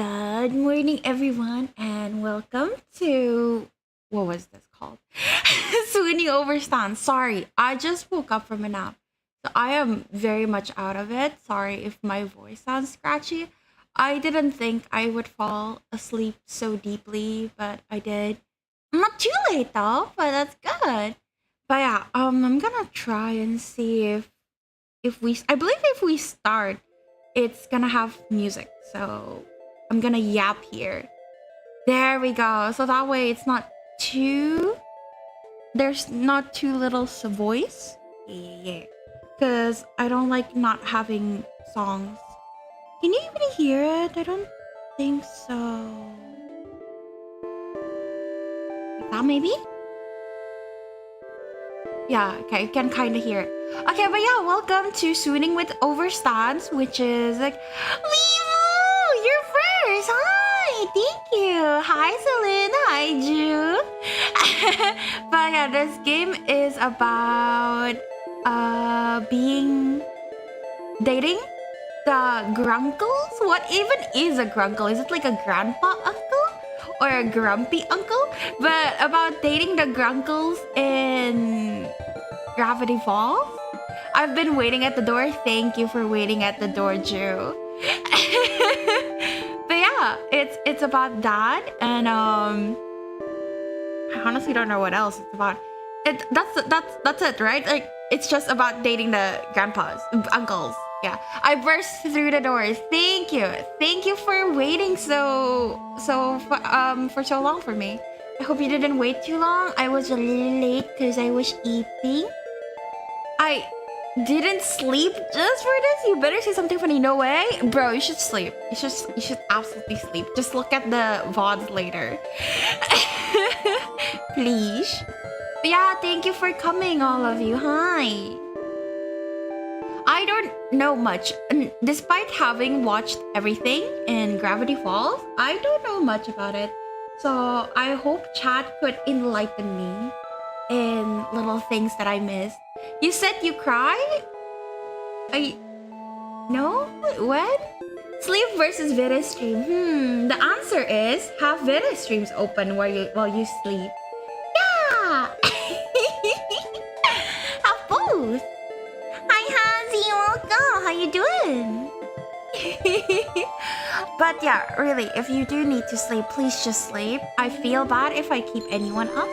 Good morning, everyone, and welcome to what was this called? Swooning Overstand. Sorry, I just woke up from a nap, so I am very much out of it. Sorry if my voice sounds scratchy. I didn't think I would fall asleep so deeply, but I did. Not too late though, but that's good. But yeah, I'm gonna try and see if we. I believe if we start, it's gonna have music. So I'm gonna yap here. There we go. So that way it's not too. There's not too little voice. Yeah. Because I don't like not having songs. Can you even hear it? I don't think so. Like that maybe? Yeah, okay, I can kind of hear it. Okay, but yeah, welcome to Swooning with Overstands, which is like, Limu, you're first. Hi, thank you. Hi, Celine. Hi, Jude. But yeah, this game is about dating the grunkles. What even is a grunkle? Is it like a grandpa uncle or a grumpy uncle? But about dating the grunkles in Gravity Falls. I've been waiting at the door. Thank you for waiting at the door, Drew. But yeah, it's about that, and I honestly don't know what else it's about. That's it, right? Like it's just about dating the grandpas, uncles. Yeah, I burst through the doors. Thank you for waiting for so long for me. I hope you didn't wait too long. I was a little late because I was eating. I didn't sleep just for this. You better say something funny. No way, bro. You should sleep. You should absolutely sleep. Just look at the VODs later, please. But yeah, thank you for coming, all of you. Hi. I don't know much, and despite having watched everything in Gravity Falls, I don't know much about it. So I hope chat could enlighten me in little things that I missed. You said you cried? No? What? Sleep versus video stream. The answer is have video streams open while you sleep. Yeah! Have both. Hi, Hazy, welcome. How you doing? But yeah, really, if you do need to sleep, please just sleep. I feel bad if I keep anyone up.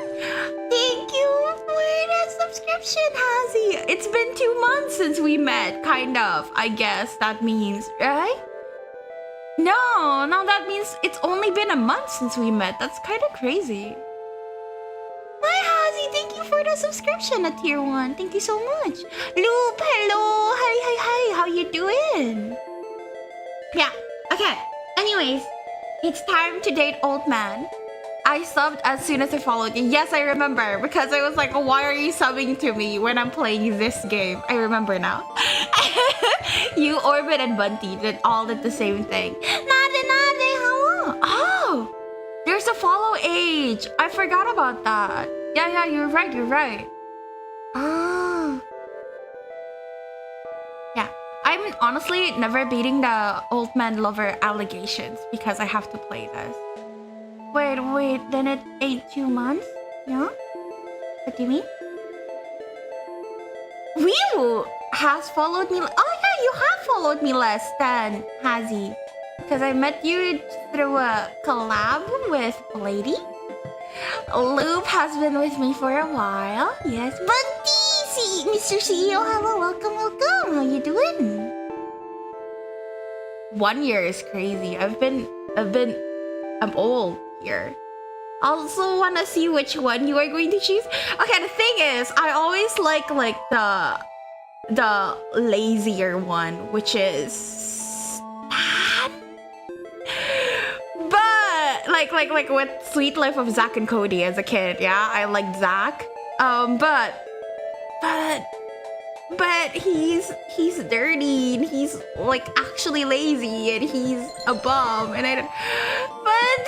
Thank you for the subscription, Hazy. It's been 2 months since we met, kind of. I guess that means, right? No, that means it's only been a month since we met. That's kind of crazy. Hi, Hazy. Thank you for the subscription at tier 1. Thank you so much. Loop, hello. Hi. How you doing? Yeah, okay. Anyways, it's time to date old man. I subbed as soon as I followed you. Yes, I remember. Because I was like, oh, why are you subbing to me when I'm playing this game? I remember now. You, Orbit, and Bunty all did the same thing. Nade, hello. Oh, there's a follow age. I forgot about that. Yeah, you're right. Oh. Yeah, I'm honestly never beating the old man lover allegations because I have to play this. Wait, then it ain't 2 months? No? What do you mean? Ryu has followed me. Oh yeah, you have followed me less than Hazy. Because I met you through a collab with Lady. Loop has been with me for a while. Yes, Bunty! Mr. CEO, hello, welcome. How you doing? 1 year is crazy. I'm old here. I also want to see which one you are going to choose. Okay, the thing is, I always like the lazier one, which is Stan. But like with Sweet Life of Zack and Cody as a kid, yeah, I liked Zack. But he's dirty and he's like actually lazy and he's a bum and I don't. But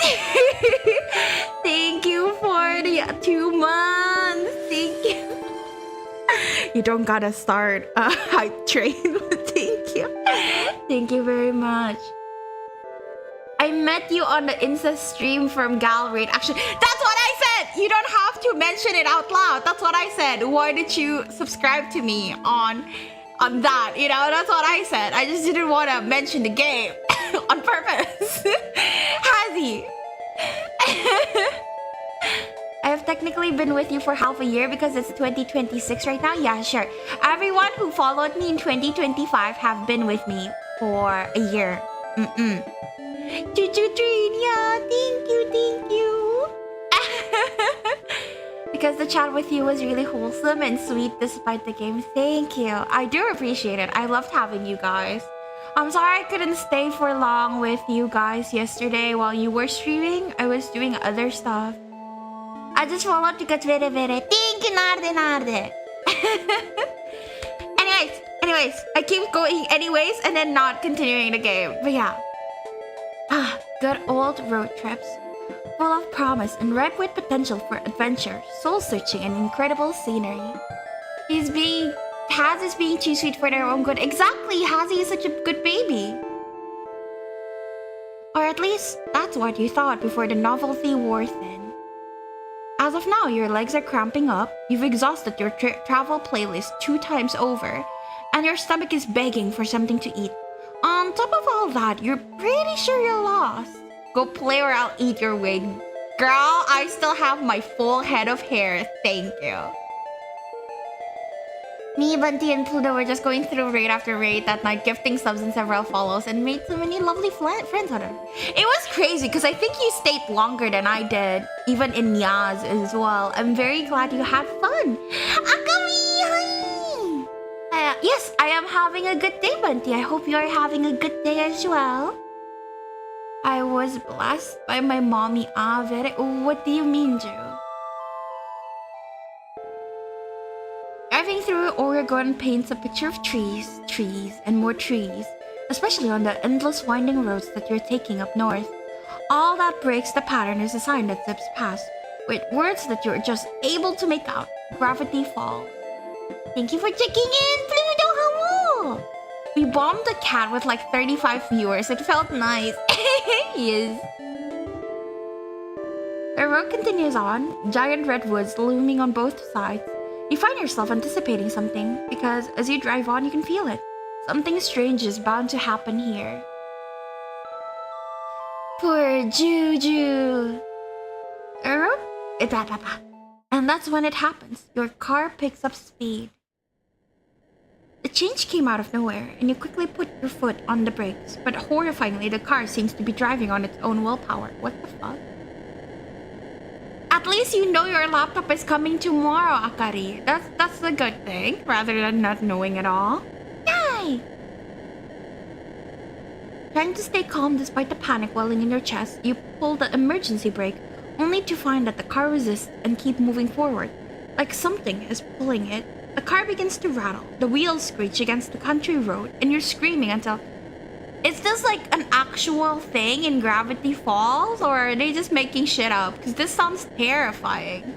thank you for the 2 months. Thank you. You don't gotta start a hype train. Thank you very much. I met you on the Insta stream from Gallery. Actually, that's what I said. You don't have to mention it out loud. That's what I said. Why did you subscribe to me on that? You know, that's what I said. I just didn't want to mention the game on purpose. Hazy. I have technically been with you for half a year because it's 2026 right now. Yeah, sure. Everyone who followed me in 2025 have been with me for a year. Yeah, thank you. Because the chat with you was really wholesome and sweet despite the game. Thank you. I do appreciate it. I loved having you guys. I'm sorry I couldn't stay for long with you guys yesterday while you were streaming. I was doing other stuff. I just followed to get very. Thank you, Narde. Anyways, I keep going anyways and then not continuing the game. But yeah. Good old road trips. Full of promise and ripe with potential for adventure, soul-searching, and incredible scenery. Haz is being too sweet for their own good. Exactly, Hazy is such a good baby. Or at least, that's what you thought before the novelty wore thin. As of now, your legs are cramping up, you've exhausted your travel playlist 2 times over, and your stomach is begging for something to eat. On top of all that, you're pretty sure you're lost. Go play or I'll eat your wig. Girl, I still have my full head of hair, thank you. Me, Bunty, and Pluto were just going through raid after raid that night, gifting subs and several follows, and made so many lovely friends out of it. It was crazy, because I think you stayed longer than I did, even in Yaz as well. I'm very glad you had fun. Akami, hi! Yes, I am having a good day, Bunty. I hope you are having a good day as well. I was blessed by my mommy. What do you mean, Joe? Driving through Oregon paints a picture of trees, and more trees, especially on the endless winding roads that you're taking up north. All that breaks the pattern is a sign that zips past, with words that you're just able to make out. Gravity Falls. Thank you for checking in, Pluto. Hello! We bombed the cat with like 35 viewers. It felt nice. Yes. The road continues on, giant redwoods looming on both sides. You find yourself anticipating something, because as you drive on, you can feel it. Something strange is bound to happen here. Poor Juju. And that's when it happens. Your car picks up speed. The change came out of nowhere, and you quickly put your foot on the brakes, but horrifyingly, the car seems to be driving on its own willpower. What the fuck? At least you know your laptop is coming tomorrow, Akari. That's a good thing, rather than not knowing at all. Yay! Trying to stay calm despite the panic welling in your chest, you pull the emergency brake, only to find that the car resists and keep moving forward, like something is pulling it. The car begins to rattle, the wheels screech against the country road, and you're screaming until... Is this like an actual thing in Gravity Falls, or are they just making shit up? Because this sounds terrifying.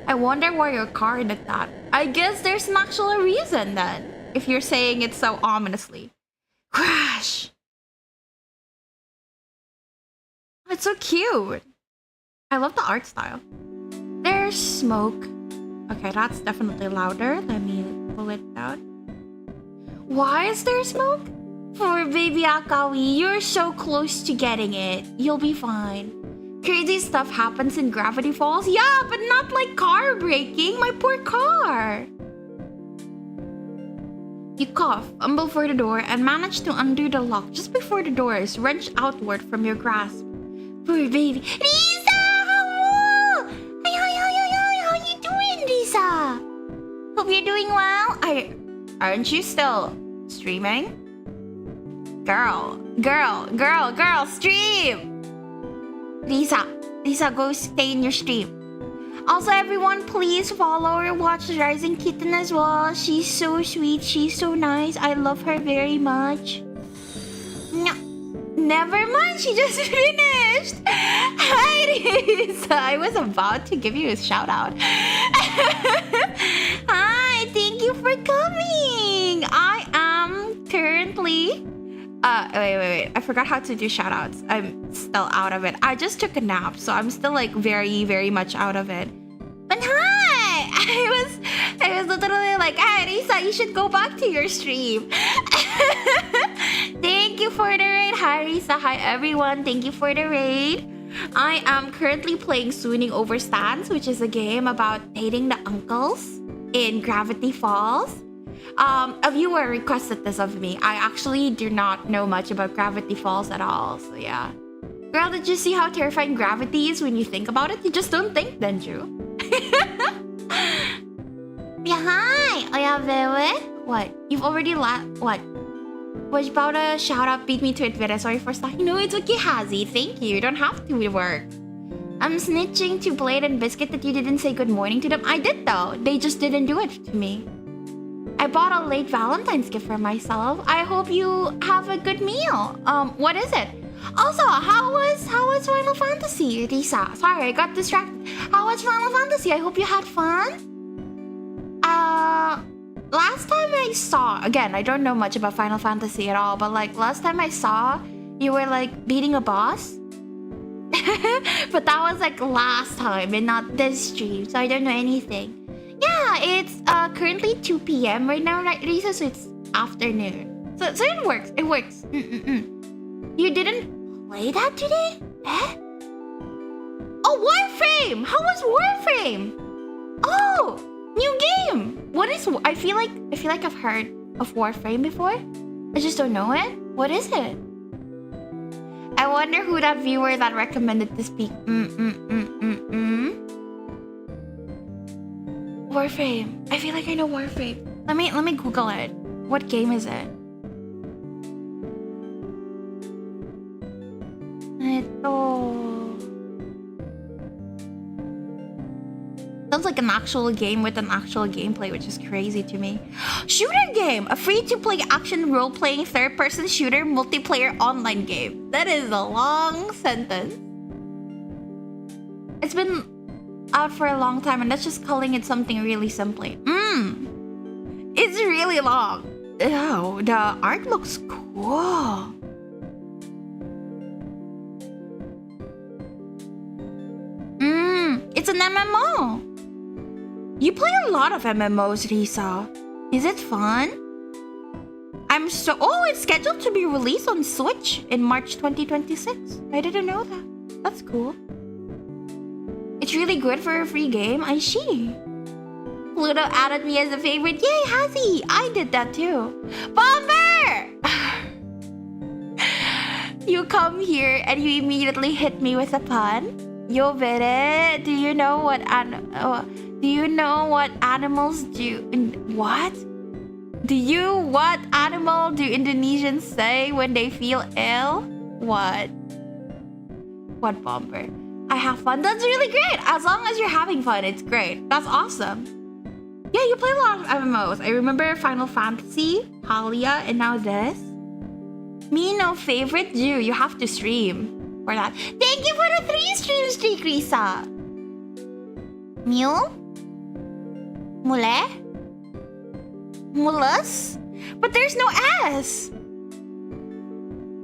I wonder why your car did that. I guess there's an actual reason then, if you're saying it so ominously. Crash! It's so cute. I love the art style. There's smoke. Okay, that's definitely louder. Let me pull it down. Why is there smoke? Poor baby Akawi, you're so close to getting it. You'll be fine. Crazy stuff happens in Gravity Falls. Yeah, but not like car braking. My poor car. You cough, fumble for the door, and manage to undo the lock just before the door is wrenched outward from your grasp. Poor baby. Lisa! Hello! How you doing, Lisa? Hope you're doing well. Aren't you still streaming? Girl, stream! Lisa, go stay in your stream. Also, everyone, please follow or watch Rising Kitten as well. She's so sweet, she's so nice. I love her very much. Never mind, she just finished. Hi, Lisa. I was about to give you a shout out. Hi, thank you for coming. I am currently Wait. I forgot how to do shoutouts. I'm still out of it. I just took a nap, so I'm still like very, very much out of it. But hi! I was literally like, hey, Risa, you should go back to your stream. Thank you for the raid. Hi, Risa. Hi, everyone. Thank you for the raid. I am currently playing Swooning Over Stands, which is a game about dating the uncles in Gravity Falls. A viewer requested this of me. I actually do not know much about Gravity Falls at all, so yeah. Girl, did you see how terrifying gravity is when you think about it? You just don't think, don't you? Yeah, hi! Oh yeah, Vewe? What? You've already what? Was about a shout out beat me to it, Vera. Sorry for slacking. No, it's okay, Hazy. Thank you. You don't have to work. I'm snitching to Blade and Biscuit that you didn't say good morning to them. I did though. They just didn't do it to me. I bought a late Valentine's gift for myself. I hope you have a good meal. What is it? Also, how was Final Fantasy, Risa? Sorry, I got distracted. How was Final Fantasy? I hope you had fun. Last time I saw, again, I don't know much about Final Fantasy at all, but like last time I saw, you were like beating a boss. But that was like last time and not this stream, so I don't know anything. Yeah, it's currently 2 p.m. right now, right, Risa? So it's afternoon. So it works. It works. You didn't play that today? Eh? Oh, Warframe! How was Warframe? Oh, new game. What is? I feel like I've heard of Warframe before. I just don't know it. What is it? I wonder who that viewer that recommended this speak. Warframe. I feel like I know Warframe. Let me Google it. What game is it? Sounds like an actual game with an actual gameplay, which is crazy to me. Shooter game! A free-to-play action role-playing third-person shooter multiplayer online game. That is a long sentence. It's been out for a long time, and that's just calling it something really simply. It's really long. Ew, the art looks cool. It's an MMO. You play a lot of MMOs, Risa. Is it fun? Oh, it's scheduled to be released on Switch in March 2026. I didn't know that. That's cool. It's really good for a free game. I see. Pluto added me as a favorite. Yay, Hazy! I did that too. Bomber! You come here and you immediately hit me with a pun. Yo, Vere, do you know what animals do? What? What animal do Indonesians say when they feel ill? What? What, Bomber? I have fun. That's really great. As long as you're having fun, it's great. That's awesome. Yeah, you play a lot of MMOs. I remember Final Fantasy, Halia, and now this. Me, no favorite. You have to stream for that. Thank you for the 3 stream streak, Risa. Mew? Mule? Mulus? But there's no S.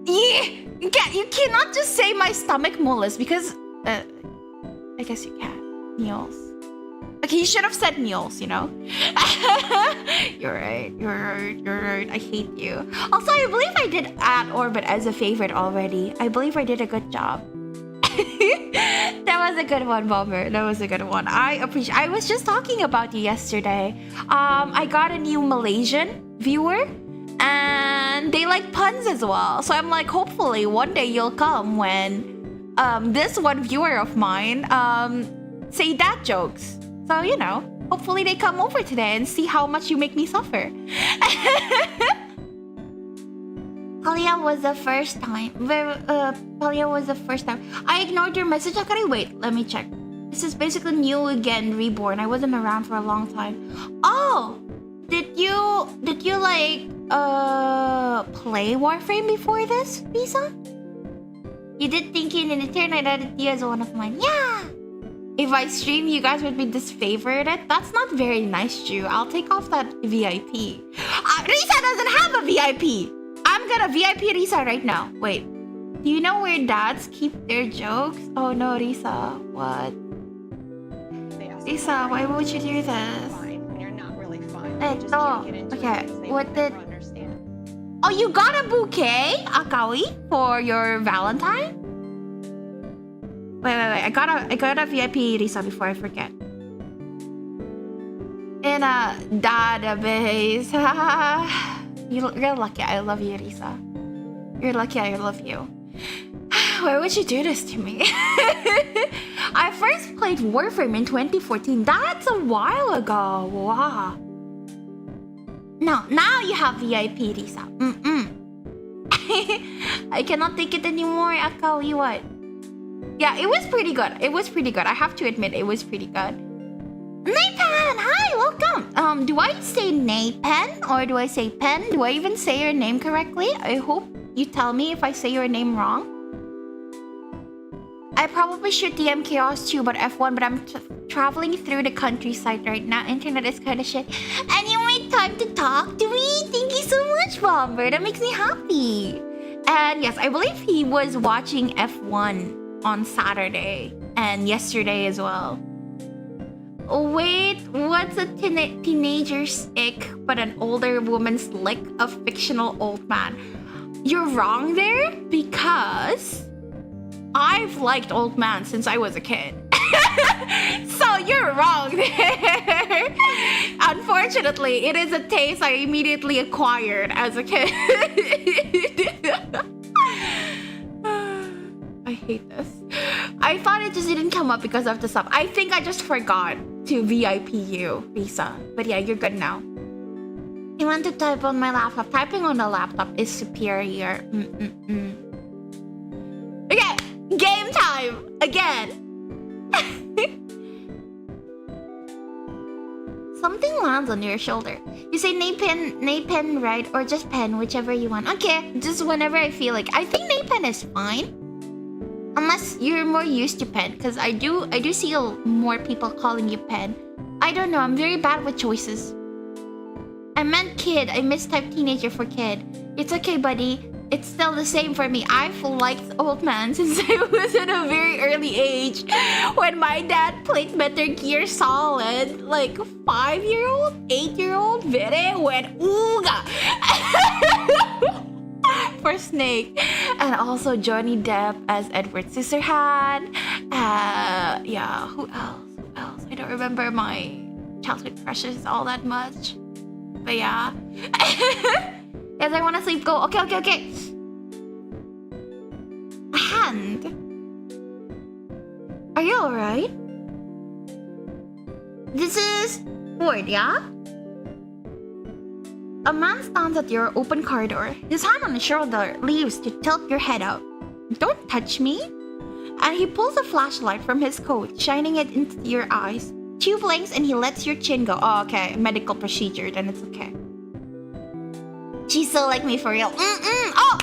Yeah, you cannot just say my stomach mulus because I guess you can. Mules. Okay, you should have said mules, you know? You're right. I hate you. Also, I believe I did add Orbit as a favorite already. I believe I did a good job. That was a good one, Bomber. That was a good one. I was just talking about you yesterday. I got a new Malaysian viewer and they like puns as well. So I'm like, hopefully one day you'll come when this one viewer of mine say dad jokes. So, you know, hopefully they come over today and see how much you make me suffer. Palia was the first time. Palia was the first time. I ignored your message. Okay, wait, let me check. This is basically new again, reborn. I wasn't around for a long time. Oh, did you like play Warframe before this, Visa? You did Thinking in Eternity. I added you as one of mine. Yeah. If I stream, you guys would be disfavorited. That's not very nice, Ju. I'll take off that VIP. Risa doesn't have a VIP. I'm gonna VIP Risa right now. Wait. Do you know where dads keep their jokes? Oh no, Risa. What? Risa, why would you do this? You're not really fine. Okay, what did... Oh, you got a bouquet, Akawi, for your Valentine? Wait. I got a VIP Risa before I forget. In a database. You're lucky. I love you, Risa. You're lucky. I love you. Why would you do this to me? I first played Warframe in 2014. That's a while ago. Wow. No, now you have VIP, Risa. I cannot take it anymore, Akawi. What? Yeah, it was pretty good. I have to admit, it was pretty good. Naypen, hi, welcome. Do I say Naypen or do I say Pen? Do I even say your name correctly? I hope you tell me if I say your name wrong. I probably should DM Chaos too, but F1, but I'm traveling through the countryside right now. Internet is kind of shit. And you made time to talk to me? Thank you so much, Bomber. That makes me happy. And yes, I believe he was watching F1 on Saturday and yesterday as well. Wait, what's a teenager's ick but an older woman's lick? A fictional old man? You're wrong there because I've liked old man since I was a kid. So you're wrong there. Unfortunately, it is a taste I immediately acquired as a kid. I hate this. I thought it just didn't come up because of the sub. I think I just forgot to VIP you, Risa. But yeah, you're good now. I want to type on my laptop. Typing on the laptop is superior. Okay, game time again. Something lands on your shoulder. You say Naypen, right? Or just pen, whichever you want. Okay, just whenever I feel like. I think Naypen is fine. Unless you're more used to pen, because I do see more people calling you pen. I don't know, I'm very bad with choices. I meant kid. I mistyped teenager for kid. It's okay, buddy. It's still the same for me. I've liked old man since I was at a very early age. When my dad played Metal Gear Solid, like 5-year-old, 8-year-old, Vere went ooga for Snake. And also Johnny Depp as Edward Scissorhand. Yeah, who else? I don't remember my childhood crushes all that much. But yeah. Yes, I want to sleep. Go. Okay. Hand. Are you alright? This is Ford, yeah? A man stands at your open corridor. His hand on his shoulder leaves to tilt your head up. Don't touch me. And he pulls a flashlight from his coat, shining it into your eyes. 2 blinks and he lets your chin go. Oh, okay. Medical procedure, then it's okay. She's so like me for real. Oh,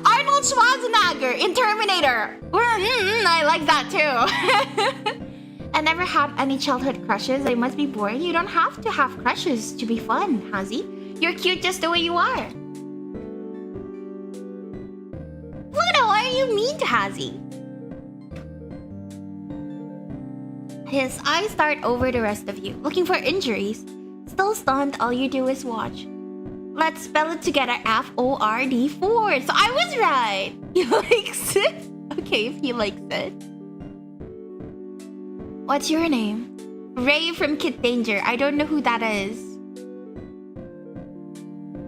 Arnold Schwarzenegger in Terminator. I like that too. I never had any childhood crushes. I must be boring. You don't have to have crushes to be fun, Hazy. You're cute just the way you are. Pluto, why are you mean to Hazy? His eyes dart over the rest of you, looking for injuries. Still stunned, all you do is watch. Let's spell it together. F-O-R-D-4. So I was right. He likes it. Okay, if he likes it. What's your name? Ray from Kid Danger. I don't know who that is.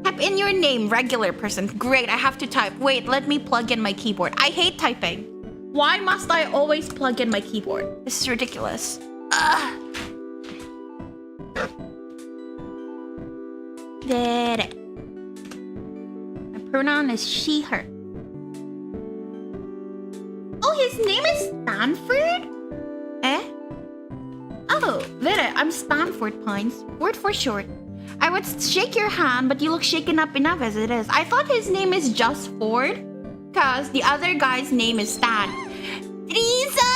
Type in your name, regular person. Great, I have to type. Wait, let me plug in my keyboard. I hate typing. Why must I always plug in my keyboard? This is ridiculous. There. My pronoun is she, her. Oh, his name is Stanford? Eh? Oh, Vera, I'm Stanford Pines. Word for short. I would shake your hand, but you look shaken up enough as it is. I thought his name is just Ford, because the other guy's name is Stan. Teresa,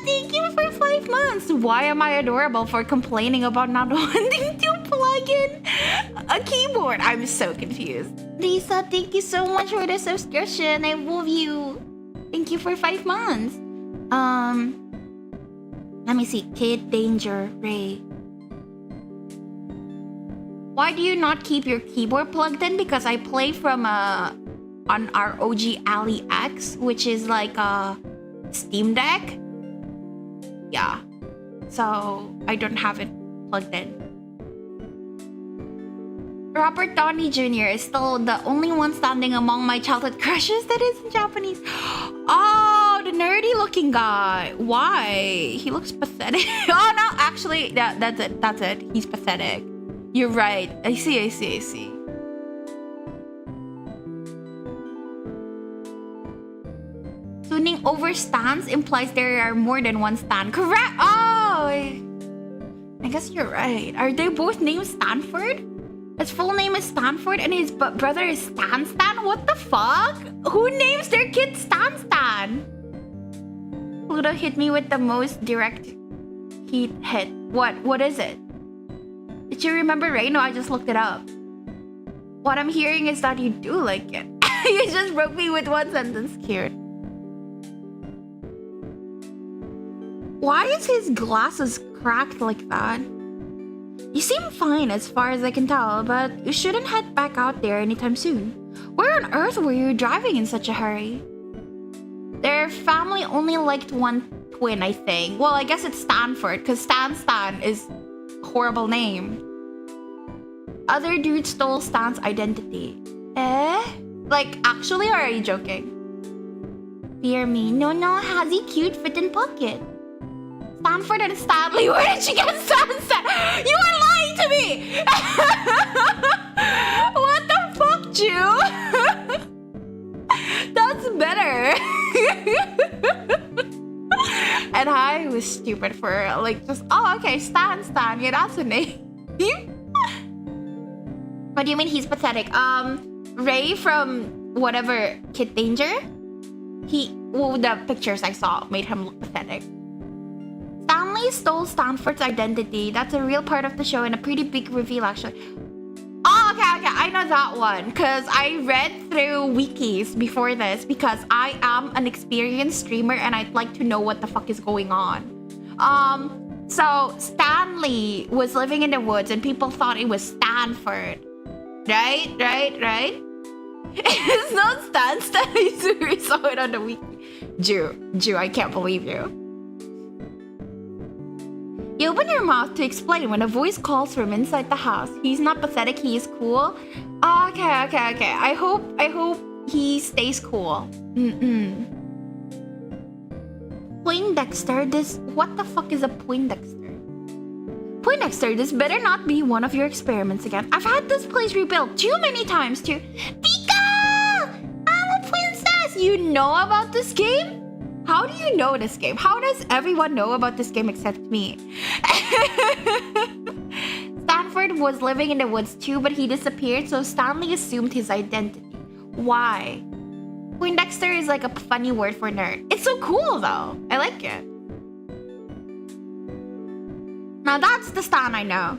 thank you for 5 months. Why am I adorable for complaining about not wanting to plug in a keyboard? I'm so confused. Lisa, thank you so much for the subscription. I love you. Thank you for 5 months. Let me see. Kid Danger Ray. Why do you not keep your keyboard plugged in? Because I play from on our OG Ali X, which is like a Steam Deck. Yeah. So I don't have it plugged in. Robert Downey Jr. is still the only one standing among my childhood crushes that is in Japanese. Oh, the nerdy looking guy. Why? He looks pathetic. Oh no, actually, that's it. That's it. He's pathetic. You're right. I see. Swooning over stands implies there are more than one stand. Correct. Oh, I guess you're right. Are they both named Stanford? His full name is Stanford and his brother is Stan. What the fuck? Who names their kid Stan? Pluto hit me with the most direct heat hit. What is it? Did you remember Ray? No, I just looked it up. What I'm hearing is that you do like it. You just broke me with one sentence, cute. Why is his glasses cracked like that? You seem fine as far as I can tell, but you shouldn't head back out there anytime soon. Where on earth were you driving in such a hurry? Their family only liked one twin, I think. Well, I guess it's Stanford, because Stan is a horrible name. Other dude stole Stan's identity. Like, actually, or are you joking? Fear me. No, Hazy cute fit in pocket. Stanford and Stanley, where did she get Stan? You are lying to me! What the fuck, Jew? That's better. And I was stupid for like just, oh, okay, Stan, yeah, that's a name. What do you mean he's pathetic? Ray from whatever Kid Danger, the pictures I saw made him look pathetic. Stanley stole Stanford's identity. That's a real part of the show and a pretty big reveal, actually. Oh, okay. I know that one because I read through wikis before this because I am an experienced streamer and I'd like to know what the fuck is going on. So Stanley was living in the woods and people thought it was Stanford. Right? It's not Stan. I saw it on the wiki. Jew, I can't believe you. You open your mouth to explain when a voice calls from inside the house. He's not pathetic, he is cool. Okay. I hope he stays cool. Poindexter, what the fuck is a Poindexter? Poindexter, this better not be one of your experiments again. I've had this place rebuilt too many times to... Pika! I'm a princess! You know about this game? How do you know this game? How does everyone know about this game except me? Stanford was living in the woods too, but he disappeared, so Stanley assumed his identity. Why? Poindexter is like a funny word for nerd. It's so cool though. I like it. Now that's the Stan I know.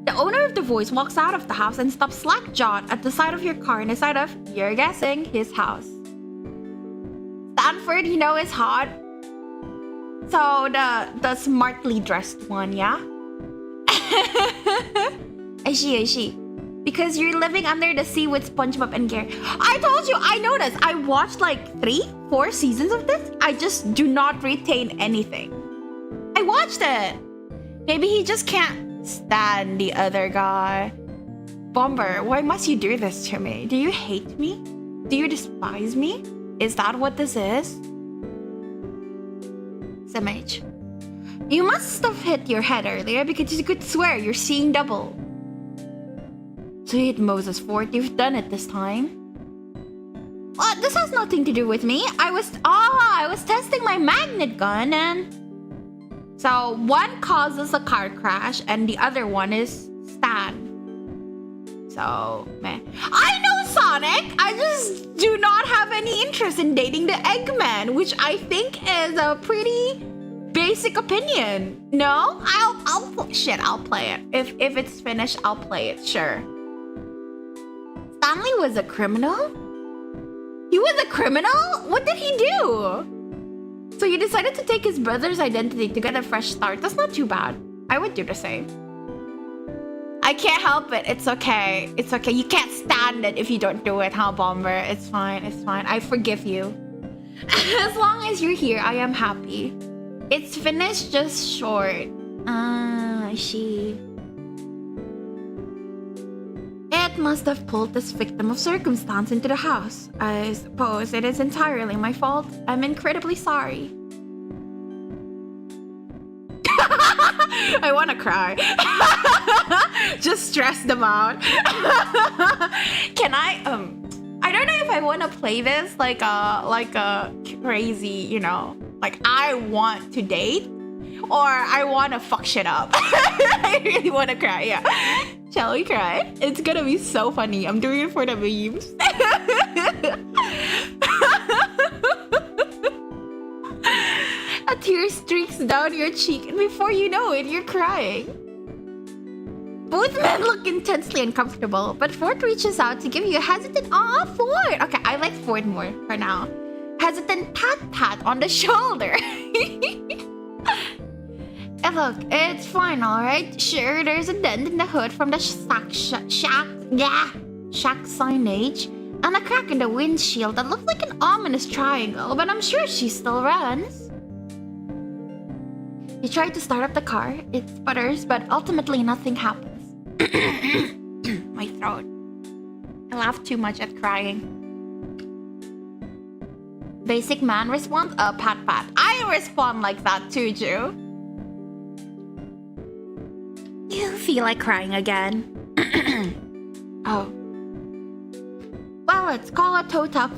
The owner of the voice walks out of the house and stops slack-jawed at the side of your car in the side of, you're guessing, his house. Stanford, is hot. So the smartly dressed one, yeah? I see. Because you're living under the sea with SpongeBob and Gary. I told you, I know this. I watched like 3-4 seasons of this. I just do not retain anything. I watched it. Maybe he just can't stand the other guy. Bomber, why must you do this to me? Do you hate me? Do you despise me? Is that what this is? SMH. You must have hit your head earlier because you could swear you're seeing double. Sweet Moses Fort, you've done it this time. What? This has nothing to do with me. I was testing my magnet gun and... So one causes a car crash and the other one is Stan. So, meh. I know Sonic! I just do not have any interest in dating the Eggman, which I think is a pretty basic opinion. No? I'll play it. If it's finished, I'll play it, sure. Stanley was a criminal? He was a criminal? What did he do? So he decided to take his brother's identity to get a fresh start. That's not too bad. I would do the same. I can't help it. It's okay. It's okay. You can't stand it if you don't do it, huh, Bomber? It's fine. It's fine. I forgive you. As long as you're here, I am happy. It's finished, just short. Ah, I see. It must have pulled this victim of circumstance into the house. I suppose it is entirely my fault. I'm incredibly sorry. I want to cry. Just stress them out. Can I don't know if I want to play this like a crazy, you know, like I want to date or I want to fuck shit up. I really want to cry. Yeah. Shall we cry? It's gonna be so funny. I'm doing it for the memes. A tear streaks down your cheek, and before you know it, you're crying. Both men look intensely uncomfortable, but Ford reaches out to give you a hesitant Ford. Okay, I like Ford more for now. Hesitant pat on the shoulder. And look, it's fine, alright? Sure, there's a dent in the hood from the shack signage, and a crack in the windshield that looks like an ominous triangle, but I'm sure she still runs. You try to start up the car, it sputters, but ultimately nothing happens. My throat. I laugh too much at crying. Basic man response? Pat. I respond like that too, Ju. You feel like crying again. Oh. Well, let's call a tow truck.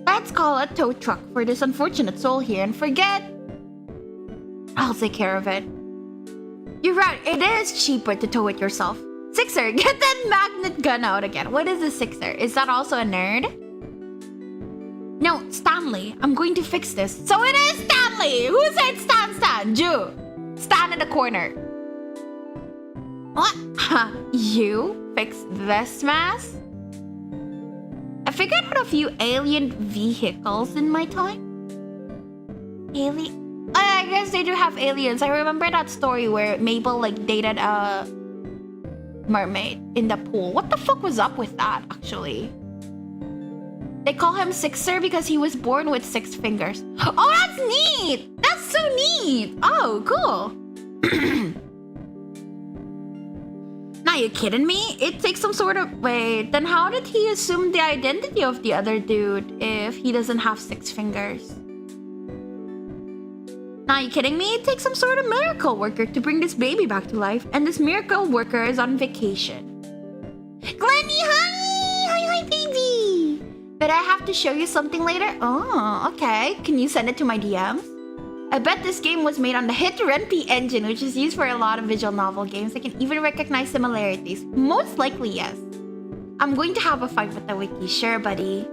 Let's call a tow truck for this unfortunate soul here and forget. I'll take care of it. You're right, it is cheaper to tow it yourself. Sixer, get that magnet gun out again. What is a Sixer? Is that also a nerd? No, Stanley. I'm going to fix this. So it is Stanley! Who said Stan? Ju. Stand in the corner. What? You fix this mess? I figured out a few alien vehicles in my time. I guess they do have aliens. I remember that story where Mabel like dated a mermaid in the pool. What the fuck was up with that, actually? They call him Sixer because he was born with 6 fingers. Oh, that's neat! That's so neat! Oh, cool. Now, you kidding me? It takes some sort of... Wait, then how did he assume the identity of the other dude if he doesn't have 6 fingers? Now, you kidding me? It takes some sort of miracle worker to bring this baby back to life, and this miracle worker is on vacation. Glenny, hi, baby. But I have to show you something later. Oh, okay. Can you send it to my DMs? I bet this game was made on the hit Ren'Py engine, which is used for a lot of visual novel games. I can even recognize similarities. Most likely, yes. I'm going to have a fight with the wiki. Sure, buddy.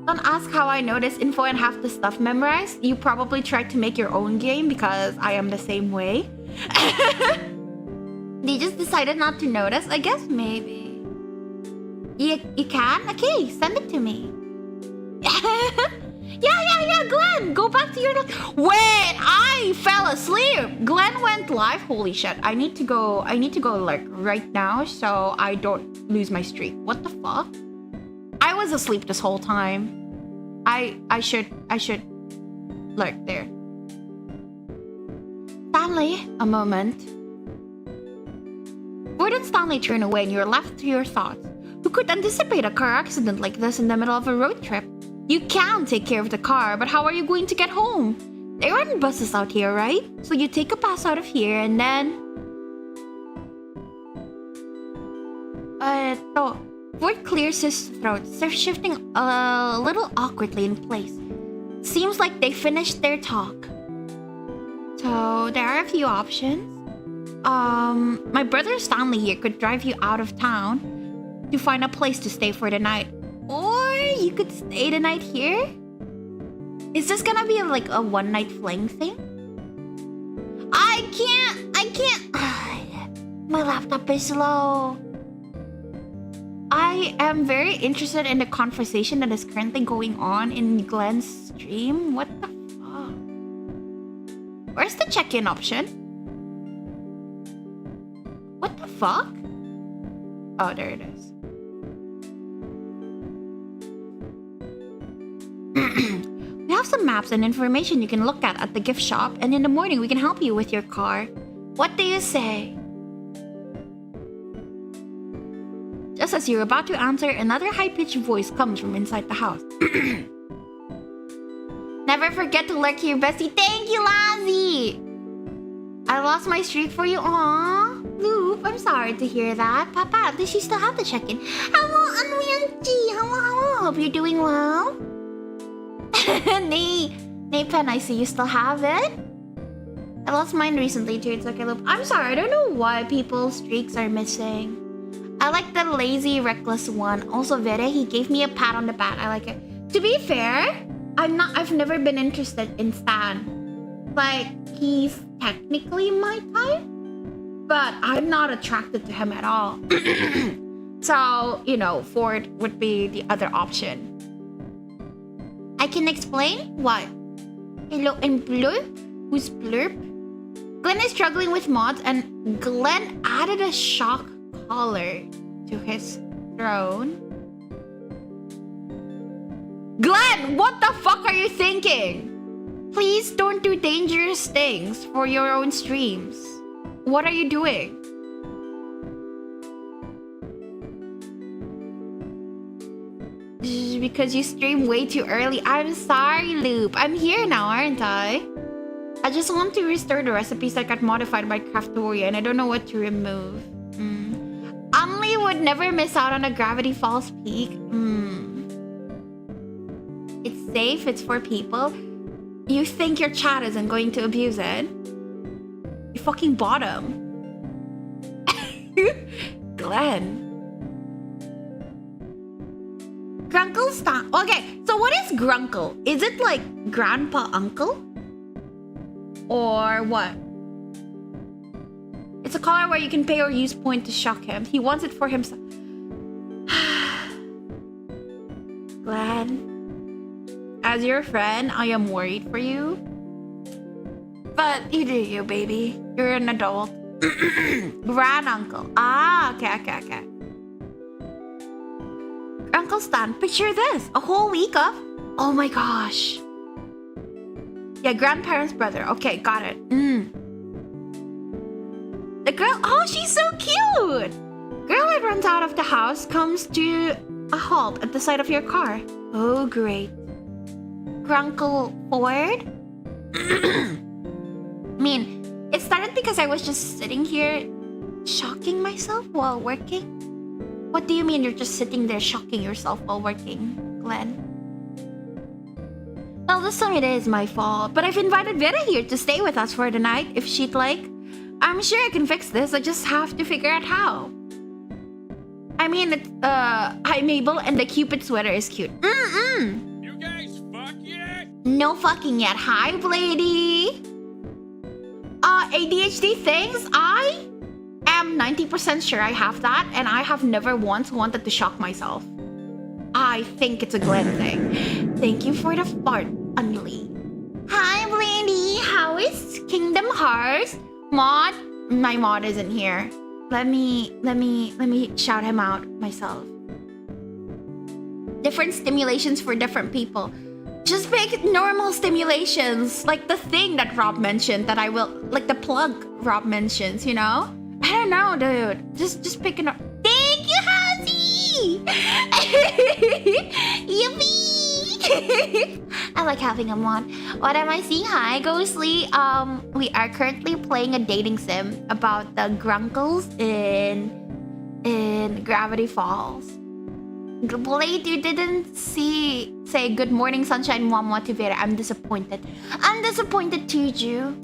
Don't ask how I know this info and have the stuff memorized. You probably tried to make your own game because I am the same way. They just decided not to notice. I guess maybe. You can? Okay, send it to me. Yeah, Glenn, go back to your... Wait, I fell asleep. Glenn went live. Holy shit, I need to go like right now so I don't lose my streak. What the fuck? I was asleep this whole time. I should lurk there. Stanley, a moment. Ford and Stanley turn away and you're left to your thoughts. Who could anticipate a car accident like this in the middle of a road trip? You can take care of the car, but how are you going to get home? There aren't buses out here, right? So you take a bus out of here and then... Ford clears his throat, shifting a little awkwardly in place. Seems like they finished their talk. So, there are a few options. My brother Stanley here could drive you out of town to find a place to stay for the night. Or you could stay the night here? Is this gonna be like a one-night fling thing? I can't. My laptop is slow. I am very interested in the conversation that is currently going on in Glenn's stream. What the fuck? Where's the check-in option? What the fuck? Oh, there it is. We have some maps and information you can look at the gift shop, and in the morning we can help you with your car. What do you say? Just as you're about to answer, another high-pitched voice comes from inside the house. Never forget to lurk your bestie. Thank you, Lazzy! I lost my streak for you. Aww. Loop, I'm sorry to hear that. Papa, at least you still have the check-in. Hello, Unlighted. Hello. Hope you're doing well. Nay, Pen, I see you still have it. I lost mine recently too. It's okay, Loop. I'm sorry, I don't know why people's streaks are missing. I like the lazy, reckless one. Also, Vere, he gave me a pat on the back. I like it. To be fair, I've never been interested in Stan. Like, he's technically my type, but I'm not attracted to him at all. So, you know, Ford would be the other option. I can explain? What? Hello, and Blurp? Who's Blurp? Glenn is struggling with mods, and Glenn added a shock collar to his throne. Glenn, what the fuck are you thinking? Please don't do dangerous things for your own streams. What are you doing? Because you stream way too early. I'm sorry, Loop. I'm here now, aren't I? I just want to restore the recipes that got modified by Craftoria, and I don't know what to remove. Unli would never miss out on a Gravity Falls peak. It's safe, it's for people. You think your chat isn't going to abuse it? You fucking bottom. Glenn. Grunkle stop. Okay, so what is Grunkle? Is it like grandpa uncle? Or what? It's a collar where you can pay or use point to shock him. He wants it for himself. Glenn, as your friend, I am worried for you. But you do you, baby. You're an adult. Grand uncle. Ah, okay. Uncle Stan, picture this. A whole week of... Oh my gosh. Yeah, grandparents' brother. Okay, got it. The girl... Oh, she's so cute! Girl that runs out of the house comes to a halt at the side of your car. Oh, great. Grunkle Ford? I mean, it started because I was just sitting here shocking myself while working. What do you mean you're just sitting there shocking yourself while working, Glenn? Well, this time it is my fault, but I've invited Vera here to stay with us for the night if she'd like. I'm sure I can fix this, I just have to figure out how. I mean, it's, hi Mabel, and the Cupid sweater is cute. You guys fuck yet? No fucking yet. Hi, Blady. ADHD things? I am 90% sure I have that, and I have never once wanted to shock myself. I think it's a Glenn thing. Thank you for the fart, Unli. Hi, Blady. How is Kingdom Hearts? Mod? My mod isn't here. Let me shout him out myself. Different stimulations for different people. Just make normal stimulations, like the thing that Rob mentioned that I will, like the plug Rob mentions, you know? I don't know, dude. Just pick it up. Thank you, Hazy! Yippee! I like having him on. What am I seeing? Hi, Ghostly. We are currently playing a dating sim about the grunkles in Gravity Falls. Blade, you didn't say good morning, sunshine, mom motivator. I'm disappointed. I'm disappointed too, Ju.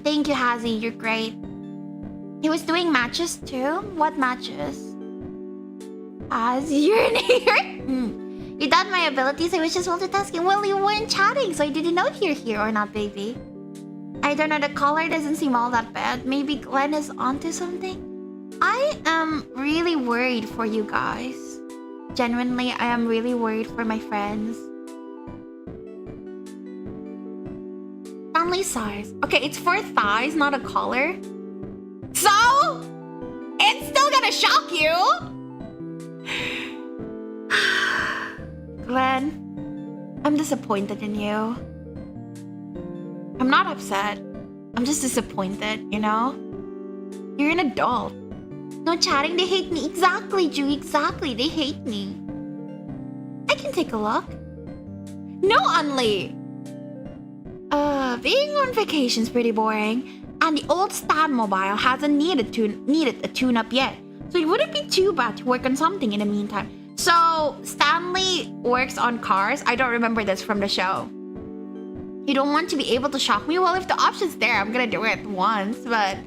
Thank you, Hazy. You're great. He was doing matches too? What matches? You're in here? You doubt my abilities. I was just multitasking. Well, you weren't chatting, so I didn't know if you're here or not, baby. I don't know. The color doesn't seem all that bad. Maybe Glenn is onto something? I am really worried for you guys. Genuinely, I am really worried for my friends. Stanley size. Okay, it's for thighs, not a collar. So? It's still gonna shock you? Glenn, I'm disappointed in you. I'm not upset. I'm just disappointed, you know? You're an adult. No chatting, they hate me. Exactly, Drew, exactly. They hate me. I can take a look. No, Unli! Being on vacation's pretty boring. And the old Stan mobile hasn't needed a tune-up yet. So it wouldn't be too bad to work on something in the meantime. So, Stanley works on cars. I don't remember this from the show. You don't want to be able to shock me? Well, if the option's there, I'm gonna do it once. But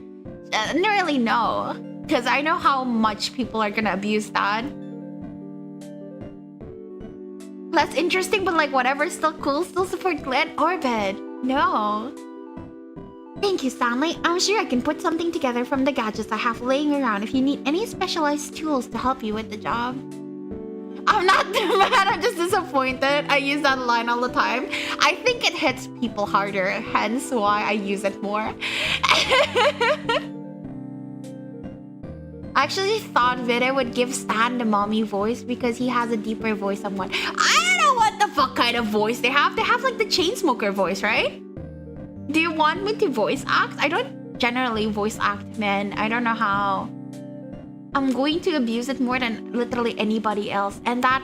I don't really know. Because I know how much people are gonna abuse that. Less interesting, but like whatever, still cool. Still support Glenn Orbit. No. Thank you, Stanley. I'm sure I can put something together from the gadgets I have laying around if you need any specialized tools to help you with the job. I'm not mad, I'm just disappointed. I use that line all the time. I think it hits people harder, hence why I use it more. I actually thought Vita would give Stan the mommy voice because he has a deeper voice than one. I don't know what the fuck kind of voice they have. They have like the Chainsmoker voice, right? Do you want me to voice act? I don't generally voice act, man. I don't know how. I'm going to abuse it more than literally anybody else. And that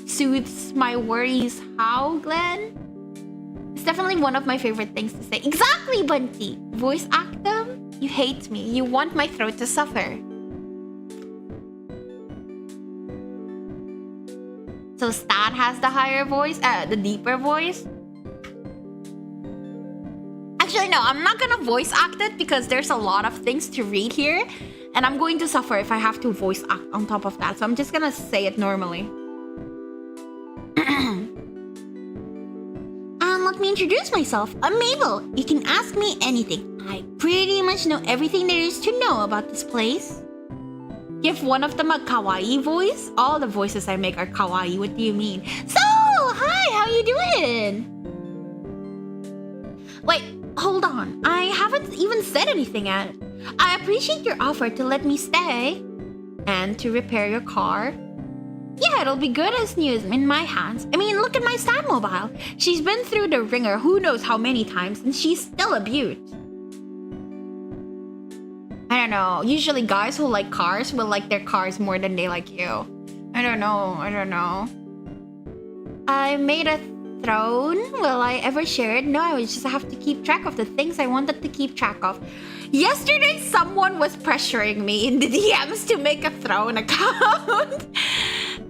soothes my worries. How, Glenn? It's definitely one of my favorite things to say. Exactly, Bunty! Voice act them? You hate me. You want my throat to suffer. So Stan has the higher voice, the deeper voice. Actually, no, I'm not gonna voice act it because there's a lot of things to read here. And I'm going to suffer if I have to voice act on top of that. So I'm just gonna say it normally. Let me introduce myself. I'm Mabel. You can ask me anything. I pretty much know everything there is to know about this place. Give one of them a kawaii voice? All the voices I make are kawaii. What do you mean? So, hi, how you doing? Wait, hold on. I haven't even said anything yet. I appreciate your offer to let me stay and to repair your car. Yeah, it'll be good as new in my hands. I mean, look at my Stan mobile. She's been through the ringer who knows how many times and she's still a beaut. I don't know. Usually guys who like cars will like their cars more than they like you. I don't know. I made a throne. Will I ever share it? No, I would just have to keep track of the things I wanted to keep track of. Yesterday, someone was pressuring me in the DMs to make a throne account.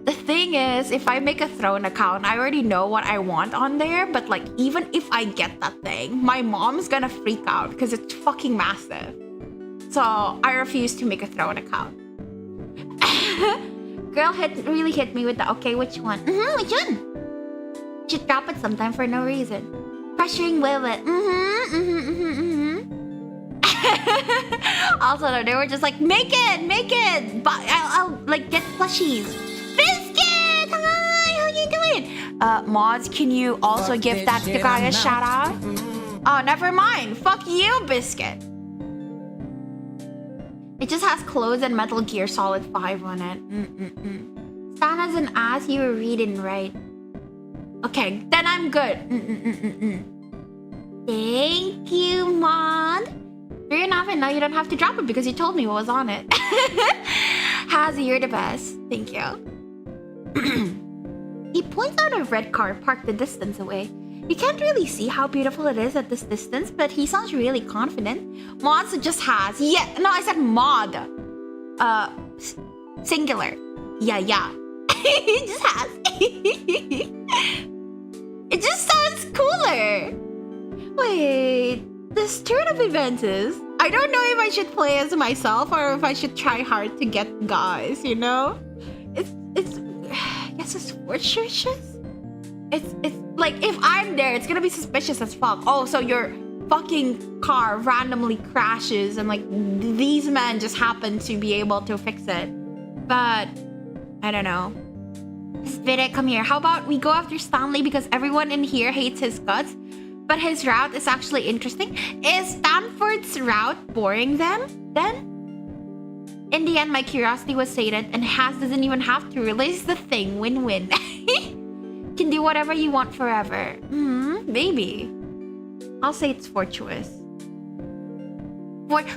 The thing is, if I make a throne account, I already know what I want on there. But like, even if I get that thing, my mom's gonna freak out because it's fucking massive. So I refuse to make a throne account. Girl really hit me with the okay, which one? Which one? Should drop it sometime for no reason. Pressuring Willet. Also, no, they were just like, make it. But I'll like get plushies. Biscuit, hi, how you doing? Mods, can you also give that guy a shout out? Oh, never mind. Fuck you, Biscuit. It just has clothes and Metal Gear Solid 5 on it. Stan has an ass, you were reading right. Okay, then I'm good. Thank you, Mod. Fair enough, and now you don't have to drop it because you told me what was on it. Hazzy, you're the best. Thank you. He points out a red car parked a distance away. You can't really see how beautiful it is at this distance, but he sounds really confident. Mod just has. Yeah, no, I said mod. Singular. Yeah. It just has. It just sounds cooler. Wait, this turn of events is... I don't know if I should play as myself or if I should try hard to get guys, you know? It's I guess it's suspicious? It's like, if I'm there, it's gonna be suspicious as fuck. Oh, so your fucking car randomly crashes and like these men just happen to be able to fix it. But, I don't know. Vire, come here. How about we go after Stanley because everyone in here hates his guts, but his route is actually interesting. Is Stanford's route boring then? In the end, my curiosity was sated, and Has doesn't even have to realize the thing. Win-win. Can do whatever you want forever. Maybe. I'll say it's fortuitous.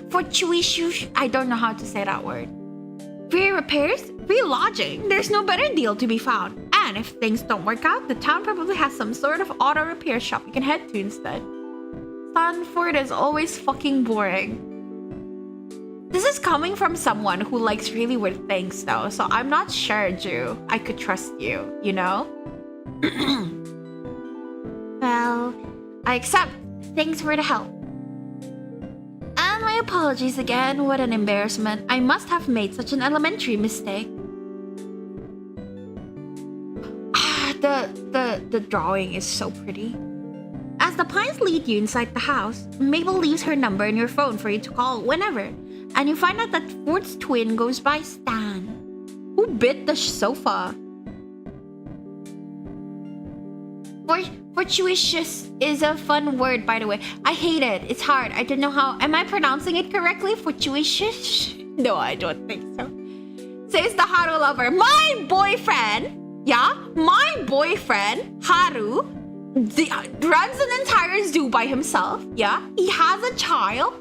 Fortuitous. I don't know how to say that word. Free repairs? Free lodging. There's no better deal to be found. And if things don't work out, the town probably has some sort of auto repair shop you can head to instead. Stanford is always fucking boring. This is coming from someone who likes really weird things though, so I'm not sure, Drew. I could trust you, you know? Well, I accept. Thanks for the help. And my apologies again. What an embarrassment. I must have made such an elementary mistake. The drawing is so pretty. As the pines lead you inside the house, Mabel leaves her number in your phone for you to call whenever. And you find out that Ford's twin goes by Stan. Who bit the sofa? Fortuitous is a fun word, by the way. I hate it. It's hard. I don't know how. Am I pronouncing it correctly? Fortuitous? No, I don't think so. Says the Haru lover. My boyfriend, my boyfriend, Haru, runs an entire zoo by himself. He has a child.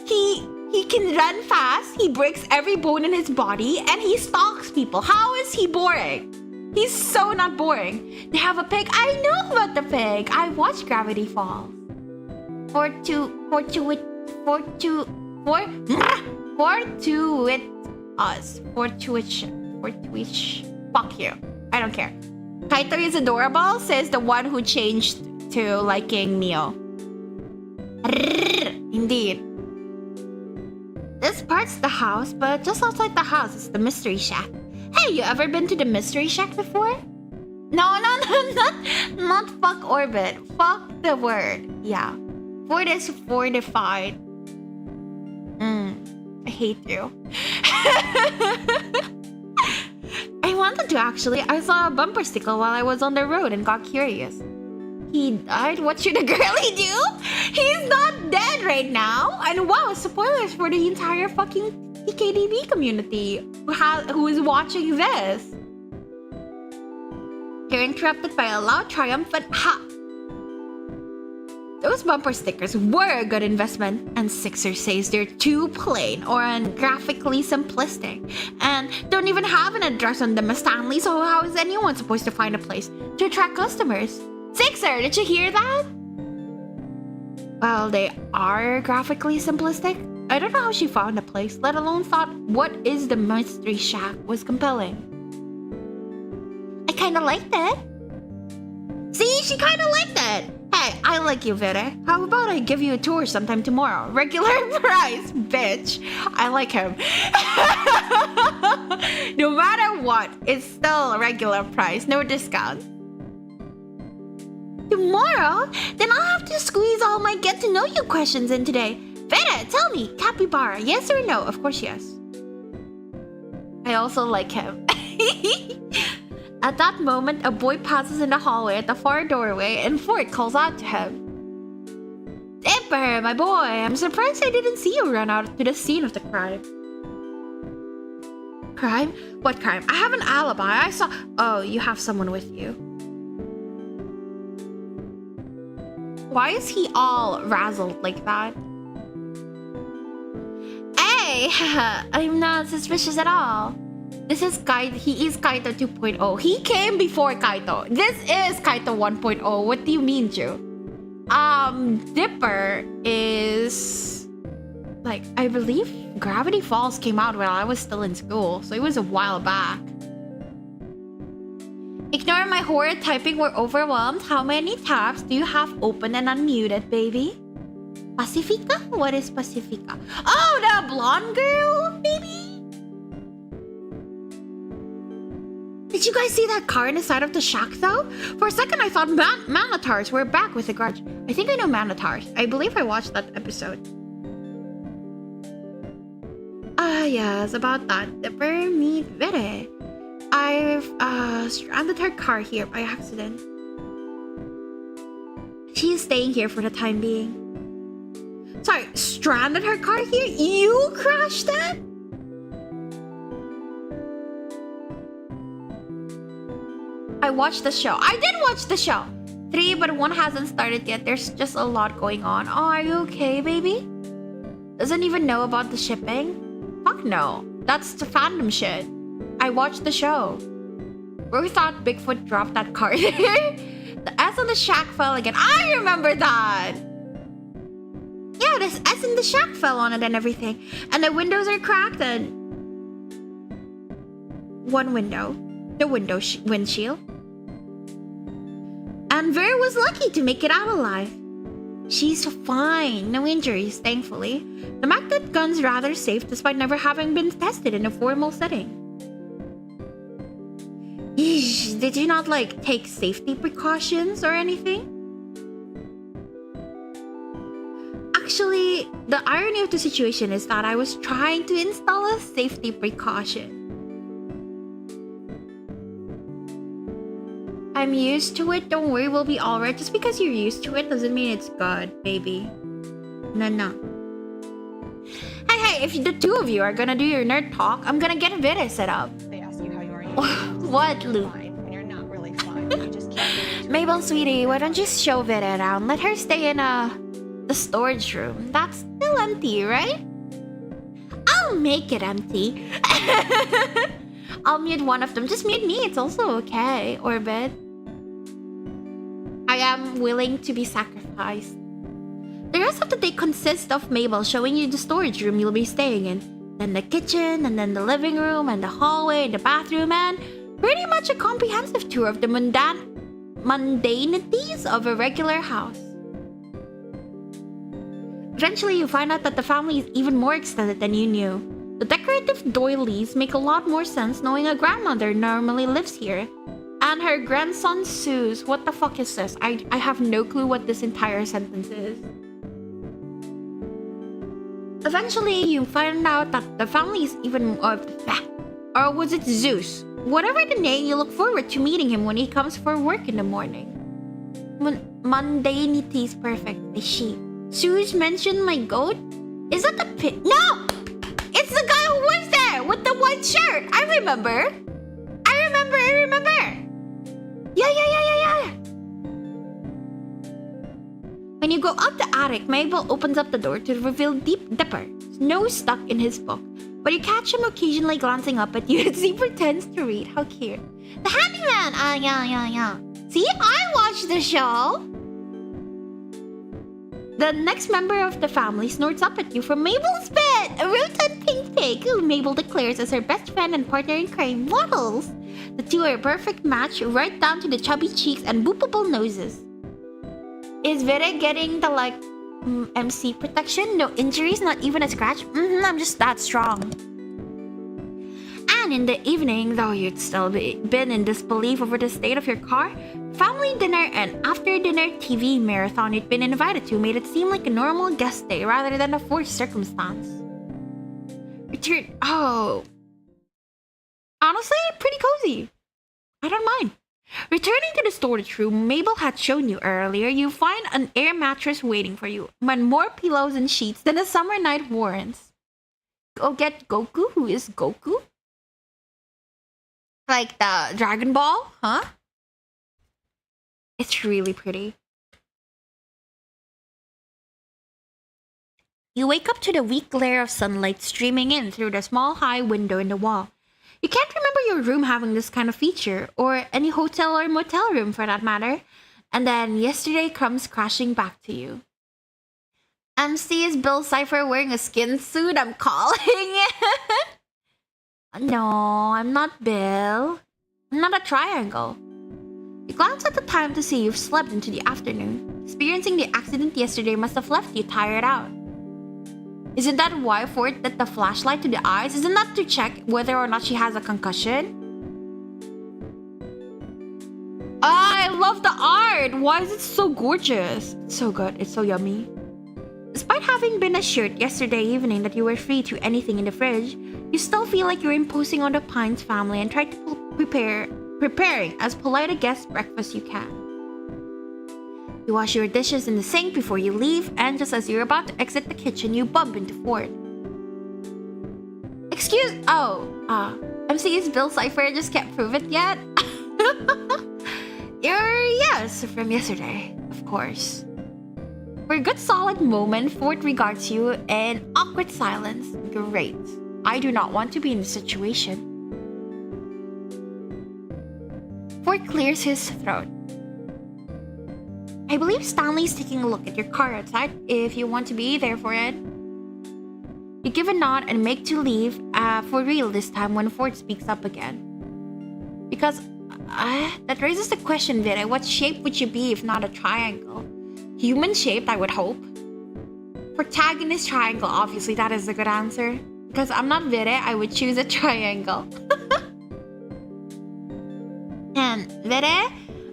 He can run fast. He breaks every bone in his body, and he stalks people. How is he boring? He's so not boring. They have a pig. I know about the pig. I watched Gravity Falls. Fortuitous. Fuck you. I don't care. Kaito is adorable, says the one who changed to liking Mio. Indeed. This part's the house, but just outside the house is the mystery shack. Hey, you ever been to the mystery shack before? No, not fuck orbit. Fuck the word. Yeah. Fort is fortified. I hate you. I wanted to actually. I saw a bumper sticker while I was on the road and got curious. He died? What should a girlie do? He's not dead right now. And wow, spoilers for the entire fucking TKDB community who is watching this. You're interrupted by a loud triumphant ha. Those bumper stickers were a good investment, and Sixer says they're too plain or graphically simplistic and don't even have an address on them as Stanley, so how is anyone supposed to find a place to attract customers? Sixer, did you hear that? Well, they are graphically simplistic. I don't know how she found a place, let alone thought what is the mystery shack was compelling. I kinda liked it. See, she kinda liked it. Hey, I like you, Vere. How about I give you a tour sometime tomorrow? Regular price, bitch. I like him. No matter what, it's still a regular price, no discount. Tomorrow? Then I'll have to squeeze all my get-to-know-you questions in today. Vere, tell me, capybara, yes or no? Of course, yes. I also like him. At that moment, a boy passes in the hallway at the far doorway, and Fort calls out to him. Dipper, my boy, I'm surprised I didn't see you run out to the scene of the crime. Crime? What crime? I have an alibi. I saw... Oh, you have someone with you. Why is he all razzled like that? Hey, I'm not suspicious at all. This is Kaito. He is Kaito 2.0. He came before Kaito. This is Kaito 1.0. What do you mean, Ju? Dipper is... like, I believe Gravity Falls came out while I was still in school. So it was a while back. Ignore my horrid typing. We're overwhelmed. How many tabs do you have open and unmuted, baby? Pacifica? What is Pacifica? Oh, the blonde girl, baby? Did you guys see that car in the side of the shack, though? For a second, I thought Manitars were back with a grudge. I think I know Manitars. I believe I watched that episode. Yes, about that. Dipper meet Vere. I've stranded her car here by accident. She's staying here for the time being. Sorry, stranded her car here? You crashed it? I watched the show. I did watch the show. 3, but 1 hasn't started yet. There's just a lot going on. Oh, are you okay, baby? Doesn't even know about the shipping? Fuck no. That's the fandom shit. I watched the show. We thought Bigfoot dropped that car there. The S on the shack fell again. I remember that. Yeah, this S in the shack fell on it and everything. And the windows are cracked and... one window. The windshield. And Vera was lucky to make it out alive. She's fine. No injuries, thankfully. The magnet gun's rather safe despite never having been tested in a formal setting. Eesh, did you not, like, take safety precautions or anything? Actually, the irony of the situation is that I was trying to install a safety precaution. I'm used to it. Don't worry, we'll be alright. Just because you're used to it doesn't mean it's good, baby. No. Hey, if the two of you are gonna do your nerd talk, I'm gonna get a video set up. They ask you how you are. What, Luke? When you're not really fine. You just keep Mabel, sweetie, why don't you show Vida around? Let her stay in the storage room. That's still empty, right? I'll make it empty. I'll mute one of them. Just mute me. It's also okay. Orbit. I am willing to be sacrificed. The rest of the day consists of Mabel showing you the storage room you'll be staying in, then the kitchen, and then the living room, and the hallway, and the bathroom, and pretty much a comprehensive tour of the mundanities of a regular house. Eventually, you find out that the family is even more extended than you knew. The decorative doilies make a lot more sense knowing a grandmother normally lives here. And her grandson Suze. What the fuck is this? I have no clue what this entire sentence is. Eventually, you find out that the family is even... or was it Zeus? Whatever the name, you look forward to meeting him when he comes for work in the morning. Mundanity is perfect. The sheep. Suze mentioned my goat? Is that the pit? No! It's the guy who was there with the white shirt. I remember. Yeah. When you go up the attic, Mabel opens up the door to reveal Deep Dipper. No stuck in his book, but you catch him occasionally glancing up at you as he pretends to read. How cute. The handyman! Yeah. See, I watched the show. The next member of the family snorts up at you from Mabel's bed. A rotund pink pig who Mabel declares as her best friend and partner in crime, Waddles. The two are a perfect match, right down to the chubby cheeks and boopable noses. Is Vera getting the, like, MC protection? No injuries, not even a scratch? I'm just that strong. And in the evening, though you'd still been in disbelief over the state of your car, family dinner and after-dinner TV marathon you'd been invited to made it seem like a normal guest day rather than a forced circumstance. Oh. Honestly, pretty cozy. I don't mind. Returning to the storage room Mabel had shown you earlier, you find an air mattress waiting for you, and more pillows and sheets than a summer night warrants. Go get Goku? Who is Goku? Like the Dragon Ball, huh? It's really pretty. You wake up to the weak glare of sunlight streaming in through the small high window in the wall. You can't remember your room having this kind of feature, or any hotel or motel room for that matter. And then yesterday comes crashing back to you. MC is Bill Cipher wearing a skin suit, I'm calling. No, I'm not Bill. I'm not a triangle. You glance at the time to see you've slept into the afternoon. Experiencing the accident yesterday must have left you tired out. Isn't that why Ford lit the flashlight to the eyes? Isn't that to check whether or not she has a concussion? I love the art! Why is it so gorgeous? It's so good. It's so yummy. Despite having been assured yesterday evening that you were free to anything in the fridge, you still feel like you're imposing on the Pines family and try to preparing as polite a guest breakfast you can. You wash your dishes in the sink before you leave, and just as you're about to exit the kitchen, you bump into Ford. MC's Bill Cipher just can't prove it yet? Yes, from yesterday, of course. For a good solid moment, Ford regards you in awkward silence. Great. I do not want to be in this situation. Ford clears his throat. I believe Stanley's taking a look at your car outside if you want to be there for it. You give a nod and make to leave for real this time when Ford speaks up again. Because that raises the question, Vita, what shape would you be if not a triangle? Human shaped, I would hope. Protagonist triangle, obviously that is a good answer. Because I'm not Vita, I would choose a triangle. And Vita,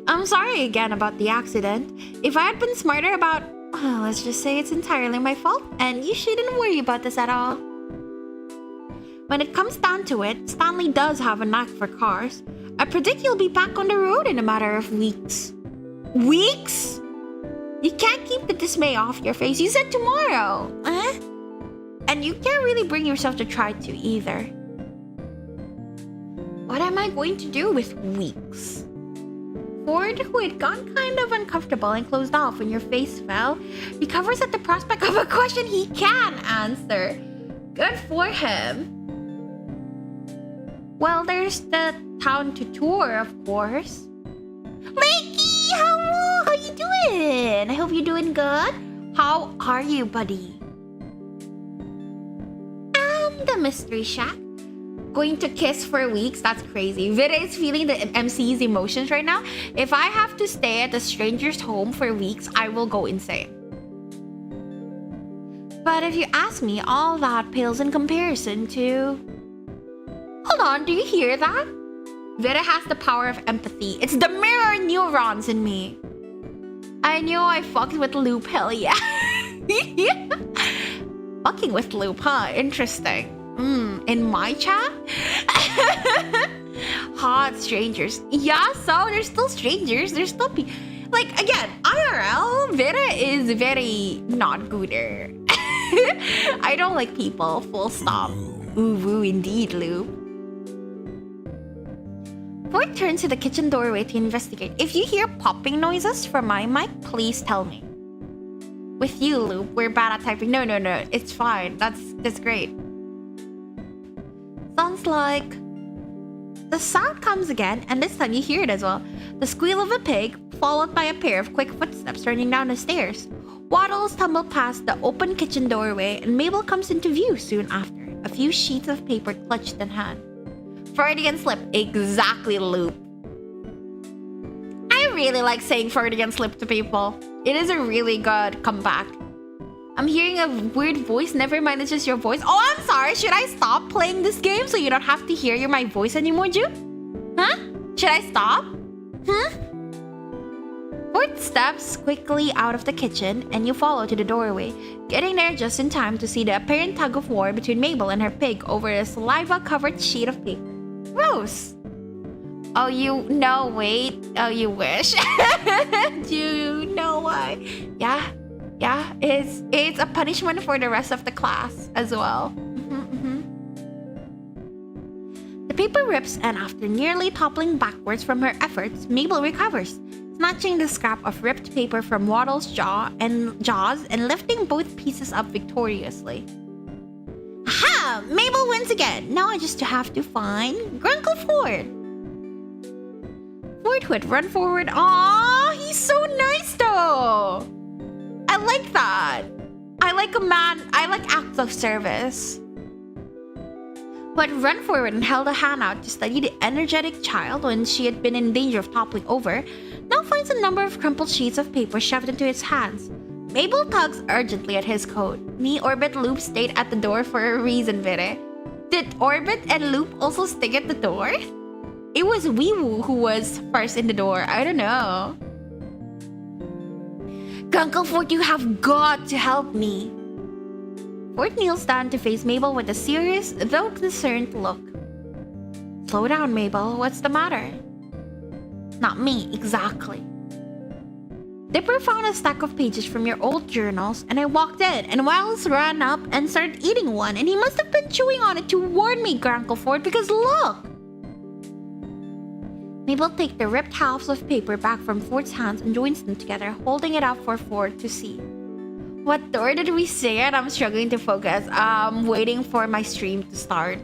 I'm sorry again about the accident. If I had been smarter about, let's just say it's entirely my fault, and you shouldn't worry about this at all. When it comes down to it, Stanley does have a knack for cars. I predict you'll be back on the road in a matter of weeks. Weeks? You can't keep the dismay off your face. You said tomorrow. And you can't really bring yourself to try to either. What am I going to do with weeks? Ford, who had gone kind of uncomfortable and closed off when your face fell, recovers at the prospect of a question he can answer. Good for him. Well, there's the town to tour, of course. Lakey, how you doing? I hope you're doing good. How are you, buddy? The mystery shack. Going to kiss for weeks? That's crazy. Vita is feeling the MC's emotions right now. If I have to stay at a stranger's home for weeks, I will go insane. But if you ask me, all that pales in comparison to... Hold on, do you hear that? Vita has the power of empathy. It's the mirror neurons in me. I knew I fucked with Loop, hell yeah. Fucking with Loop, huh? Interesting. In my chat? Hot strangers. Yeah, so there's still strangers. There's still people. Like, again, IRL, Vita is very not gooder. I don't like people, full stop. Ooh, woo, indeed, Loop. Ford turns to the kitchen doorway to investigate. If you hear popping noises from my mic, please tell me. With you, Loop, we're bad at typing. No, it's fine. That's great. Sounds like... The sound comes again, and this time you hear it as well. The squeal of a pig, followed by a pair of quick footsteps running down the stairs. Waddles tumble past the open kitchen doorway, and Mabel comes into view soon after, a few sheets of paper clutched in hand. Freudian slip, exactly, Loop. I really like saying Freudian slip to people. It is a really good comeback. I'm hearing a weird voice. Never mind, it's just your voice. Oh, I'm sorry. Should I stop playing this game so you don't have to hear my voice anymore, Ju? Huh? Should I stop? Ford steps quickly out of the kitchen and you follow to the doorway, getting there just in time to see the apparent tug of war between Mabel and her pig over a saliva-covered sheet of paper. Gross! Oh, you... No, wait. Oh, you wish. Do you know why? Yeah, it's a punishment for the rest of the class as well. The paper rips, and after nearly toppling backwards from her efforts, Mabel recovers, snatching the scrap of ripped paper from Waddle's jaws and lifting both pieces up victoriously. Aha! Mabel wins again. Now I just have to find Grunkle Ford. Ford who had run forward. Aww, he's so nice though. I like that. I like acts of service. Who had run forward and held a hand out to study the energetic child when she had been in danger of toppling over, now finds a number of crumpled sheets of paper shoved into his hands. Mabel tugs urgently at his coat. Me, Orbit, Loop stayed at the door for a reason, Vire. Did Orbit and Loop also stay at the door? It was Wee-Woo who was first in the door. I don't know. Grunkle Ford, you have got to help me. Ford kneels down to face Mabel with a serious, though concerned look. Slow down, Mabel. What's the matter? Not me, exactly. Dipper found a stack of pages from your old journals, and I walked in, and Wiles ran up and started eating one, and he must have been chewing on it to warn me, Grunkle Ford, because look! Mabel takes the ripped halves of paper back from Ford's hands and joins them together, holding it up for Ford to see. What door did we stay at? I'm struggling to focus. Waiting for my stream to start.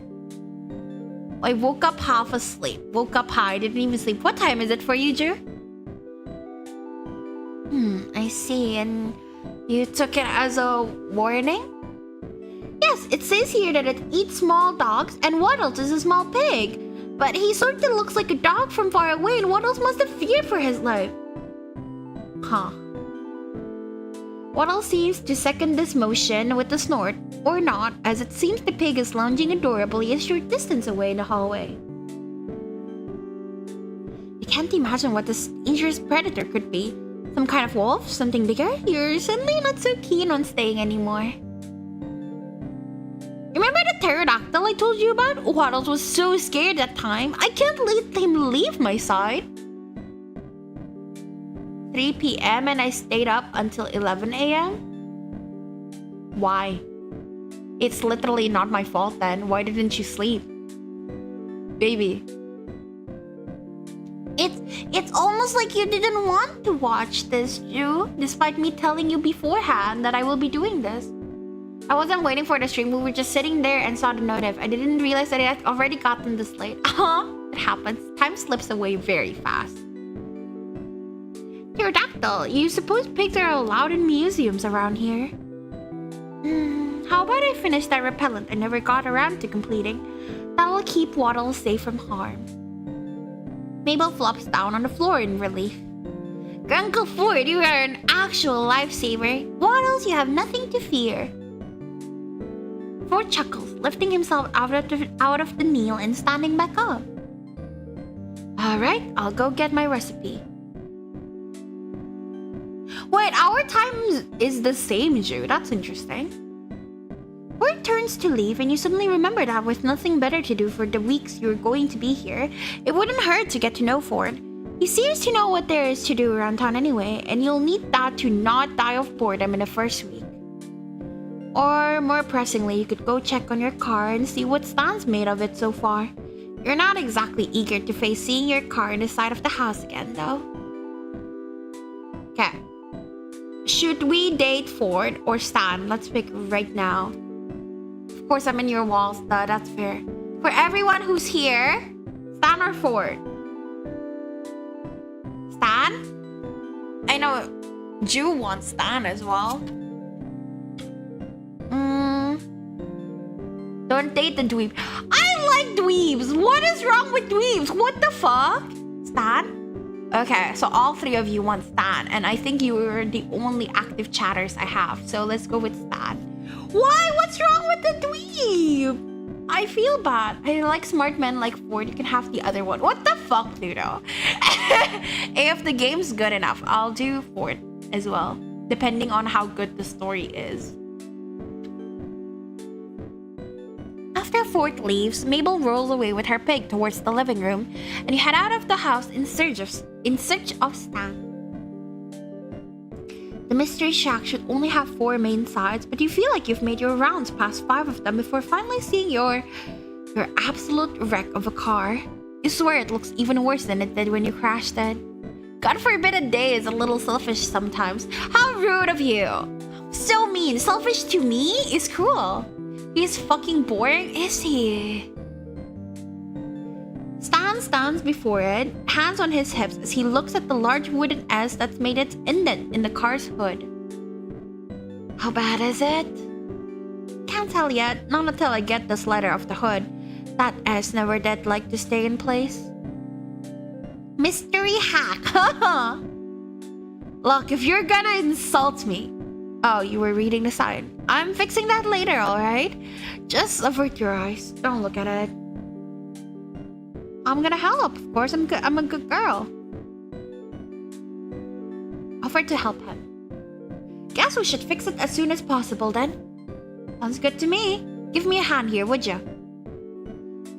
I woke up half asleep. Woke up high, didn't even sleep. What time is it for you, Drew? I see. And you took it as a warning? Yes, it says here that it eats small dogs and Waddles is a small pig. But he sort of looks like a dog from far away and Waddles must have feared for his life. Huh. Waddles seems to second this motion with a snort, or not, as it seems the pig is lounging adorably a short distance away in the hallway. I can't imagine what this dangerous predator could be. Some kind of wolf? Something bigger? You're suddenly not so keen on staying anymore. Remember the pterodactyl I told you about? Waddles was so scared that time. I can't let him leave my side. 3 p.m. and I stayed up until 11 a.m.? Why? It's literally not my fault then. Why didn't you sleep? Baby. It's almost like you didn't want to watch this, Drew, despite me telling you beforehand that I will be doing this. I wasn't waiting for the stream. We were just sitting there and saw the notif. I didn't realize that I had already gotten this late. It happens. Time slips away very fast. Pterodactyl, you suppose pigs are allowed in museums around here? How about I finish that repellent I never got around to completing? That'll keep Waddles safe from harm. Mabel flops down on the floor in relief. Grunkle Ford, you are an actual lifesaver. Waddles, you have nothing to fear. Ford chuckles, lifting himself out of the kneel and standing back up. Alright, I'll go get my recipe. Wait, our time is the same, Drew. That's interesting. Ford turns to leave and you suddenly remember that with nothing better to do for the weeks you're going to be here, it wouldn't hurt to get to know Ford. He seems to know what there is to do around town anyway, and you'll need that to not die of boredom in the first week. Or, more pressingly, you could go check on your car and see what Stan's made of it so far. You're not exactly eager to face seeing your car in the side of the house again, though. Okay. Should we date Ford or Stan? Let's pick right now. Of course, I'm in your walls, though. That's fair. For everyone who's here, Stan or Ford? Stan? I know Drew wants Stan as well. Don't date the dweeb. I like dweebs. What is wrong with dweebs? What the fuck? Stan? Okay, so all three of you want Stan, and I think you are the only active chatters I have. So let's go with Stan. Why? What's wrong with the dweeb? I feel bad. I like smart men like Ford. You can have the other one. What the fuck, Ludo? If the game's good enough, I'll do Ford as well, depending on how good the story is. After Ford leaves, Mabel rolls away with her pig towards the living room, and you head out of the house in search of Stan. The mystery shack should only have 4 main sides, but you feel like you've made your rounds past 5 of them before finally seeing your absolute wreck of a car. You swear it looks even worse than it did when you crashed it. God forbid a day is a little selfish sometimes. How rude of you! So mean. Selfish to me is cruel. He's fucking boring, is he? Stan stands before it, hands on his hips as he looks at the large wooden S that's made its indent in the car's hood. How bad is it? Can't tell yet, not until I get this letter off the hood. That S never did like to stay in place. Mystery hack, haha! Look, if you're gonna insult me... Oh, you were reading the sign. I'm fixing that later, alright? Just avert your eyes. Don't look at it. I'm gonna help. Of course, I'm a good girl. Offered to help him. Guess we should fix it as soon as possible then. Sounds good to me. Give me a hand here, would ya?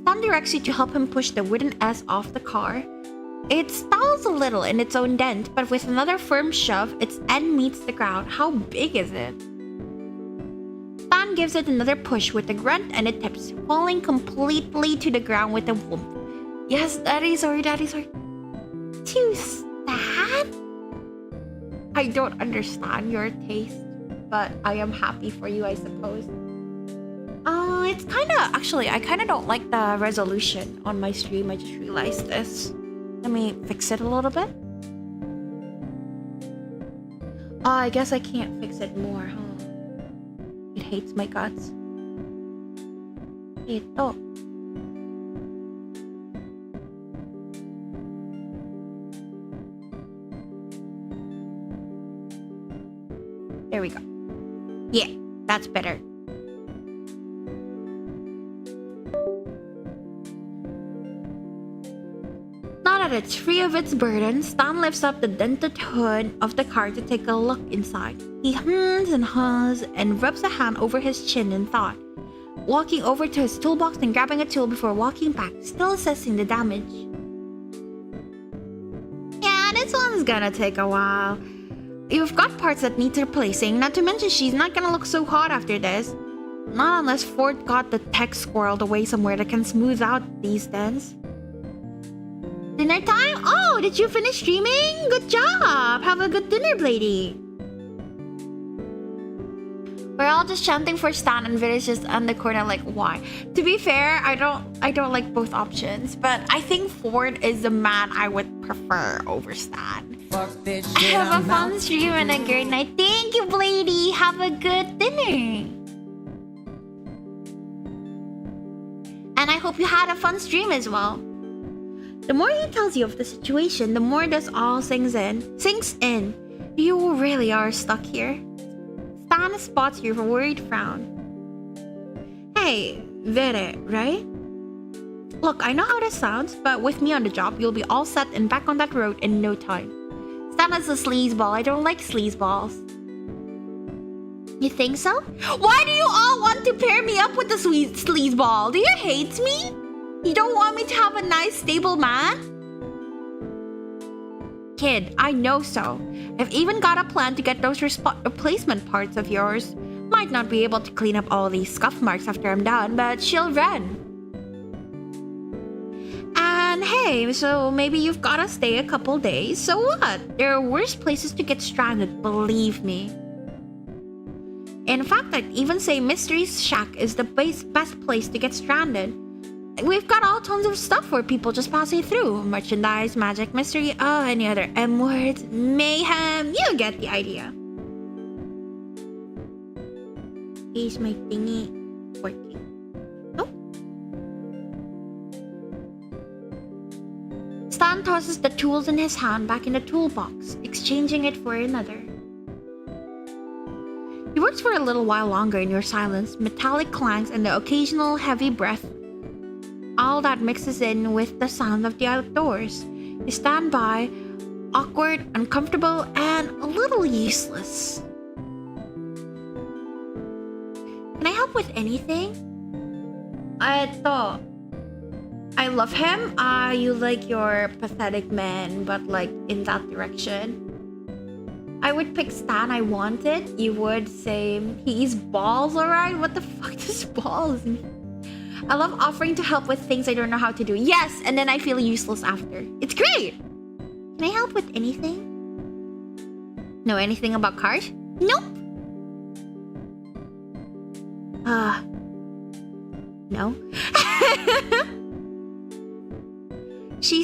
Stan directs you to help him push the wooden S off the car. It stalls a little in its own dent, but with another firm shove, its end meets the ground. How big is it? Stan gives it another push with a grunt and it tips, falling completely to the ground with a whoomp. Yes, Daddy, sorry. To Stan? I don't understand your taste, but I am happy for you, I suppose. It's I kind of don't like the resolution on my stream. I just realized this. Let me fix it a little bit. Oh, I guess I can't fix it more, huh? It hates my guts. Ito. There we go. Yeah, that's better. Now that it's free of its burden, Stan lifts up the dented hood of the car to take a look inside. He hums and haws and rubs a hand over his chin in thought, walking over to his toolbox and grabbing a tool before walking back, still assessing the damage. Yeah, this one's gonna take a while. You've got parts that need replacing, not to mention she's not gonna look so hot after this. Not unless Ford got the tech squirreled away somewhere that can smooth out these dents. Dinner time? Oh, did you finish streaming? Good job! Have a good dinner, Blady. We're all just chanting for Stan and Vita's just on the corner like, why? To be fair, I don't like both options, but I think Ford is the man I would prefer over Stan. Fuck this shit, Have a fun stream and a great night. Thank you, Blady. Have a good dinner. And I hope you had a fun stream as well. The more he tells you of the situation, the more this all sinks in. You really are stuck here. Stan spots your worried frown. Hey, Vere, right? Look, I know how this sounds, but with me on the job, you'll be all set and back on that road in no time. Stan is a sleazeball. I don't like sleazeballs. You think so? Why do you all want to pair me up with the sleazeball? Do you hate me? You don't want me to have a nice, stable man? Kid, I know so. I've even got a plan to get those replacement parts of yours. Might not be able to clean up all these scuff marks after I'm done, but she'll run. And hey, so maybe you've gotta stay a couple days. So what? There are worse places to get stranded, believe me. In fact, I'd even say Mystery's Shack is the best place to get stranded. We've got all tons of stuff where people just passing through. Merchandise, magic, mystery, any other M words, mayhem. You get the idea. Is my thingy working? Oh. Stan tosses the tools in his hand back in the toolbox, exchanging it for another. He works for a little while longer in your silence, metallic clanks, and the occasional heavy breath. All that mixes in with the sound of the outdoors. You stand by, awkward, uncomfortable, and a little useless. Can I help with anything? I love him. You like your pathetic man, but like in that direction. I would pick Stan. I want it. You would say he's balls, alright? What the fuck does balls mean? I love offering to help with things I don't know how to do. Yes, and then I feel useless after. It's great! Can I help with anything? Know anything about cars? Nope! No. She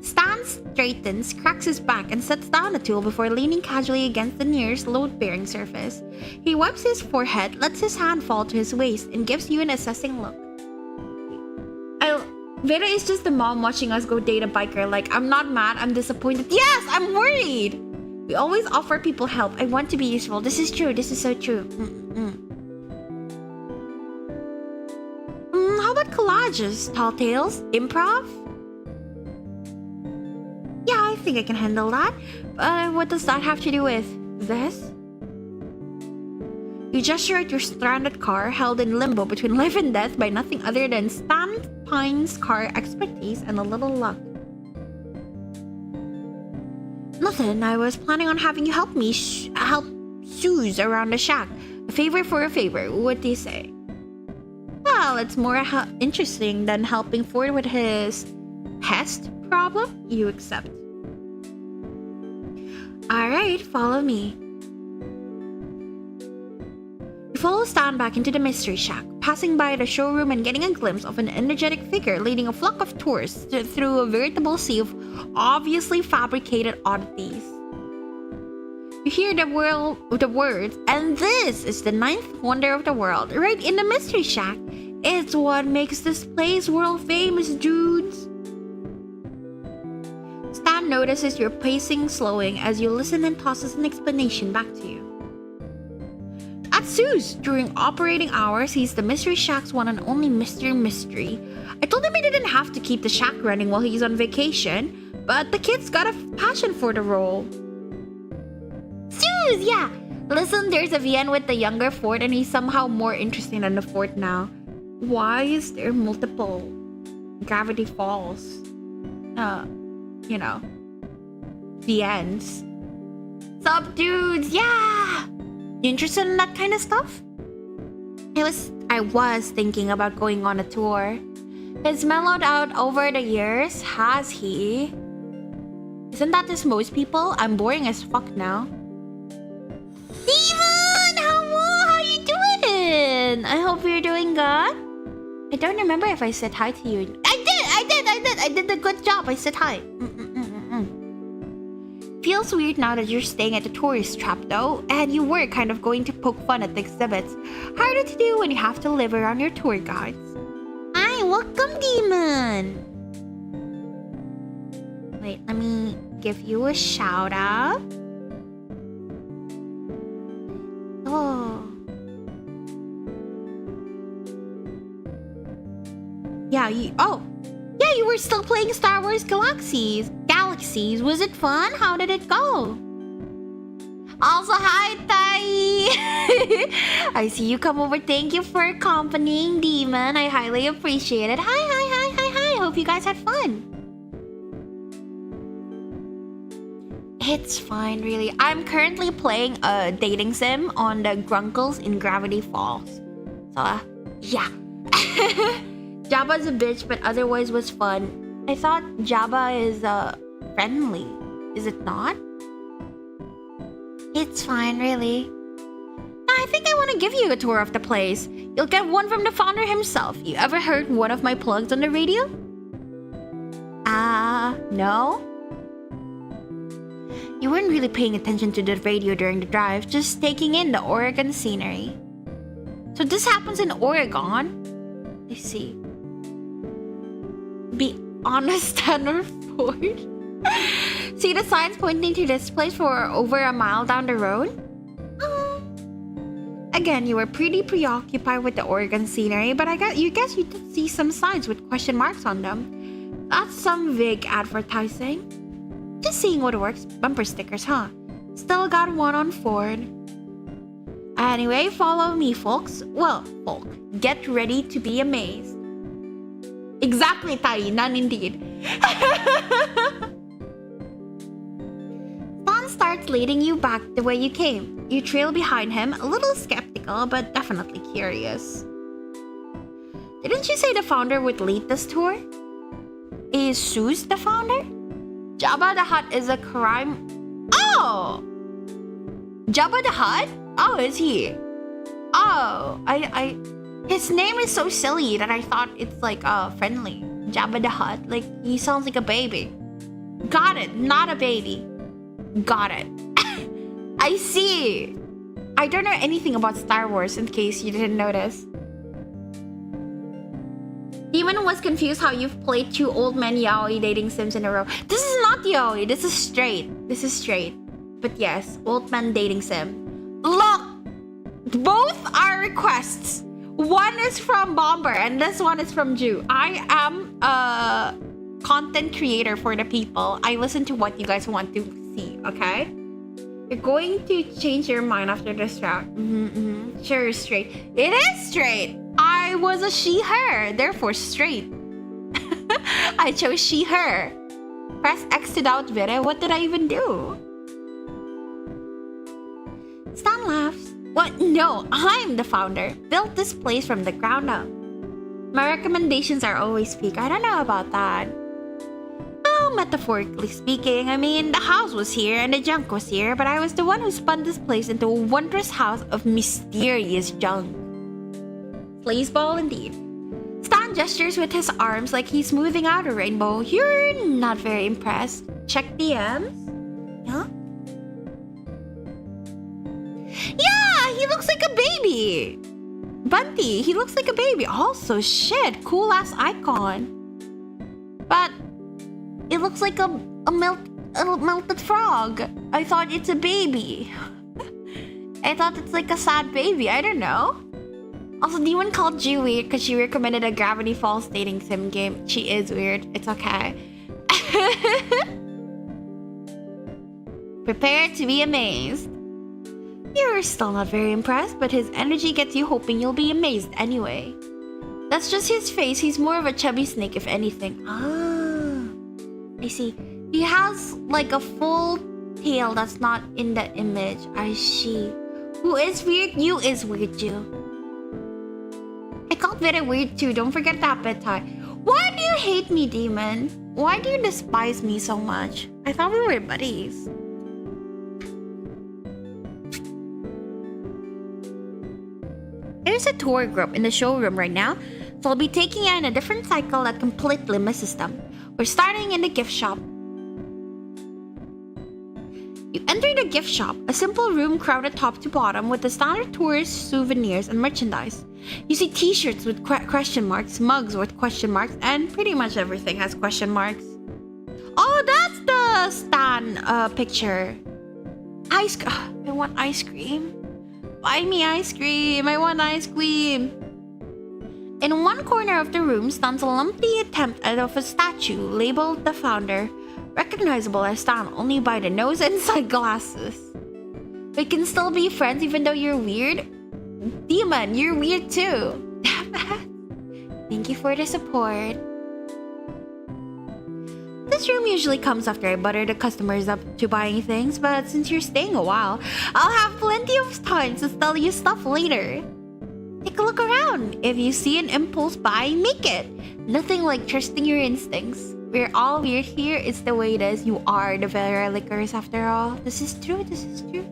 Stan straightens, cracks his back, and sets down a tool before leaning casually against the nearest load-bearing surface. He wipes his forehead, lets his hand fall to his waist, and gives you an assessing look. Vera is just the mom watching us go date a biker. Like, I'm not mad, I'm disappointed. Yes, I'm worried! We always offer people help. I want to be useful. This is true. This is so true. How about collages, tall tales, improv? Yeah, I think I can handle that. What does that have to do with this? You gesture at your stranded car, held in limbo between life and death by nothing other than Stan Pine's car expertise and a little luck. Nothing. I was planning on having you help me help Suze around the shack. A favor for a favor. What do you say? Well, it's more interesting than helping Ford with his pest problem. You accept. Alright, follow me. You follow Stan back into the mystery shack, passing by the showroom and getting a glimpse of an energetic figure leading a flock of tourists through a veritable sea of obviously fabricated oddities. You hear the words, and this is the 9th wonder of the world, right in the mystery shack. It's what makes this place world famous, dudes. Stan notices your pacing slowing as you listen and tosses an explanation back to you. At Sue's, during operating hours, he's the mystery shack's one and only Mr. Mystery. I told him he didn't have to keep the shack running while he's on vacation, but the kid's got a passion for the role. Sue's, yeah! Listen, there's a VN with the younger Ford and he's somehow more interesting than the Ford now. Why is there multiple Gravity Falls? You know, VNs. Sup, dudes? Yeah! You interested in that kind of stuff? I was thinking about going on a tour. He's mellowed out over the years, has he? Isn't that just most people? I'm boring as fuck now. Steven! How you doing? I hope you're doing good. I don't remember if I said hi to you. I did a good job. I said hi. Feels weird now that you're staying at the tourist trap though, and you were kind of going to poke fun at the exhibits. Harder to do when you have to live around your tour guides. Hi, welcome, Demon. Wait, let me give you a shout out. Oh. Yeah, you were still playing Star Wars Galaxies. Was it fun? How did it go? Also, hi, Tai. I see you come over. Thank you for accompanying Demon. I highly appreciate it. Hi. Hope you guys had fun. It's fine, really. I'm currently playing a dating sim on the Grunkles in Gravity Falls. So, yeah. Jabba's a bitch, but otherwise was fun. I thought Jabba is friendly. Is it not? It's fine, really. I think I want to give you a tour of the place. You'll get one from the founder himself. You ever heard one of my plugs on the radio? No? You weren't really paying attention to the radio during the drive, just taking in the Oregon scenery. So this happens in Oregon? I see. Be honest, Tanner Ford. See the signs pointing to this place for over a mile down the road? Again, you were pretty preoccupied with the Oregon scenery, but you guess you did see some signs with question marks on them. That's some vague advertising. Just seeing what works. Bumper stickers, huh? Still got one on Ford. Anyway, follow me, folks. Well, folk, get ready to be amazed. Exactly, Tai. None indeed. Stan starts leading you back the way you came. You trail behind him, a little skeptical, but definitely curious. Didn't you say the founder would lead this tour? Is Suze the founder? Jabba the Hutt is a crime... Oh! Jabba the Hutt? Oh, is he? Oh, His name is so silly that I thought it's like friendly. Jabba the Hutt. Like, he sounds like a baby. Got it. Not a baby. Got it. I see. I don't know anything about Star Wars in case you didn't notice. Demon was confused how you've played 2 old men yaoi dating sims in a row. This is not yaoi. This is straight. But yes, old man dating sim. Look! Both are requests. One is from Bomber and this one is from Jew. I am a content creator for the people. I listen to what you guys want to see, okay? You're going to change your mind after this round. Sure, straight. It is straight. I was a she/her, therefore straight. I chose she/her. Press X to doubt Vera. What did I even do? Stan laughs. What? No, I'm the founder. Built this place from the ground up. My recommendations are always fake. I don't know about that. Oh, metaphorically speaking, I mean, the house was here and the junk was here, but I was the one who spun this place into a wondrous house of mysterious junk. Sleazeball indeed. Stan gestures with his arms like he's smoothing out a rainbow. You're not very impressed. Check DMs. Huh? Yeah, he looks like a baby. Bunty, he looks like a baby. Also, shit, cool ass icon. But it looks like a melted frog. I thought it's a baby. I thought it's like a sad baby. I don't know. Also, Demon called you weird because she recommended a Gravity Falls dating sim game. She is weird. It's okay. Prepare to be amazed. You're still not very impressed, but his energy gets you hoping you'll be amazed anyway. That's just his face. He's more of a chubby snake, if anything. Ah, I see. He has like a full tail that's not in the image. I see. Who is weird? You is weird, too. I called Vera weird too. Don't forget that bedtime. Why do you hate me, Demon? Why do you despise me so much? I thought we were buddies. There's a tour group in the showroom right now, so I'll be taking you in a different cycle that completely misses them. We're starting in the gift shop. You enter the gift shop, a simple room crowded top to bottom with the standard tourist souvenirs and merchandise. You see t-shirts with question marks, mugs with question marks, and pretty much everything has question marks. Oh, that's the Stan picture. I want ice cream. Buy me ice cream. I want ice cream. In one corner of the room stands a lumpy attempt of a statue labeled the founder, recognizable as Stan only by the nose and sunglasses. We can still be friends even though you're weird? Demon, you're weird too. Thank you for the support. This room usually comes after I butter the customers up to buying things, but since you're staying a while, I'll have plenty of time to sell you stuff later. Take a look around. If you see an impulse buy, make it. Nothing like trusting your instincts. We're all weird here. It's the way it is. You are the Vera Lickers after all. This is true. This is true.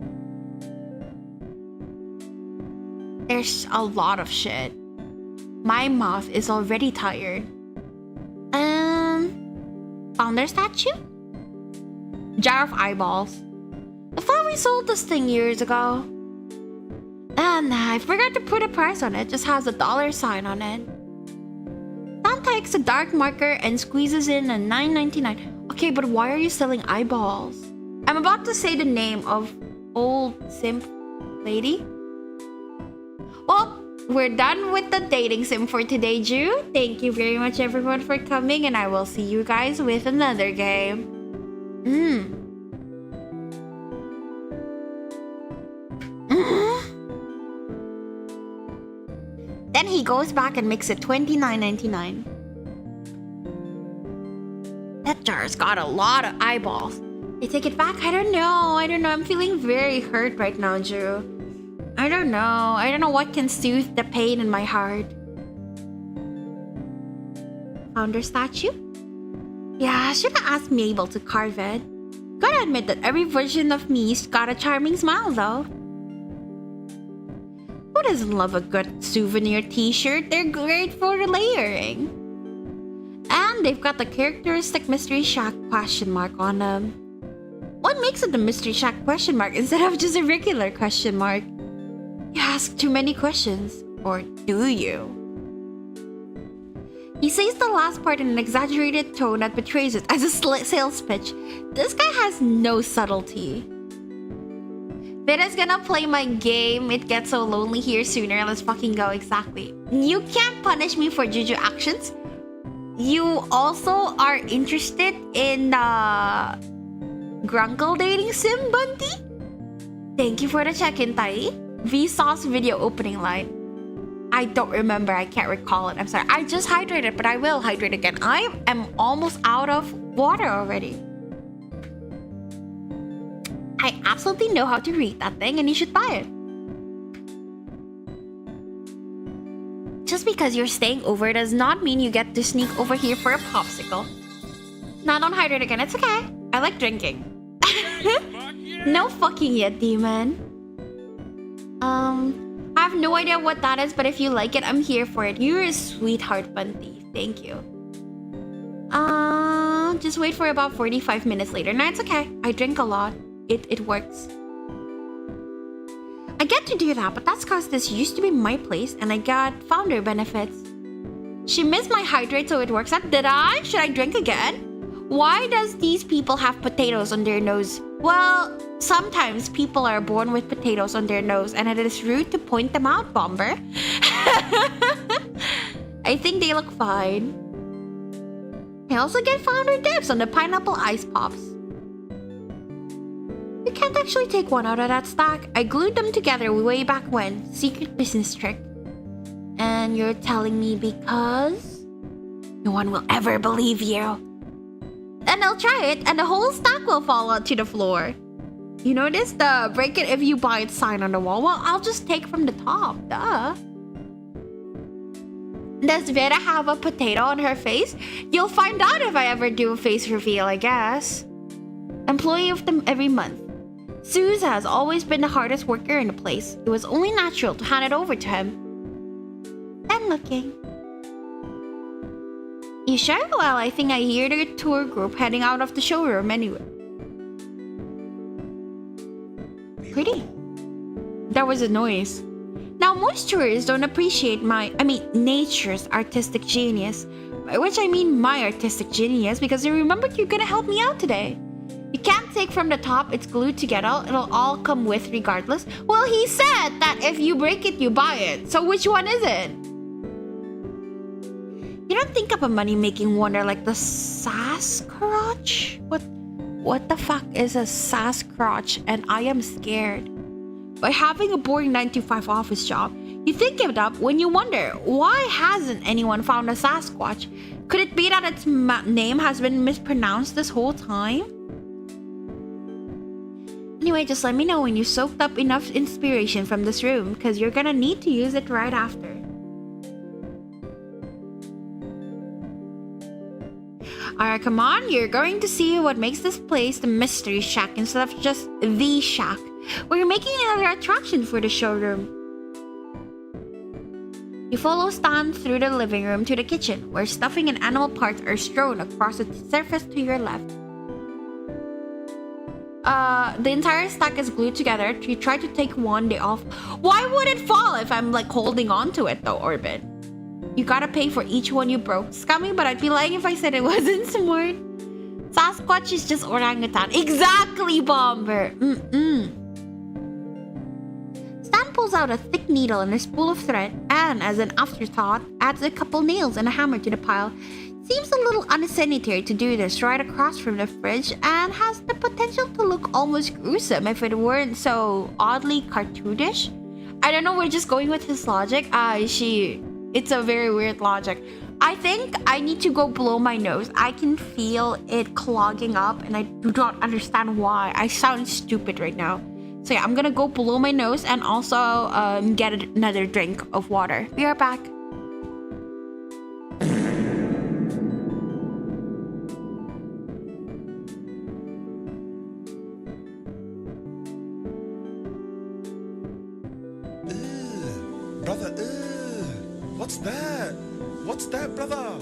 There's a lot of shit. My mouth is already tired. Founder statue? Jar of eyeballs. I thought we sold this thing years ago. And I forgot to put a price on it. Just has a $sign on it. Sam takes a dark marker and squeezes in a $9.99. Okay, but why are you selling eyeballs? I'm about to say the name of old simp lady. Well, we're done with the dating sim for today, Drew. Thank you very much, everyone, for coming, and I will see you guys with another game. Then he goes back and makes it $29.99. That jar's got a lot of eyeballs. I take it back? I don't know. I'm feeling very hurt right now, Drew. I don't know what can soothe the pain in my heart. Founder statue? Yeah, I should have asked Mabel to carve it. Gotta admit that every version of me's got a charming smile, though. Who doesn't love a good souvenir t-shirt? They're great for layering. And they've got the characteristic Mystery Shack question mark on them. What makes it the Mystery Shack question mark instead of just a regular question mark? You ask too many questions. Or do you? He says the last part in an exaggerated tone that betrays it as a sales pitch. This guy has no subtlety. Vera's gonna play my game. It gets so lonely here sooner. Let's fucking go. Exactly. You can't punish me for Juju actions. You also are interested in Grunkle dating sim, Bunty? Thank you for the check-in, Tai. Vsauce video opening line. I don't remember. I can't recall it. I'm sorry. I just hydrated, but I will hydrate again. I am almost out of water already. I absolutely know how to read that thing, and you should buy it. Just because you're staying over does not mean you get to sneak over here for a popsicle. Now don't hydrate again. It's okay. I like drinking. Fuck yeah. No fucking yet, demon. I have no idea what that is, but if you like it, I'm here for it. You're a sweetheart, Bunty. Thank you. Just wait for about 45 minutes later. No, it's okay. I drink a lot. It works. I get to do that, but that's because this used to be my place and I got founder benefits. She missed my hydrate, so it works out. Did I? Should I drink again? Why does these people have potatoes on their nose? Well, sometimes people are born with potatoes on their nose and it is rude to point them out, Bomber. I think they look fine. I also get founder dips on the pineapple ice pops. You can't actually take one out of that stack. I glued them together way back when. Secret business trick. And you're telling me because no one will ever believe you. Then I'll try it and the whole stack will fall onto the floor. You notice the break it if you buy it sign on the wall? Well, I'll just take from the top, duh. Does Vera have a potato on her face? You'll find out if I ever do a face reveal, I guess. Employee of them every month. Suze has always been the hardest worker in the place. It was only natural to hand it over to him. I'm looking. You sure? Well, I think I hear the tour group heading out of the showroom anyway. Pretty. That was a noise. Now, most tourists don't appreciate nature's artistic genius. By which I mean my artistic genius, because they remembered you're gonna help me out today. You can't take from the top, it's glued together, it'll all come with regardless. Well, he said that if you break it, you buy it. So which one is it? You don't think of a money-making wonder like the Sasquatch? What the fuck is a Sasquatch? And I am scared. By having a boring 9-to-5 office job, you think it up when you wonder, why hasn't anyone found a Sasquatch? Could it be that its name has been mispronounced this whole time? Anyway, just let me know when you soaked up enough inspiration from this room, because you're gonna need to use it right after. Alright, come on, you're going to see what makes this place the Mystery Shack instead of just the Shack. We're making another attraction for the showroom. You follow Stan through the living room to the kitchen, where stuffing and animal parts are strewn across the surface to your left. The entire stack is glued together. You try to take one day off. Why would it fall if I'm like holding on to it though, Orbit? You gotta pay for each one you broke. Scummy, but I'd be lying if I said it wasn't smart. Sasquatch is just orangutan. Exactly, Bomber. Stan pulls out a thick needle and a spool of thread, and as an afterthought, adds a couple nails and a hammer to the pile. Seems a little unsanitary to do this right across from the fridge, and has the potential to look almost gruesome if it weren't so oddly cartoonish. I don't know, we're just going with his logic. It's a very weird logic. I think I need to go blow my nose. I can feel it clogging up and I do not understand why. I sound stupid right now. So yeah, I'm gonna go blow my nose and also get another drink of water. Be right back. Brother, what's that? What's that, brother?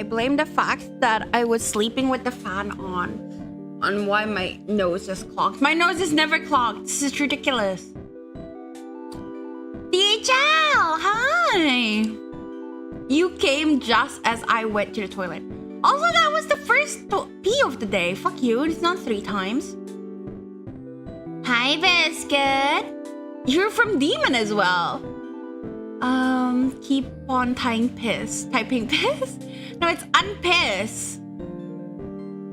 I blame the fact that I was sleeping with the fan on why my nose is clogged. My nose is never clogged. This is ridiculous. DHL, hi. You came just as I went to the toilet. Also, that was the first pee of the day. Fuck you, it's not 3 times. Hi, Biscuit. You're from Demon as well. Keep on typing piss. Typing piss? No, it's unpiss.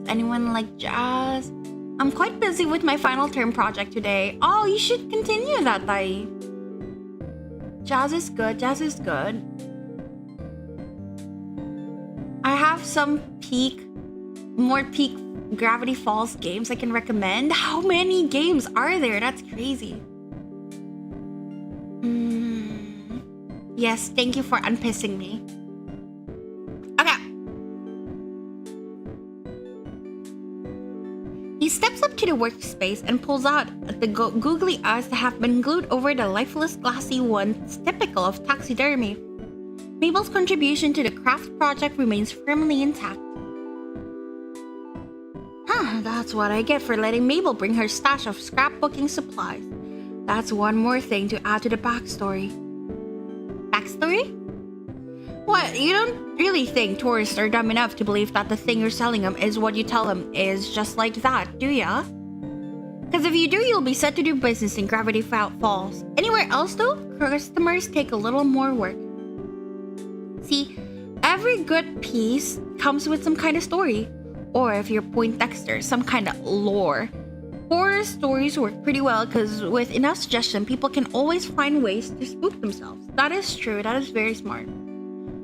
Anyone like jazz? I'm quite busy with my final term project today. Oh, you should continue that, Dai. Jazz is good. Jazz is good. I have some more peak Gravity Falls games I can recommend. How many games are there? That's crazy. Yes, thank you for unpissing me. Okay. He steps up to the workspace and pulls out the googly eyes that have been glued over the lifeless glassy ones typical of taxidermy. Mabel's contribution to the craft project remains firmly intact. That's what I get for letting Mabel bring her stash of scrapbooking supplies. That's one more thing to add to the backstory. Backstory? What, you don't really think tourists are dumb enough to believe that the thing you're selling them is what you tell them is just like that, do ya? Because if you do, you'll be set to do business in Gravity Falls. Anywhere else though, customers take a little more work. See, every good piece comes with some kind of story. Or if you're Poindexter, some kind of lore. Horror stories work pretty well because with enough suggestion, people can always find ways to spook themselves. That is true. That is very smart.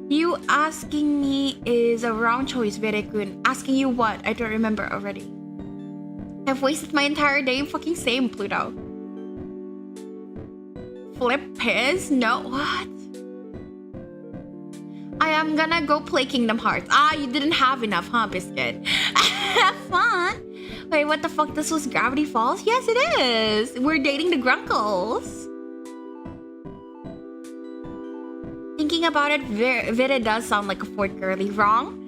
You asking me is a wrong choice, Verekun. Asking you what? I don't remember already. I've wasted my entire day in fucking same Pluto. Flip piss? No, what? I am gonna go play Kingdom Hearts. You didn't have enough, huh, Biscuit? Have fun. Wait, what the fuck? This was Gravity Falls? Yes, it is. We're dating the Grunkles. Thinking about it, Vita does sound like a Fort Girly. Wrong.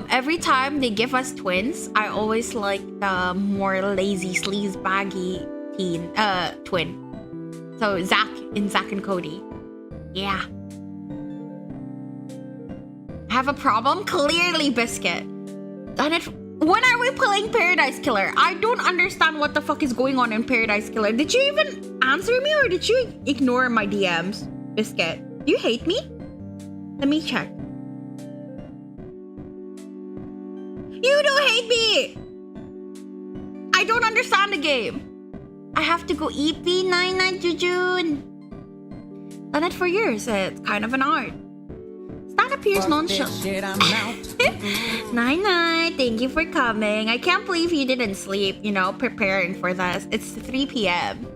Every time they give us twins, I always like the more lazy, sleaze, baggy twin. So Zack and Cody. Yeah. Have a problem? Clearly, Biscuit. Done it. When are we playing Paradise Killer? I don't understand what the fuck is going on in Paradise Killer. Did you even answer me or did you ignore my DMs, Biscuit? Do you hate me? Let me check. You do hate me! I don't understand the game. I have to go EP 9 Jujun. Done it for years. It's kind of an art. Stand appears nonchalant. Night, thank you for coming. I can't believe you didn't sleep, preparing for this. It's 3 p.m.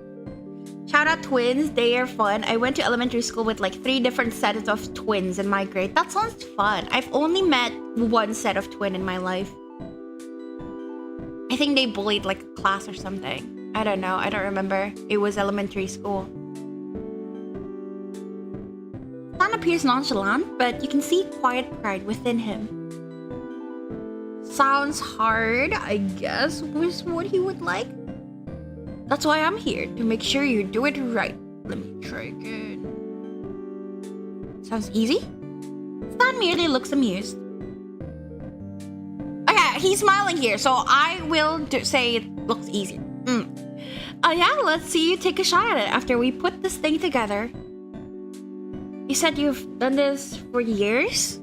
Shout out twins, they are fun. I went to elementary school with like 3 different sets of twins in my grade. That sounds fun. I've only met 1 set of twin in my life. I think they bullied like a class or something. I don't know, I don't remember. It was elementary school. Stan appears nonchalant, but you can see quiet pride within him. Sounds hard, I guess, was what he would like. That's why I'm here, to make sure you do it right. Let me try again. Sounds easy? Stan merely looks amused. Okay, he's smiling here, so I will say it looks easy. Yeah, let's see you take a shot at it after we put this thing together. You said you've done this for years?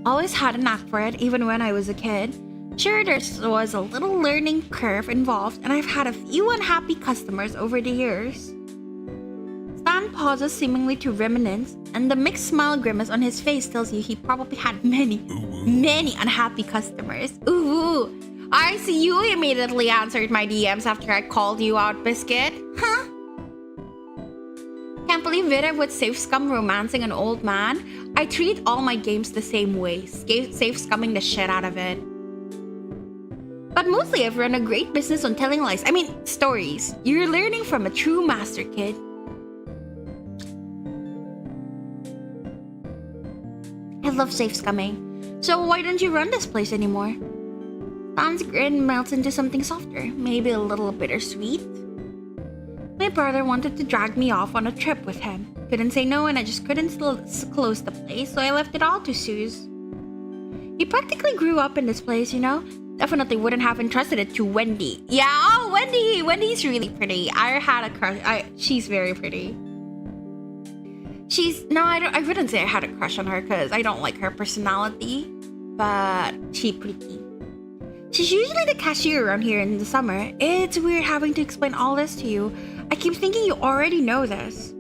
Always had a knack for it, even when I was a kid. Sure, there was a little learning curve involved, and I've had a few unhappy customers over the years. Stan pauses seemingly to reminisce, and the mixed smile grimace on his face tells you he probably had many unhappy customers. Ooh, I see you immediately answered my DMs after I called you out, Biscuit. Huh? Can't believe Vita would safe scum romancing an old man. I treat all my games the same way, safe scumming the shit out of it. But mostly I've run a great business on telling lies. I mean, stories. You're learning from a true master, kid. I love safe scumming. So why don't you run this place anymore? Stan's grin melts into something softer, maybe a little bittersweet. My brother wanted to drag me off on a trip with him. Couldn't say no, and I just couldn't close the place, so I left it all to Suze. He practically grew up in this place, you know? Definitely wouldn't have entrusted it to Wendy. Yeah, oh, Wendy! Wendy's really pretty. I had a crush. She's very pretty. I wouldn't say I had a crush on her because I don't like her personality, but she's pretty. She's usually the cashier around here in the summer. It's weird having to explain all this to you. I keep thinking you already know this.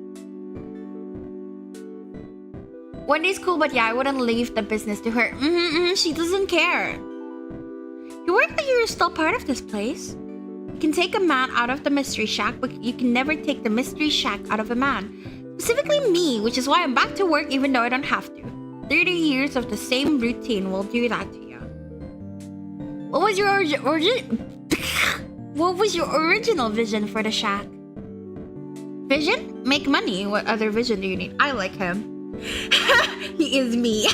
Wendy's cool, but yeah, I wouldn't leave the business to her. She doesn't care. You work like you're still part of this place. You can take a man out of the mystery shack, but you can never take the mystery shack out of a man. Specifically me, which is why I'm back to work even though I don't have to. 30 years of the same routine will do that to you. What was your original vision for the shack? Vision? Make money. What other vision do you need? I like him. He is me.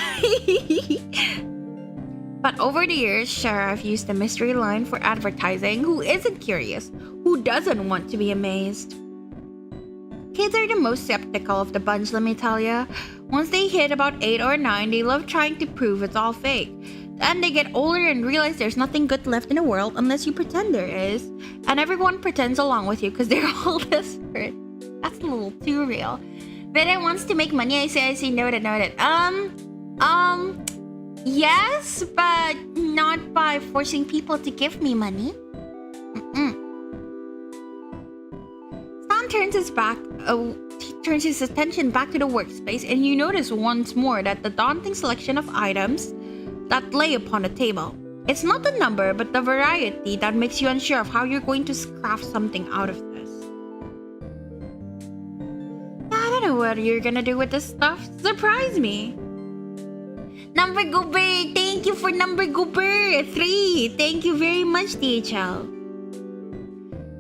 But over the years, sure, I've used the mystery line for advertising. Who isn't curious? Who doesn't want to be amazed? Kids are the most skeptical of the bunch, let me tell ya. Once they hit about 8 or 9, they love trying to prove it's all fake. Then they get older and realize there's nothing good left in the world unless you pretend there is. And everyone pretends along with you because they're all desperate. That's a little too real. Veda wants to make money, I say, noted. Yes, but not by forcing people to give me money. Stan turns his attention back to the workspace, and you notice once more that the daunting selection of items that lay upon the table. It's not the number, but the variety that makes you unsure of how you're going to craft something out of this. I don't know what you're gonna do with this stuff. Surprise me. Number Goober, thank you for Number Goober 3. Thank you very much, DHL.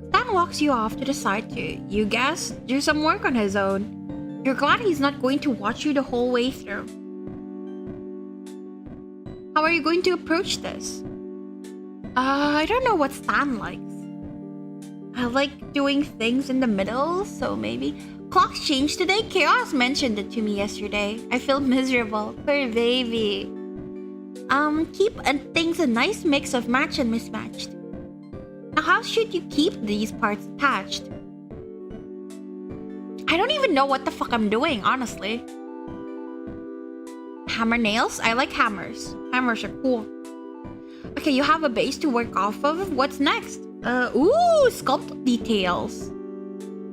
Stan walks you off to the side to, you guess, do some work on his own. You're glad he's not going to watch you the whole way through. How are you going to approach this? I don't know what Stan likes. I like doing things in the middle, so maybe. Clocks changed today. Chaos mentioned it to me yesterday. I feel miserable. Poor baby. Keep things a nice mix of match and mismatched. Now, how should you keep these parts attached? I don't even know what the fuck I'm doing, honestly. Hammer nails? I like hammers. Hammers are cool. Okay, you have a base to work off of. What's next? Ooh, sculpt details.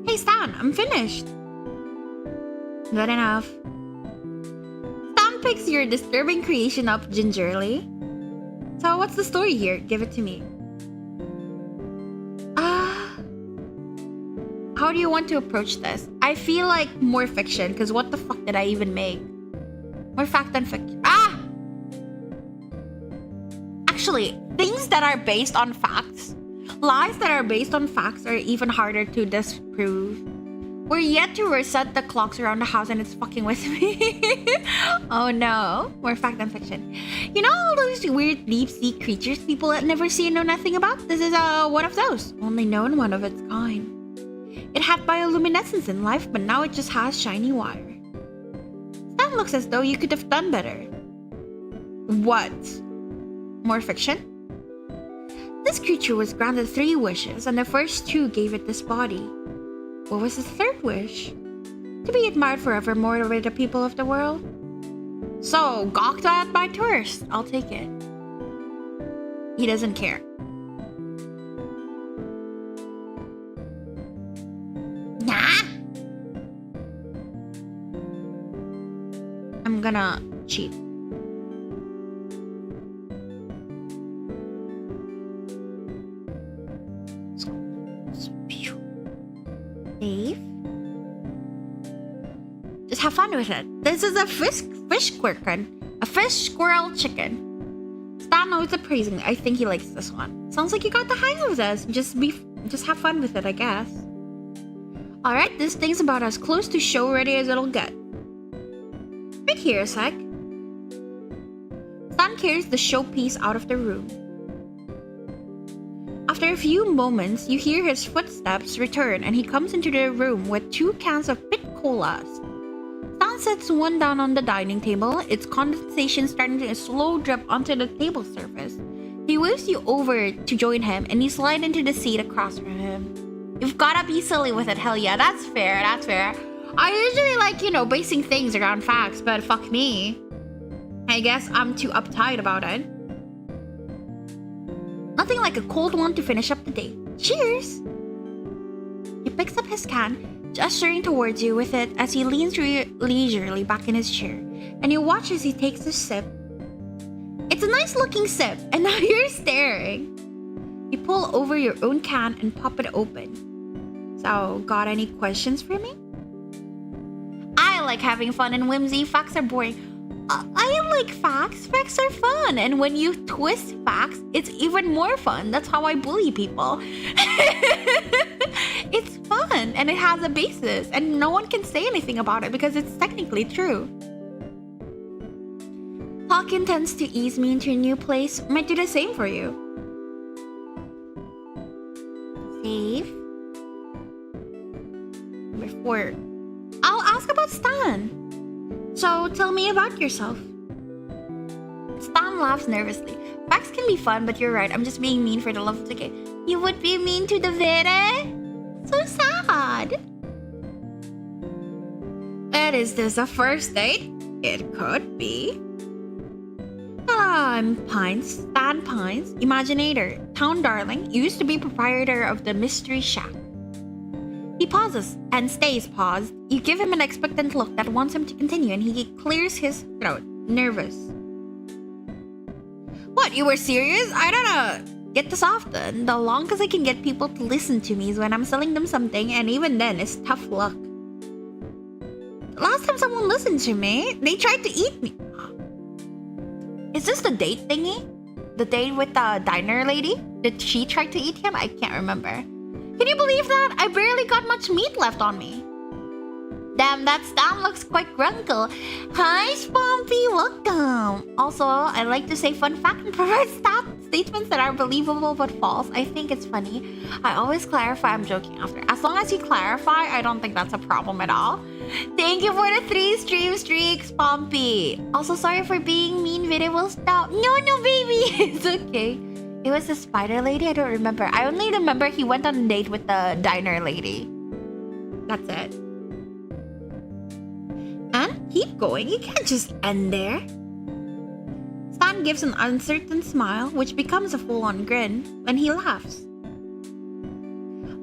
Hey Stan, I'm finished. Good enough. Stan picks your disturbing creation up gingerly. So what's the story here? Give it to me. How do you want to approach this? I feel like more fiction, because what the fuck did I even make? More fact than fiction. Actually, things that are based on facts, lies that are based on facts are even harder to disprove. We're yet to reset the clocks around the house and it's fucking with me. Oh no. More fact than fiction. You know all those weird deep sea creatures people that never see and know nothing about? This is one of those. Only known one of its kind. It had bioluminescence in life, but now it just has shiny wire. That looks as though you could have done better. What? More fiction? This creature was granted 3 wishes, and the first 2 gave it this body. What was the 3rd wish? To be admired forevermore by the people of the world? So, gawked at by tourists. I'll take it. He doesn't care. Nah! I'm gonna cheat. Dave? Just have fun with it. This is a fish squirkin. A fish squirrel chicken. Stan knows appraising. I think he likes this one. Sounds like you got the hang of this. Just have fun with it, I guess. Alright, this thing's about as close to show ready as it'll get. Wait here a sec. Stan Stan carries the showpiece out of the room. After a few moments, you hear his footsteps return and he comes into the room with 2 cans of pit colas. Stan sets one down on the dining table, its condensation starting to slow drip onto the table surface. He waves you over to join him and you slide into the seat across from him. You've gotta be silly with it, hell yeah, that's fair, that's fair. I usually like, basing things around facts, but fuck me. I guess I'm too uptight about it. Nothing like a cold one to finish up the day. Cheers! He picks up his can, gesturing towards you with it as he leans leisurely back in his chair, and you watch as he takes a sip. It's a nice looking sip, and now you're staring. You pull over your own can and pop it open. So, got any questions for me? I like having fun and whimsy. Facts are boring. I like facts. Facts are fun. And when you twist facts, it's even more fun. That's how I bully people. It's fun and it has a basis. And no one can say anything about it because it's technically true. Talking tends to ease me into a new place. Might do the same for you. Save. Number 4. I'll ask about Stan. So, tell me about yourself. Stan laughs nervously. Facts can be fun, but you're right. I'm just being mean for the love of the game. You would be mean to the Vere? So sad. And is this a first date? It could be. I'm Pines, Stan Pines, Imaginator, town darling, used to be proprietor of the Mystery Shack. He pauses and stays paused. You give him an expectant look that wants him to continue and he clears his throat, nervous. What, you were serious? I don't get this often. The longest I can get people to listen to me is when I'm selling them something, and even then it's tough luck. Last time someone listened to me, they tried to eat me. Is this the date thingy? The date with the diner lady? Did she try to eat him? I can't remember. Can you believe that? I barely got much meat left on me. Damn, that Stan looks quite grunkle. Hi, Spompy, welcome. Also, I like to say fun fact and provide statements that are believable but false. I think it's funny. I always clarify. I'm joking after. As long as you clarify, I don't think that's a problem at all. Thank you for the 3 stream streaks, Pompey. Also, sorry for being mean. Video will stop. No, baby. It's okay. It was the spider lady? I don't remember. I only remember he went on a date with the diner lady. That's it. And keep going. You can't just end there. Stan gives an uncertain smile, which becomes a full-on grin when he laughs.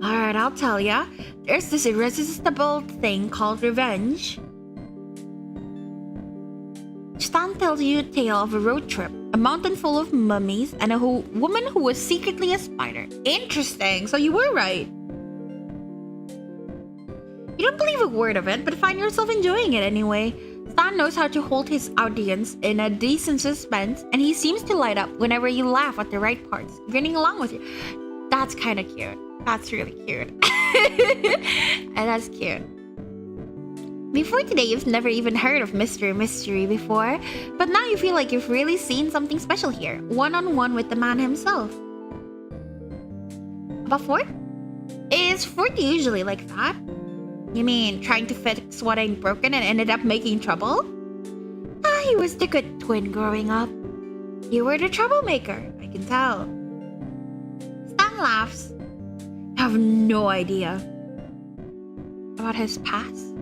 Alright, I'll tell ya. There's this irresistible thing called revenge. Stan tells you a tale of a road trip, a mountain full of mummies, and a woman who was secretly a spider. Interesting, so you were right. You don't believe a word of it, but find yourself enjoying it anyway. Stan knows how to hold his audience in a decent suspense, and he seems to light up whenever you laugh at the right parts, grinning along with you. That's kind of cute. That's really cute. And that's cute. Before today, you've never even heard of Mr. Mystery before, but now you feel like you've really seen something special here, one-on-one with the man himself. About Fort? Is Fort usually like that? You mean trying to fix what ain't broken and ended up making trouble? He was the good twin growing up. You were the troublemaker, I can tell. Stan laughs. I have no idea about his past.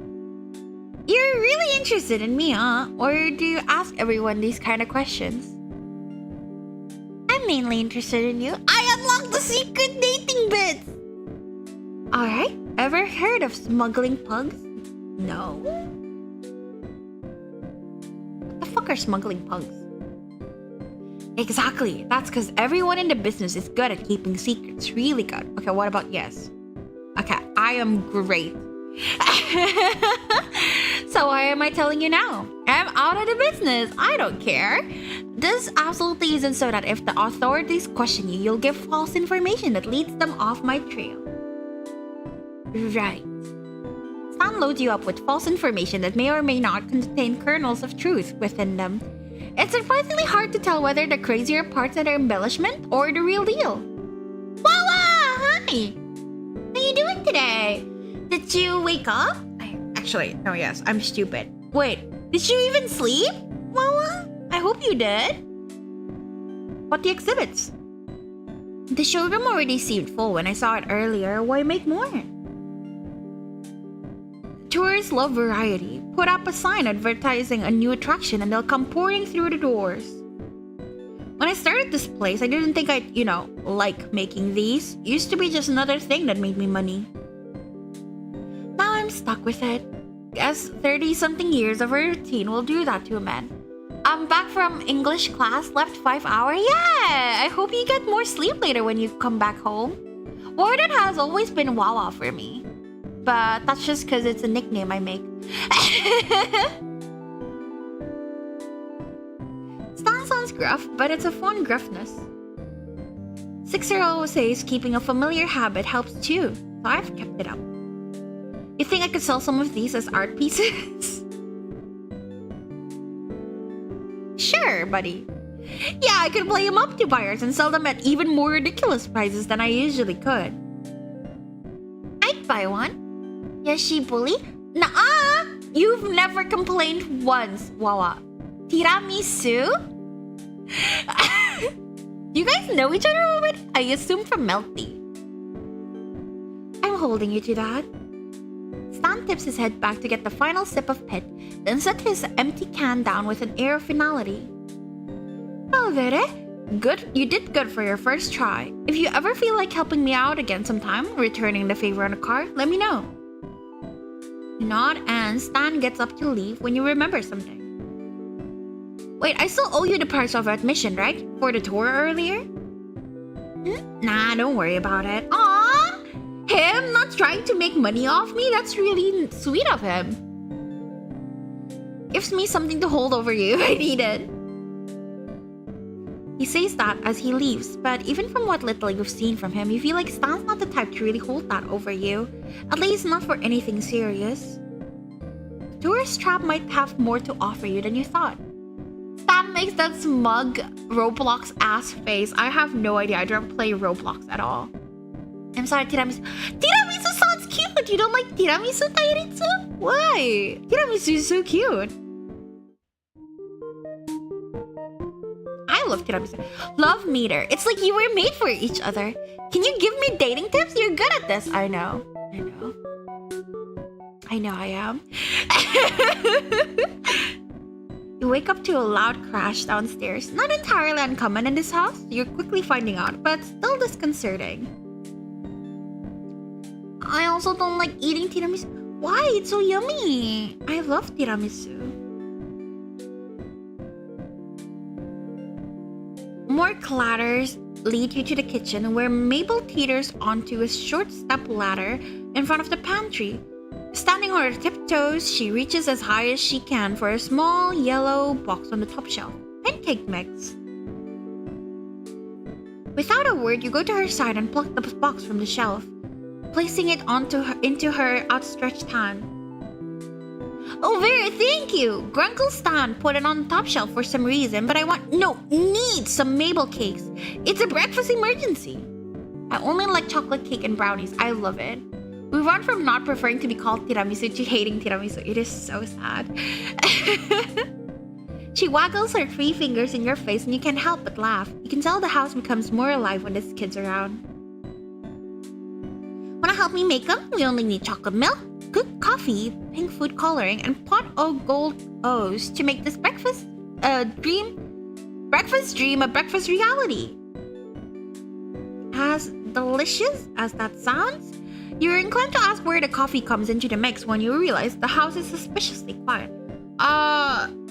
You're really interested in me, huh? Or do you ask everyone these kind of questions? I'm mainly interested in you. I unlocked the secret dating bits! Alright, ever heard of smuggling pugs? No. What the fuck are smuggling pugs? Exactly. That's because everyone in the business is good at keeping secrets. Really good. Okay, what about yes? Okay, I am great. So why am I telling you now? I'm out of the business. I don't care. This absolutely isn't so that if the authorities question you, you'll give false information that leads them off my trail. Right. Stan loads you up with false information that may or may not contain kernels of truth within them. It's surprisingly hard to tell whether the crazier parts are the embellishment or the real deal. Wawa! Hi! How you doing today? Did you wake up? No, yes, I'm stupid. Wait, did you even sleep? Wawa? I hope you did. But the exhibits? The showroom already seemed full when I saw it earlier. Why make more? Tourists love variety. Put up a sign advertising a new attraction and they'll come pouring through the doors. When I started this place, I didn't think I'd, like making these. It used to be just another thing that made me money. Now I'm stuck with it. Guess 30-something years of a routine will do that to a man. I'm back from English class, left 5 hours. Yeah! I hope you get more sleep later when you come back home. Warden has always been Wawa for me. But that's just because it's a nickname I make. Stan sounds gruff, but it's a fun gruffness. 6-year-old says keeping a familiar habit helps too, so I've kept it up. You think I could sell some of these as art pieces? Sure, buddy. Yeah, I could play them up to buyers and sell them at even more ridiculous prices than I usually could. I'd buy one. Yoshi bully? Nuh-uh! You've never complained once, Wawa. Tiramisu? You guys know each other already? I assume from Melty. I'm holding you to that. Stan tips his head back to get the final sip of pit, then set his empty can down with an air of finality. Oh, Vere, good. You did good for your first try. If you ever feel like helping me out again sometime, returning the favor on a card, let me know. You nod and Stan gets up to leave when you remember something. Wait, I still owe you the price of admission, right? For the tour earlier? Nah, don't worry about it. Aww! Him not trying to make money off me? That's really sweet of him. Gives me something to hold over you. I need it. He says that as he leaves, but even from what little you've seen from him, you feel like Stan's not the type to really hold that over you. At least not for anything serious. The tourist trap might have more to offer you than you thought. Stan makes that smug Roblox ass face. I have no idea. I don't play Roblox at all. I'm sorry, tiramisu. Tiramisu sounds cute! You don't like tiramisu, Tairitsu? Why? Tiramisu is so cute. I love tiramisu. Love meter. It's like you were made for each other. Can you give me dating tips? You're good at this. I know I am. You wake up to a loud crash downstairs. Not entirely uncommon in this house. You're quickly finding out, but still disconcerting. I also don't like eating tiramisu. Why? It's so yummy. I love tiramisu. More clatters lead you to the kitchen where Mabel teeters onto a short step ladder in front of the pantry. Standing on her tiptoes, she reaches as high as she can for a small yellow box on the top shelf. Pancake mix. Without a word, you go to her side and pluck the box from the shelf, placing it into her outstretched hand. Oh, Vera, thank you! Grunkle Stan put it on the top shelf for some reason, but need some Mabel cakes. It's a breakfast emergency. I only like chocolate cake and brownies. I love it. We run from not preferring to be called tiramisu to hating tiramisu. It is so sad. She waggles her 3 fingers in your face and you can't help but laugh. You can tell the house becomes more alive when there's kids around. Wanna help me make them? We only need chocolate milk, good coffee, pink food coloring, and pot of gold O's to make this breakfast dream a breakfast reality. As delicious as that sounds, you're inclined to ask where the coffee comes into the mix when you realize the house is suspiciously quiet.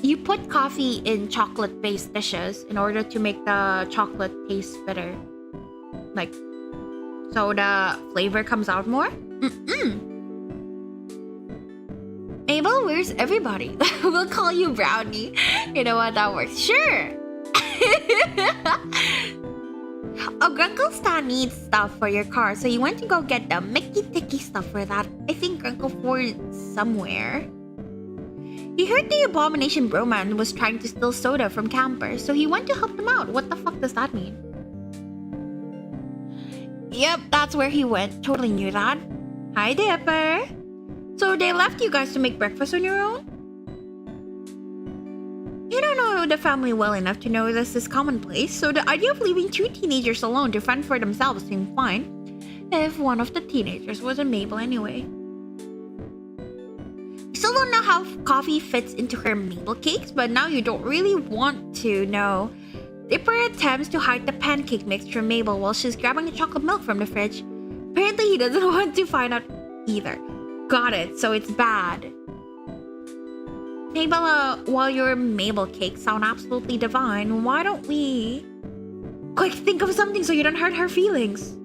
You put coffee in chocolate-based dishes in order to make the chocolate taste better. So the flavor comes out more? Mabel, where's everybody? We'll call you Brownie. You know what? That works. Sure. Grunkle Stan needs stuff for your car, so you went to go get the Mickey Ticky stuff for that. I think Grunkle Ford somewhere. He heard the abomination broman was trying to steal soda from campers, so he went to help them out. What the fuck does that mean? Yep, that's where he went. Totally knew that. Hi, Dipper. So they left you guys to make breakfast on your own? You don't know the family well enough to know this is commonplace, so the idea of leaving two teenagers alone to fend for themselves seemed fine. If one of the teenagers wasn't Mabel anyway. You still don't know how coffee fits into her Mabel cakes, but now you don't really want to know. Dipper attempts to hide the pancake mix from Mabel while she's grabbing the chocolate milk from the fridge. Apparently he doesn't want to find out either. Got it, so it's bad. Mabel, while your Mabel cakes sound absolutely divine, why don't we... Quick, think of something so you don't hurt her feelings.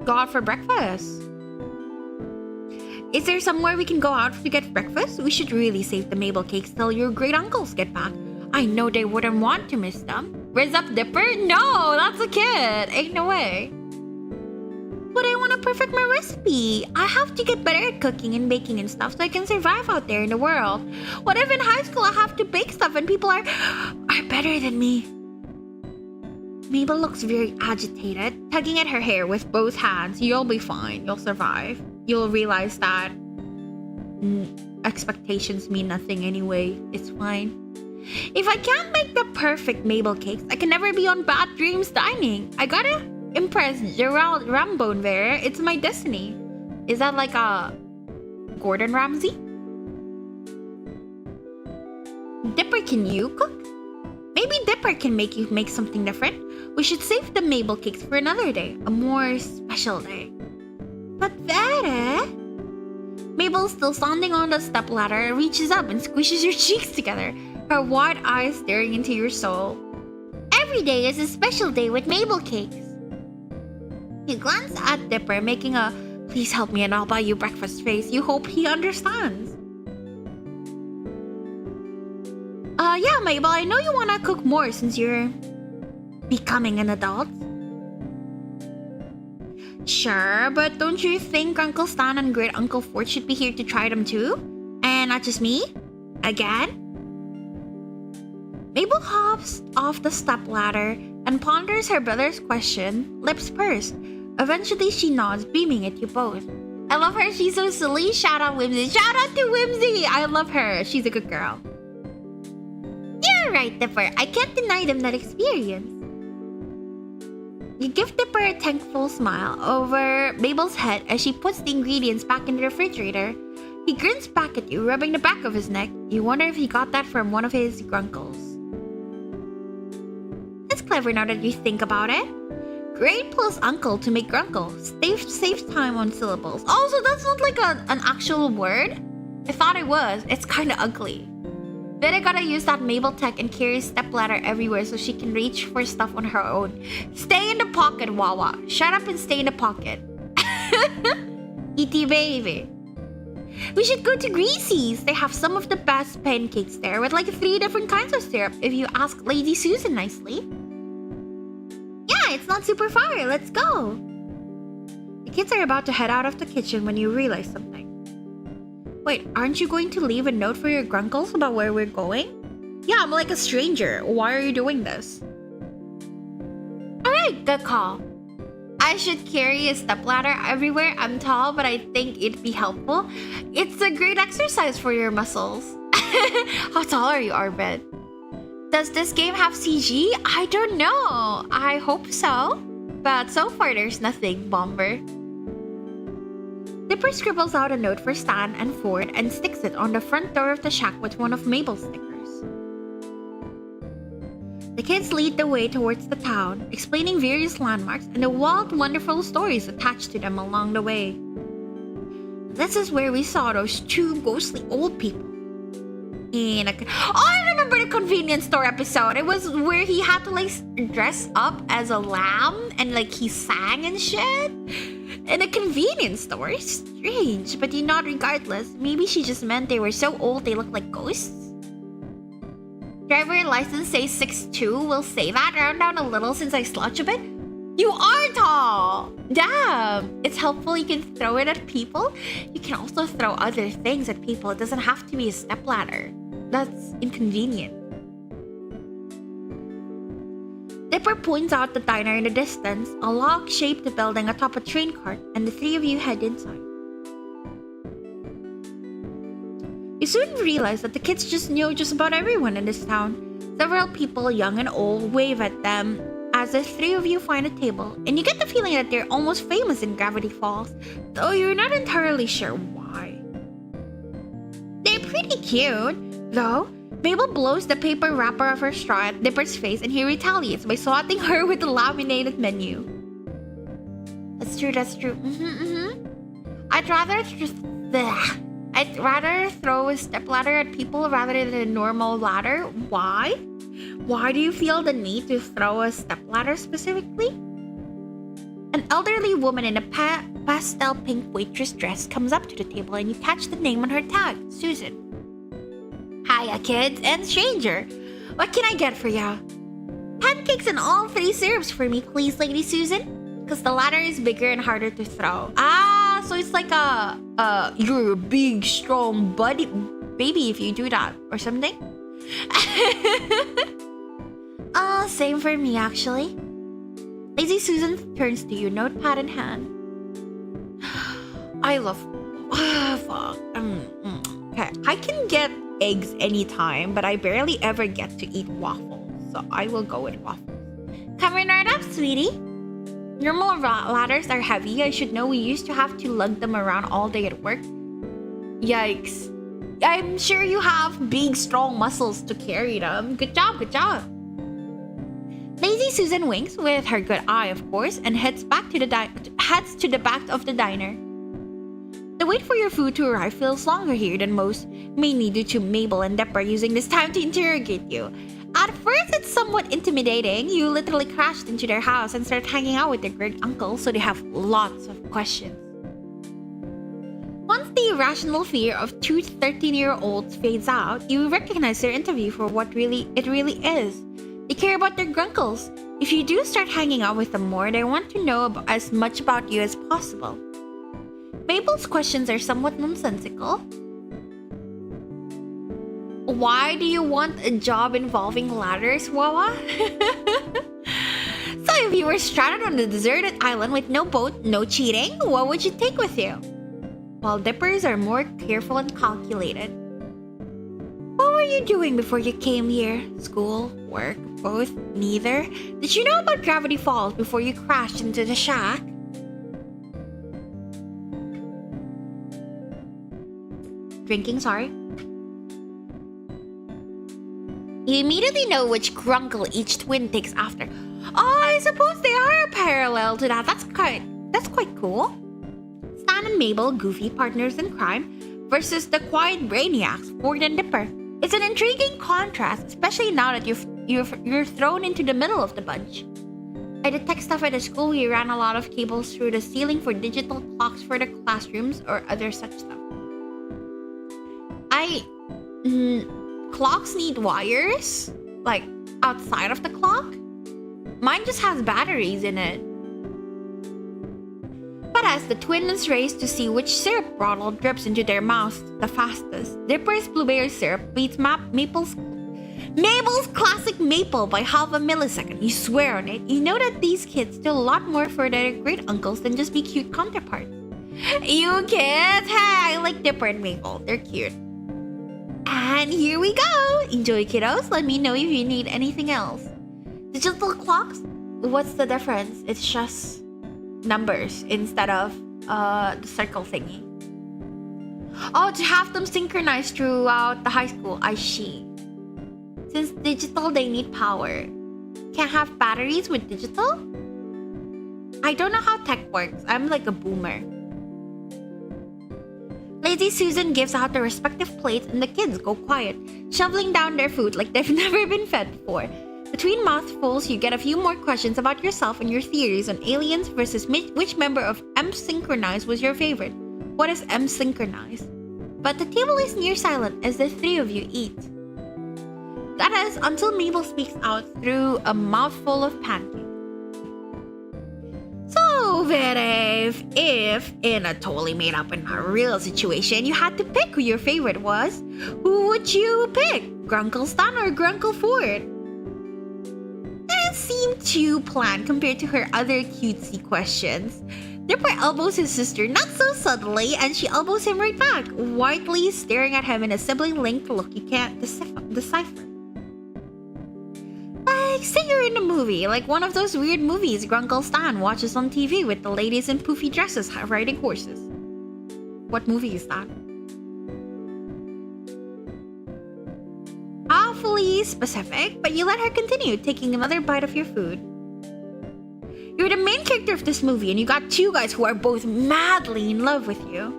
Go out for breakfast. Is there somewhere we can go out to get breakfast? We should really save the Mabel cakes till your great uncles get back. I know they wouldn't want to miss them. Raise up, Dipper? No, that's a kid. Ain't no way. But I want to perfect my recipe. I have to get better at cooking and baking and stuff so I can survive out there in the world. What if in high school I have to bake stuff and people are better than me? Mabel looks very agitated, tugging at her hair with both hands. You'll be fine. You'll survive. You'll realize that expectations mean nothing anyway. It's fine. If I can't make the perfect Mabel cakes, I can never be on Bad Dreams Dining. I gotta impress Gerald Rambone there. It's my destiny. Is that like a Gordon Ramsay? Dipper, can you cook? Maybe Dipper can make you make something different. We should save the Mabel cakes for another day, a more special day. But Vera... Mabel, still standing on the stepladder, reaches up and squishes your cheeks together, her wide eyes staring into your soul. Every day is a special day with Mabel cakes. You glance at Dipper, making a "please help me and I'll buy you breakfast" face. You hope he understands. Yeah, Mabel, I know you want to cook more since you're becoming an adult. Sure, but don't you think Uncle Stan and Great Uncle Fort should be here to try them too? And not just me? Again? Mabel hops off the stepladder and ponders her brother's question, lips pursed. Eventually, she nods, beaming at you both. I love her. She's so silly. Shout out Whimsy. Shout out to Whimsy. I love her. She's a good girl. You're right, Dipper. I can't deny them that experience. You give Dipper a thankful smile over Mabel's head as she puts the ingredients back in the refrigerator. He grins back at you, rubbing the back of his neck. You wonder if he got that from one of his grunkles. That's clever now that you think about it. Great plus uncle to make grunkle. Saves time on syllables. Also, that's not like an actual word. I thought it was. It's kind of ugly. Then I gotta use that Mabel tech and carry stepladder everywhere so she can reach for stuff on her own. Stay in the pocket, Wawa. Shut up and stay in the pocket. E.T. baby. We should go to Greasy's. They have some of the best pancakes there with like 3 different kinds of syrup if you ask Lady Susan nicely. Yeah, it's not super far. Let's go. The kids are about to head out of the kitchen when you realize something. Wait, aren't you going to leave a note for your grunkles about where we're going? Yeah, I'm like a stranger. Why are you doing this? Alright, good call. I should carry a stepladder everywhere. I'm tall, but I think it'd be helpful. It's a great exercise for your muscles. How tall are you, Arbet? Does this game have CG? I don't know. I hope so. But so far, there's nothing, Bomber. Dipper scribbles out a note for Stan and Ford and sticks it on the front door of the shack with one of Mabel's stickers. The kids lead the way towards the town, explaining various landmarks and the wild, wonderful stories attached to them along the way. This is where we saw those 2 ghostly old people. I remember the convenience store episode. It was where he had to like dress up as a lamb and like he sang and shit. In a convenience store? Strange, but you nod regardless. Maybe she just meant they were so old they look like ghosts? Driver license says 6'2". We'll say that. Round down a little since I slouch a bit. You are tall! Damn! It's helpful you can throw it at people. You can also throw other things at people. It doesn't have to be a stepladder. That's inconvenient. Dipper points out the diner in the distance, a log-shaped building atop a train cart, and the three of you head inside. You soon realize that the kids just know just about everyone in this town. Several people, young and old, wave at them as the three of you find a table, and you get the feeling that they're almost famous in Gravity Falls, though you're not entirely sure why. They're pretty cute, though. Mabel blows the paper wrapper of her straw at Dipper's face, and he retaliates by swatting her with the laminated menu. That's true, that's true. I'd rather throw a stepladder at people rather than a normal ladder. Why? Why do you feel the need to throw a stepladder specifically? An elderly woman in a pastel pink waitress dress comes up to the table, and you catch the name on her tag, Susan. Hiya, kids and stranger. What can I get for ya? Pancakes and all 3 syrups for me, please, Lady Susan. Because the ladder is bigger and harder to throw. Ah, so it's like you're a big, strong baby if you do that or something. Same for me, actually. Lazy Susan turns to you, notepad in hand. I love... fuck. Okay, I can get eggs anytime, but I barely ever get to eat waffles, so I will go with waffles. Coming right up, sweetie. Normal ladders are heavy. I should know we used to have to lug them around all day at work. Yikes. I'm sure you have big, strong muscles to carry them. Good job, good job. Lazy Susan winks with her good eye, of course, and heads to the back of the diner. The wait for your food to arrive feels longer here than most, mainly due to Mabel and Dipper using this time to interrogate you. At first, it's somewhat intimidating. You literally crashed into their house and started hanging out with their great uncle, so they have lots of questions. Once the irrational fear of 2 13-year-olds fades out, you recognize their interview for what it really is. They care about their grunkles. If you do start hanging out with them more, they want to know as much about you as possible. Mabel's questions are somewhat nonsensical. Why do you want a job involving ladders, Wawa? So if you were stranded on a deserted island with no boat, no cheating, what would you take with you? While Dippers are more careful and calculated. What were you doing before you came here? School? Work? Both? Neither? Did you know about Gravity Falls before you crashed into the shack? Drinking, sorry. You immediately know which grunkle each twin takes after. Oh, I suppose they are a parallel to that. That's quite cool. Stan and Mabel, goofy partners in crime, versus the quiet brainiacs, Ford and Dipper. It's an intriguing contrast, especially now that you're thrown into the middle of the bunch. I detect stuff at the school. We ran a lot of cables through the ceiling for digital clocks for the classrooms or other such stuff. Clocks need wires? Like, outside of the clock? Mine just has batteries in it. But as the twins race to see which syrup bottle drips into their mouths the fastest, Dipper's blueberry syrup beats Mabel's classic maple by half a millisecond. You swear on it. You know that these kids do a lot more for their great uncles than just be cute counterparts. You kids? Hey, I like Dipper and Mabel. They're cute. And here we go! Enjoy, kiddos. Let me know if you need anything else. Digital clocks? What's the difference? It's just numbers instead of the circle thingy. Oh, to have them synchronized throughout the high school. I see. Since digital, they need power. Can't have batteries with digital? I don't know how tech works. I'm like a boomer. Lazy Susan gives out the respective plates and the kids go quiet, shoveling down their food like they've never been fed before. Between mouthfuls, you get a few more questions about yourself and your theories on aliens versus which member of M Synchronized was your favorite. What is M Synchronized? But the table is near silent as the three of you eat. That is, until Mabel speaks out through a mouthful of pancake. Vere, if in a totally made up and not real situation, you had to pick who your favorite was, who would you pick? Grunkle Stan or Grunkle Ford? That seemed too planned compared to her other cutesy questions. Dipper elbows his sister not so subtly, and she elbows him right back, whitely staring at him in a sibling-linked look you can't decipher. Like, say you're in a movie, like one of those weird movies Grunkle Stan watches on TV with the ladies in poofy dresses riding horses. What movie is that? Awfully specific, but you let her continue, taking another bite of your food. You're the main character of this movie, and you got two guys who are both madly in love with you.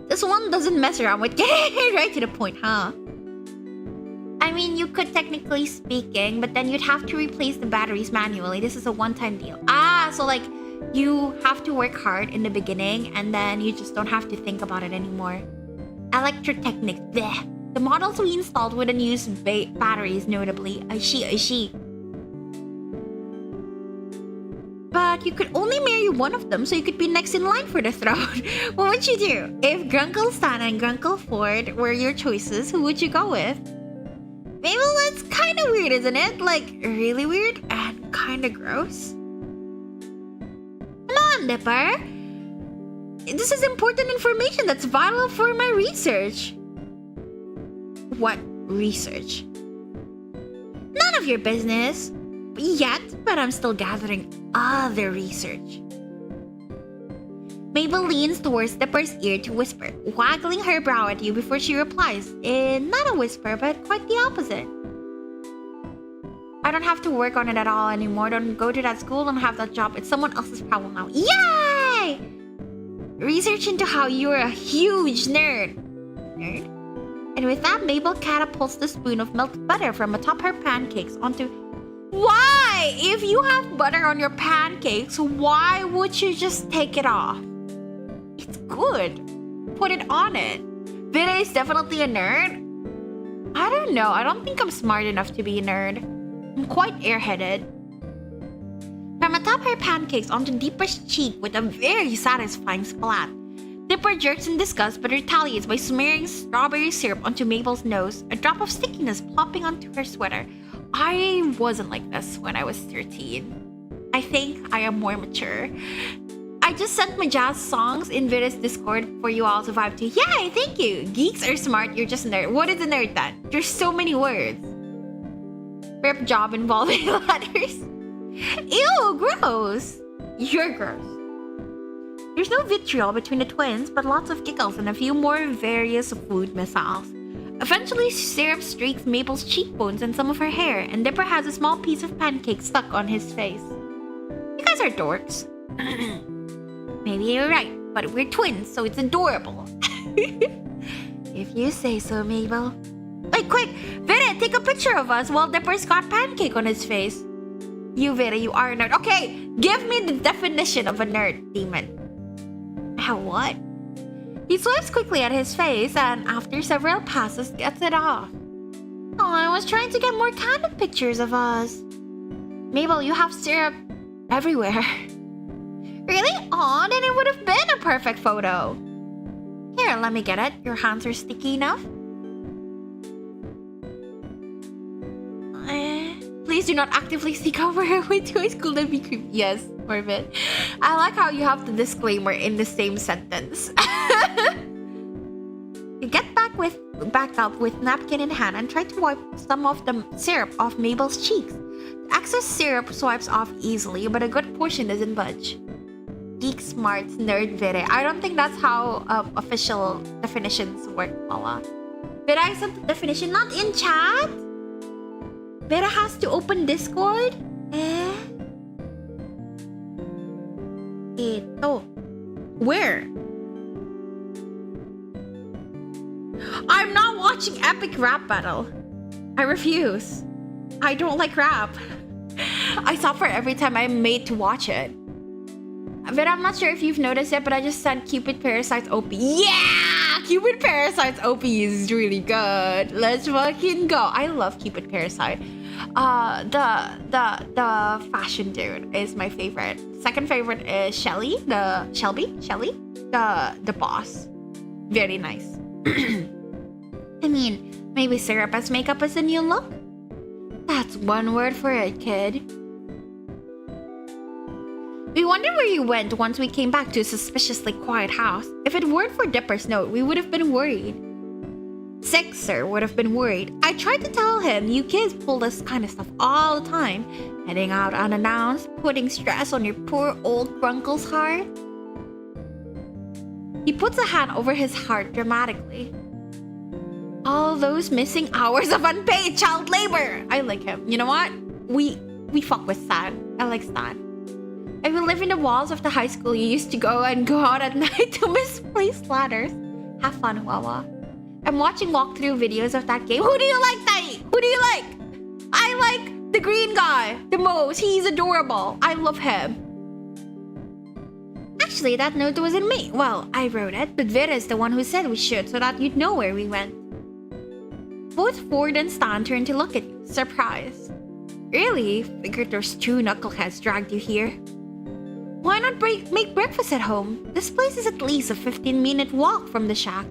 This one doesn't mess around with getting right to the point, huh? I mean, you could technically speaking, but then you'd have to replace the batteries manually. This is a one-time deal. So like, you have to work hard in the beginning, and then you just don't have to think about it anymore. Electrotechnics, bleh. The models we installed wouldn't use batteries, notably. She. But you could only marry one of them, so you could be next in line for the throne. What would you do? If Grunkle Stan and Grunkle Ford were your choices, who would you go with? Maybe that's kind of weird, isn't it? Like, really weird and kind of gross. Come on, Dipper. This is important information that's vital for my research. What research? None of your business. Yet, but I'm still gathering other research. Mabel leans towards Dipper's ear to whisper, waggling her brow at you before she replies, in not a whisper, but quite the opposite. I don't have to work on it at all anymore. Don't go to that school, don't have that job. It's someone else's problem now. Yay! Research into how you're a huge nerd. And with that, Mabel catapults the spoon of melted butter from atop her pancakes onto... Why? If you have butter on your pancakes, why would you just take it off? It's good. Put it on it. Vita is definitely a nerd. I don't know. I don't think I'm smart enough to be a nerd. I'm quite airheaded. From atop her pancakes onto Dipper's cheek with a very satisfying splat. Dipper jerks in disgust but retaliates by smearing strawberry syrup onto Mabel's nose, a drop of stickiness plopping onto her sweater. I wasn't like this when I was 13. I think I am more mature. I just sent my jazz songs in Vita's Discord for you all to vibe to. Yay, thank you! Geeks are smart, you're just a nerd. What is a nerd then? There's so many words. Rip job involving letters. Ew, gross! You're gross. There's no vitriol between the twins, but lots of giggles and a few more various food missiles. Eventually, syrup streaks Mabel's cheekbones and some of her hair, and Dipper has a small piece of pancake stuck on his face. You guys are dorks. Maybe you're right, but we're twins, so it's adorable. If you say so, Mabel. Wait, quick! Vita, take a picture of us while Dipper's got pancake on his face. You, Vita, you are a nerd. Okay, give me the definition of a nerd, demon. What? He swipes quickly at his face and, after several passes, gets it off. Oh, I was trying to get more candid pictures of us. Mabel, you have syrup everywhere. Really? Aw, then it would have been a perfect photo. Here, let me get it. Your hands are sticky enough. Please do not actively seek out where I went to high school. That'd be creepy. Yes, Marvin. I like how you have the disclaimer in the same sentence. You get back up with napkin in hand and try to wipe some of the syrup off Mabel's cheeks. The excess syrup swipes off easily, but a good portion doesn't budge. Geek smarts, nerd vere. I don't think that's how official definitions work, Paula. But I sent the definition not in chat. Vera has to open Discord? Ito. Where? I'm not watching Epic Rap Battle. I refuse. I don't like rap. I suffer every time I'm made to watch it. But I'm not sure if you've noticed it, but I just sent Cupid Parasites OP. Yeah! Cupid Parasites OP is really good. Let's fucking go. I love Cupid Parasite. The fashion dude is my favorite. Second favorite is Shelby, the boss. Very nice. I mean, maybe syrup as makeup is a new look? That's one word for it, kid. We wondered where you went once we came back to a suspiciously quiet house. If it weren't for Dipper's note, we would have been worried. Sixer would have been worried. I tried to tell him you kids pull this kind of stuff all the time. Heading out unannounced, putting stress on your poor old grunkle's heart. He puts a hand over his heart dramatically. All those missing hours of unpaid child labor. I like him. You know what? We fuck with Stan. I like Stan. I will live in the walls of the high school you used to go out at night to misplaced ladders. Have fun, Wawa. I'm watching walkthrough videos of that game. Who do you like, Tai? Who do you like? I like the green guy the most. He's adorable. I love him. Actually, that note wasn't me. Well, I wrote it, but Vera is the one who said we should so that you'd know where we went. Both Ford and Stan turned to look at you, surprised. Really? Figured those two knuckleheads dragged you here. Why not make breakfast at home? This place is at least a 15-minute walk from the shack.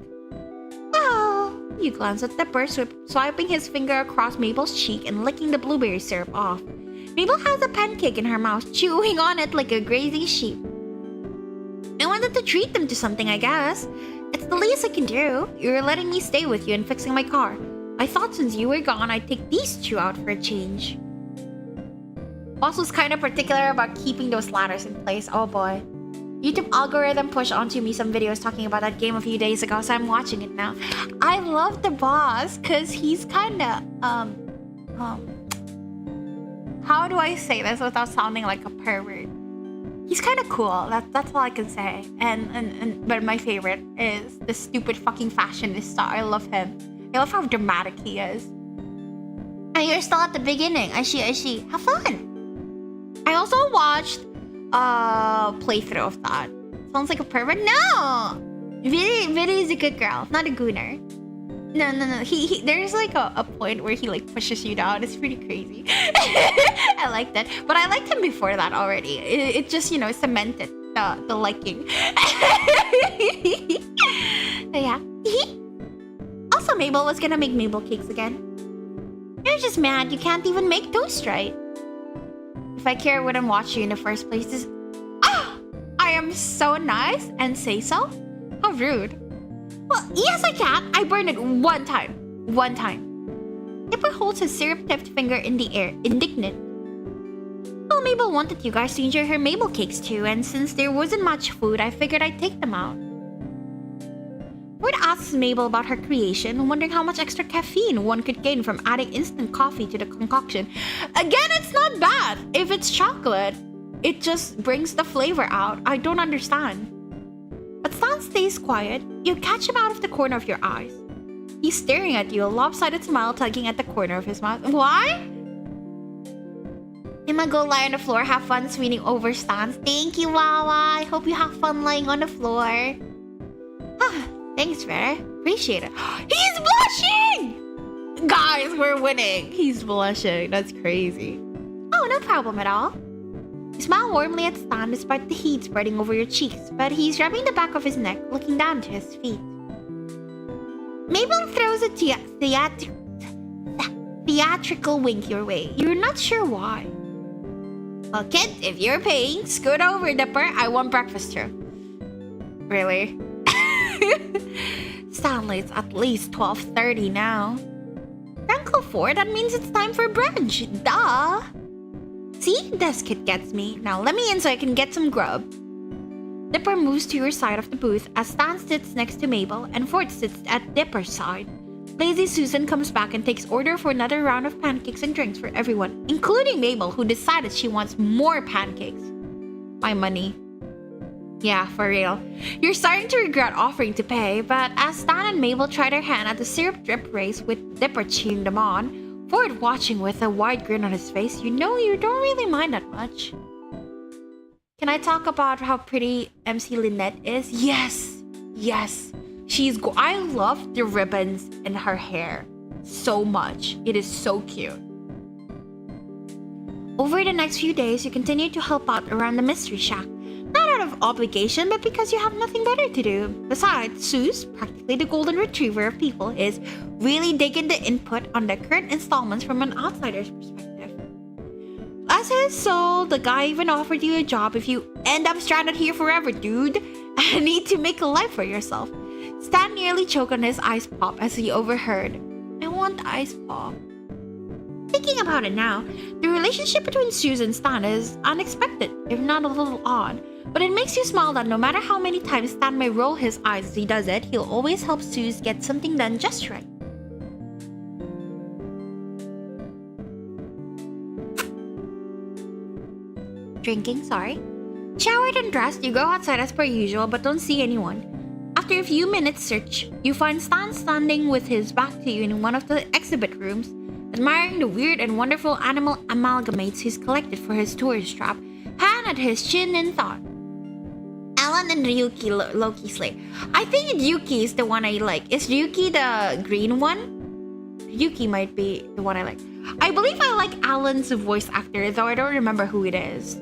Well, you glance at Dipper, swiping his finger across Mabel's cheek and licking the blueberry syrup off. Mabel has a pancake in her mouth, chewing on it like a crazy sheep. I wanted to treat them to something, I guess. It's the least I can do. You're letting me stay with you and fixing my car. I thought since you were gone, I'd take these two out for a change. Boss was kind of particular about keeping those ladders in place. Oh boy. YouTube algorithm pushed onto me some videos talking about that game a few days ago, so I'm watching it now. I love the boss because he's kind of how do I say this without sounding like a pervert? He's kind of cool. That's all I can say. But my favorite is the stupid fucking fashionista. I love him. I love how dramatic he is. And you're still at the beginning. I see. Have fun. I also watched a playthrough of that. Sounds like a pervert. No! Viri is a good girl, not a gooner. No. He there's like a point where he like pushes you down. It's pretty crazy. I like that. But I liked him before that already. It just, you know, cemented the liking. So yeah. Also, Mabel was gonna make Mabel cakes again. You're just mad you can't even make toast right. If I care, I wouldn't watch you in the first place. I am so nice and say so? How rude. Well, yes I can. I burned it one time. Dipper holds his syrup-tipped finger in the air, indignant. Well, Mabel wanted you guys to enjoy her Mabel cakes too, and since there wasn't much food, I figured I'd take them out. Ford asks Mabel about her creation, wondering how much extra caffeine one could gain from adding instant coffee to the concoction. Again, it's not bad. If it's chocolate, it just brings the flavor out. I don't understand. But Stan stays quiet. You catch him out of the corner of your eyes. He's staring at you, a lopsided smile tugging at the corner of his mouth. Why? I'ma go lie on the floor, have fun swinging over Stan. Thank you, Wawa. I hope you have fun lying on the floor. Thanks, Vera. Appreciate it. He's blushing! Guys, we're winning. He's blushing. That's crazy. Oh, no problem at all. You smile warmly at Stan despite the heat spreading over your cheeks, but he's rubbing the back of his neck, looking down to his feet. Mabel throws a theatrical wink your way. You're not sure why. Well, kid, if you're paying, scoot over, Dipper. I want breakfast too. Really? Stanley's at least 12:30 now. Uncle Ford, that means it's time for brunch. Duh. See? This kid gets me. Now let me in so I can get some grub. Dipper moves to your side of the booth as Stan sits next to Mabel and Ford sits at Dipper's side. Lazy Susan comes back and takes order for another round of pancakes and drinks for everyone, including Mabel, who decided she wants more pancakes. My money. Yeah, for real. You're starting to regret offering to pay, but as Stan and Mabel try their hand at the syrup drip race with Dipper cheering them on, Ford watching with a wide grin on his face, you know you don't really mind that much. Can I talk about how pretty MC Lynette is? Yes! I love the ribbons in her hair so much. It is so cute. Over the next few days, you continue to help out around the Mystery Shack. Not out of obligation, but because you have nothing better to do. Besides, Suze, practically the golden retriever of people, is really digging the input on the current installments from an outsider's perspective. Bless his soul, the guy even offered you a job if you end up stranded here forever, dude. And need to make a life for yourself. Stan nearly choked on his ice pop as he overheard. I want ice pop. Thinking about it now, the relationship between Suze and Stan is unexpected, if not a little odd. But it makes you smile that no matter how many times Stan may roll his eyes as he does it, he'll always help Suze get something done just right. Drinking, sorry. Showered and dressed, you go outside as per usual but don't see anyone. After a few minutes search, you find Stan standing with his back to you in one of the exhibit rooms, admiring the weird and wonderful animal amalgamates he's collected for his tourist trap, hand at his chin in thought. Alan and Ryuki Loki slay. I think Ryuki is the one I like. Is Ryuki the green one? Ryuki might be the one I like. I believe I like Alan's voice actor, though I don't remember who it is.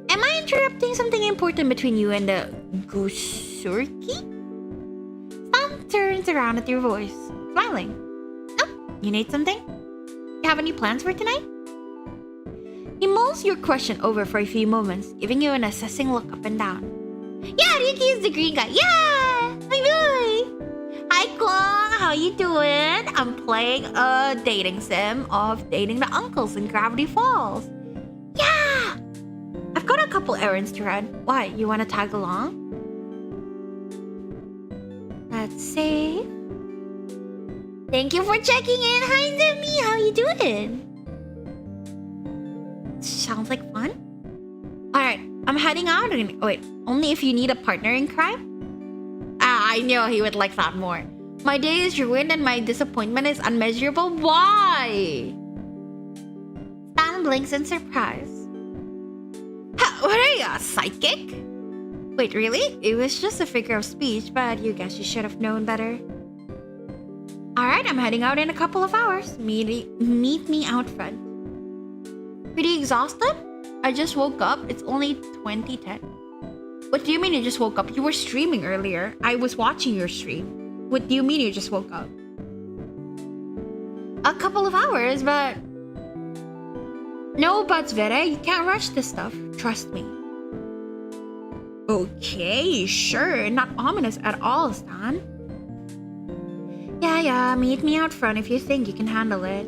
Am I interrupting something important between you and the Gusurki? Stan turns around at your voice, smiling. Oh, you need something? You have any plans for tonight? He mulls your question over for a few moments, giving you an assessing look up and down. Yeah, Ryuki is the green guy. Yeah! My boy! Hi, Kwong! How you doing? I'm playing a dating sim of dating the uncles in Gravity Falls. Yeah! I've got a couple errands to run. Why, you want to tag along? Let's see. Thank you for checking in. Hi, Demi. How you doing? Sounds like fun. Alright, I'm heading out. Oh wait, only if you need a partner in crime? Ah, I knew he would like that more. My day is ruined and my disappointment is unmeasurable. Why? Stan blinks in surprise. What are you, a psychic? Wait, really? It was just a figure of speech, but you guess you should have known better. Alright, I'm heading out in a couple of hours. Meet me out front. Pretty exhausted? I just woke up. It's only 2010. What do you mean you just woke up? You were streaming earlier. I was watching your stream. What do you mean you just woke up? A couple of hours, but... No buts, Vera. You can't rush this stuff. Trust me. Okay, sure. Not ominous at all, Stan. Yeah, meet me out front if you think you can handle it.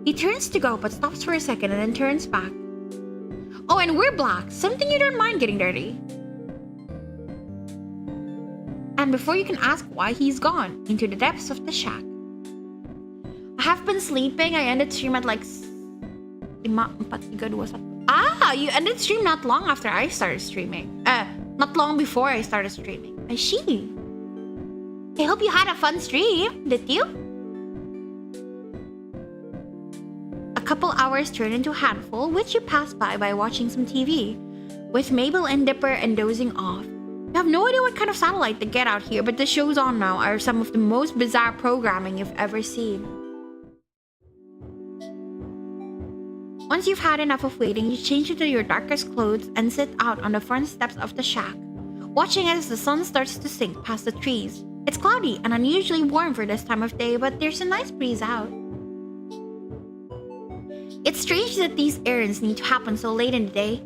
He turns to go but stops for a second and then turns back. Oh, and we're black. Something you don't mind getting dirty. And before you can ask why, he's gone into the depths of the shack. I have been sleeping. I ended stream at like 5:42. Ah, you ended stream not long after I started streaming. Not long before I started streaming. I see. I hope you had a fun stream. Did you? A couple hours turn into a handful, which you pass by watching some TV, with Mabel and Dipper and dozing off. You have no idea what kind of satellite they get out here, but the shows on now are some of the most bizarre programming you've ever seen. Once you've had enough of waiting, you change into your darkest clothes and sit out on the front steps of the shack, watching as the sun starts to sink past the trees. It's cloudy and unusually warm for this time of day, but there's a nice breeze out. It's strange that these errands need to happen so late in the day.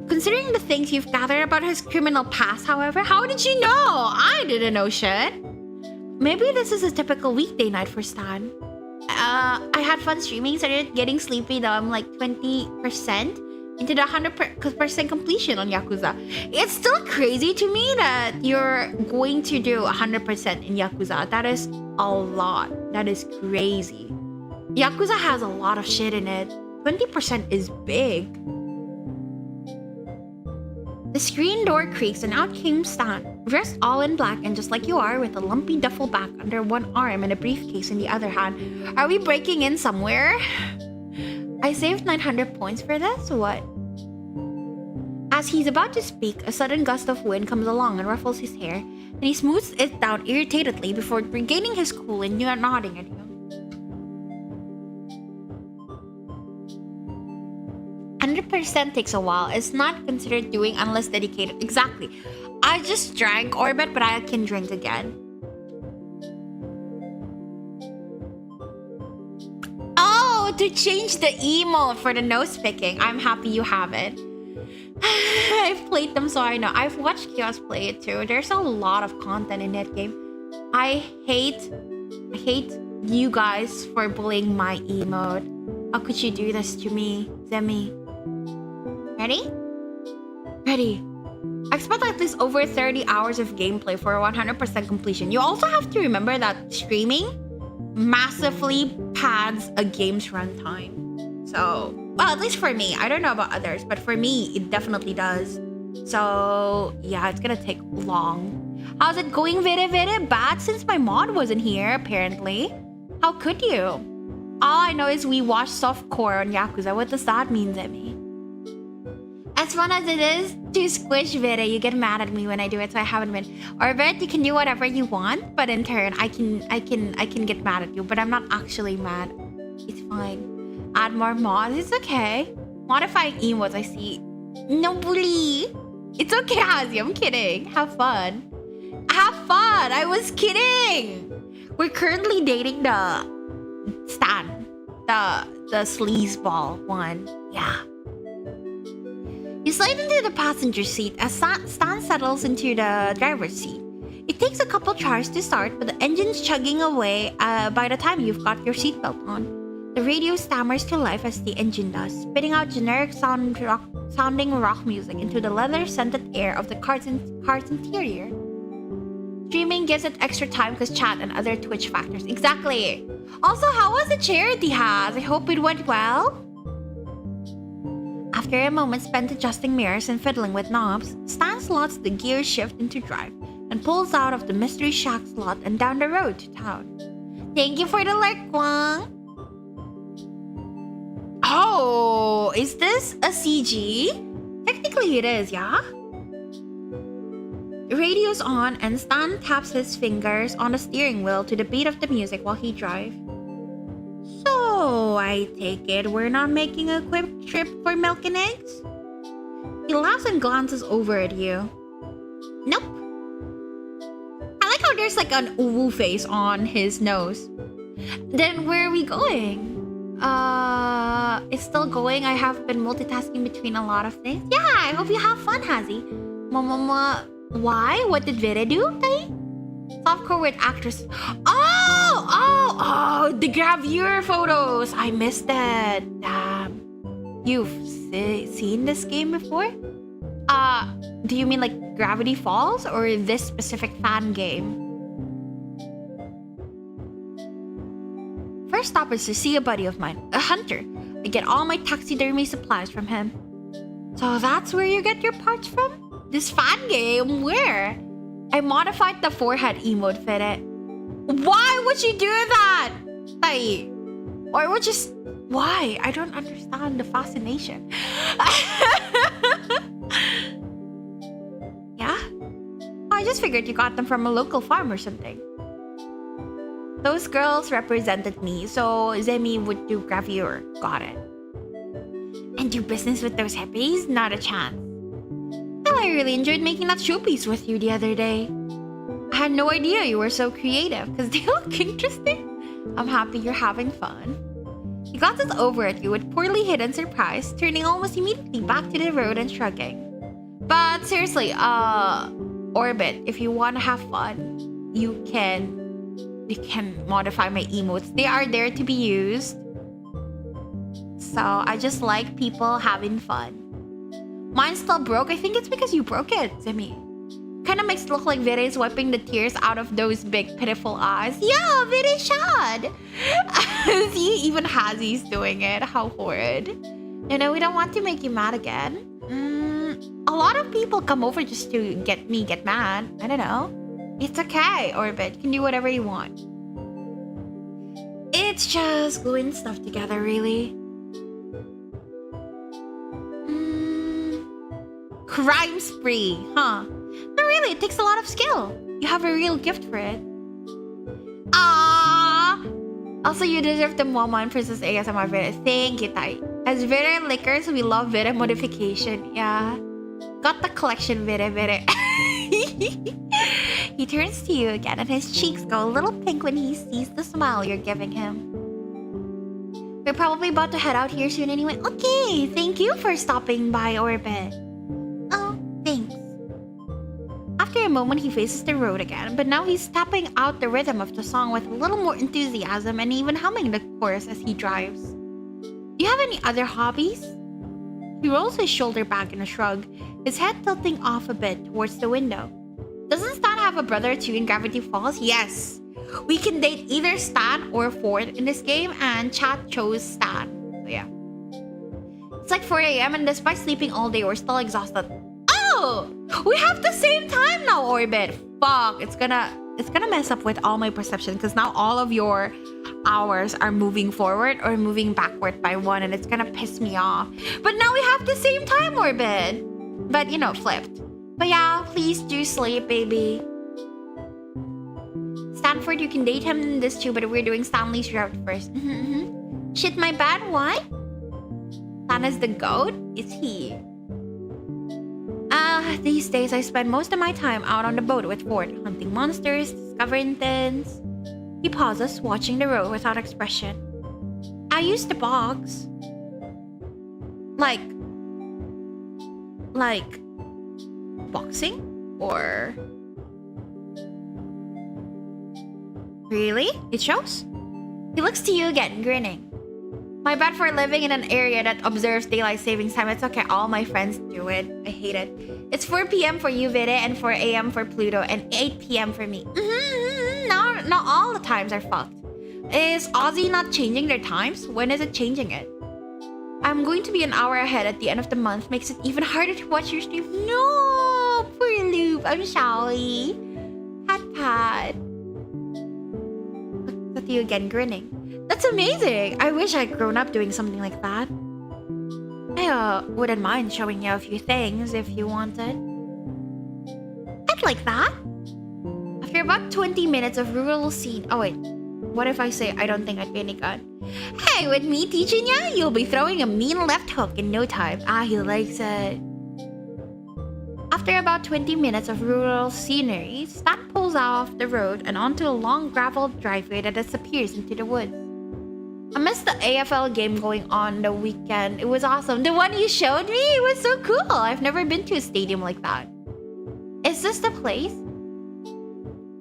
Considering the things you've gathered about his criminal past, however, how did you know? I didn't know shit. Maybe this is a typical weekday night for Stan. I had fun streaming, started getting sleepy though. I'm like 20% into the 100% completion on Yakuza. It's still crazy to me that you're going to do 100% in Yakuza. That is a lot. That is crazy. Yakuza has a lot of shit in it. 20% is big. The screen door creaks and out came Stan, dressed all in black and just like you are, with a lumpy duffel bag under one arm and a briefcase in the other hand. Are we breaking in somewhere? I saved 900 points for this? What? As he's about to speak, a sudden gust of wind comes along and ruffles his hair, and he smooths it down irritatedly before regaining his cool and nodding at you. 100% takes a while. It's not considered doing unless dedicated. Exactly. I just drank Orbit, but I can drink again. Oh, to change the emote for the nose picking. I'm happy you have it. I've played them, so I know. I've watched Kios play it too. There's a lot of content in that game. I hate you guys for bullying my emote. How could you do this to me, Zemi? Ready? Ready. I expect at least over 30 hours of gameplay for 100% completion. You also have to remember that streaming massively pads a game's runtime. So, well, at least for me. I don't know about others, but for me, it definitely does. So, yeah, it's gonna take long. How's it going, very bad since my mod wasn't here, apparently? How could you? All I know is we watched softcore on Yakuza. What does that mean, Zemi? As fun as it is to squish Vere, you get mad at me when I do it, so I haven't been. Orbit, you can do whatever you want, but in turn, I can get mad at you, but I'm not actually mad. It's fine. Add more mods, it's okay. Modifying emotes, I see. No bully. It's okay, Hazi, I'm kidding. Have fun. Have fun! I was kidding! We're currently dating the Stan. The sleazeball one. Yeah. You slide into the passenger seat as Stan settles into the driver's seat. It takes a couple tries to start, but the engine's chugging away by the time you've got your seatbelt on. The radio stammers to life as the engine does, spitting out generic sounding rock music into the leather-scented air of the car's interior. Streaming gives it extra time because chat and other Twitch factors. Exactly. Also, how was the charity has? I hope it went well. After a moment spent adjusting mirrors and fiddling with knobs, Stan slots the gear shift into drive and pulls out of the mystery shack slot and down the road to town. Thank you for the lurk, Kwang. Oh, is this a CG? Technically it is, yeah? Radio's on and Stan taps his fingers on the steering wheel to the beat of the music while he drives. So, I take it we're not making a quick trip for milk and eggs? He laughs and glances over at you. Nope. I like how there's like an uwu face on his nose. Then where are we going? It's still going. I have been multitasking between a lot of things. Yeah, I hope you have fun, Hazi. Mama, why? What did Vere do, Tay? Softcore with actress. Oh, the gravure photos. I missed that. Damn. You've seen this game before? Do you mean like Gravity Falls or this specific fan game? First stop is to see a buddy of mine, a hunter. I get all my taxidermy supplies from him. So that's where you get your parts from? This fan game? Where? I modified the forehead emote fit it. Why would you do that? Like, or would just why? I don't understand the fascination. Yeah? I just figured you got them from a local farm or something. Those girls represented me, so Zemi would do gravure. Got it. And do business with those hippies? Not a chance. Well, I really enjoyed making that showpiece with you the other day. I had no idea you were so creative, because they look interesting. I'm happy you're having fun. He glances over at you with poorly hidden surprise, turning almost immediately back to the road and shrugging. But seriously, Orbit, if you want to have fun, you can modify my emotes. They are there to be used. So I just like people having fun. Mine's still broke. I think it's because you broke it, Zemi. Kind of makes it look like Vere is wiping the tears out of those big, pitiful eyes. Yeah, Vere shad. See, even Hazi's doing it. How horrid. You know, we don't want to make you mad again. A lot of people come over just to get mad. I don't know. It's okay, Orbit. You can do whatever you want. It's just gluing stuff together, really. Crime spree, huh? Not really, it takes a lot of skill. You have a real gift for it. Ah! Also, you deserve the Mama and Princess ASMR video. Thank you, Tai. As Vere lickers, we love Vere modification. Yeah. Got the collection, Vere Vere. He turns to you again and his cheeks go a little pink when he sees the smile you're giving him. We're probably about to head out here soon anyway. Okay, thank you for stopping by, Orbit. Oh, thanks. After a moment, he faces the road again, but now he's tapping out the rhythm of the song with a little more enthusiasm and even humming the chorus as he drives. Do you have any other hobbies? He rolls his shoulder back in a shrug, his head tilting off a bit towards the window. Doesn't Stan have a brother too in Gravity Falls? Yes. We can date either Stan or Ford in this game, and chat chose Stan. So yeah. It's like 4 a.m. and despite sleeping all day, we're still exhausted. Oh! We have the same time now, Orbit. Fuck. It's gonna mess up with all my perception because now all of your hours are moving forward or moving backward by 1 and it's gonna piss me off. But now we have the same time, Orbit. But you know, flipped. But yeah, please do sleep, baby. Stanford, you can date him in this too, but we're doing Stanley's route first. Shit, my bad, what? Stan is the goat? Is he? These days I spend most of my time out on the boat with Ford, hunting monsters, discovering things. He pauses, watching the road without expression. I use the box. Like boxing? Or... Really? It shows? He looks to you again, grinning. My bad for living in an area that observes daylight savings time. It's okay, all my friends do it. I hate it. It's 4 p.m. for you, Vide, and 4 a.m. for Pluto, and 8 p.m. for me. No, not all the times are fucked. Is Aussie not changing their times? When is it changing it? I'm going to be an hour ahead at the end of the month. Makes it even harder to watch your stream. No, poor Loop. I'm sorry. Pat. Looks at you again, grinning. That's amazing. I wish I'd grown up doing something like that. I wouldn't mind showing you a few things if you wanted. I'd like that. After about 20 minutes of rural scene... Oh wait, what if I say I don't think I'd be any good? Hey, with me teaching ya, you'll be throwing a mean left hook in no time. He likes it. After about 20 minutes of rural scenery, Stan pulls off the road and onto a long gravel driveway that disappears into the woods. I missed the AFL game going on the weekend. It was awesome. The one you showed me? It was so cool. I've never been to a stadium like that. Is this the place?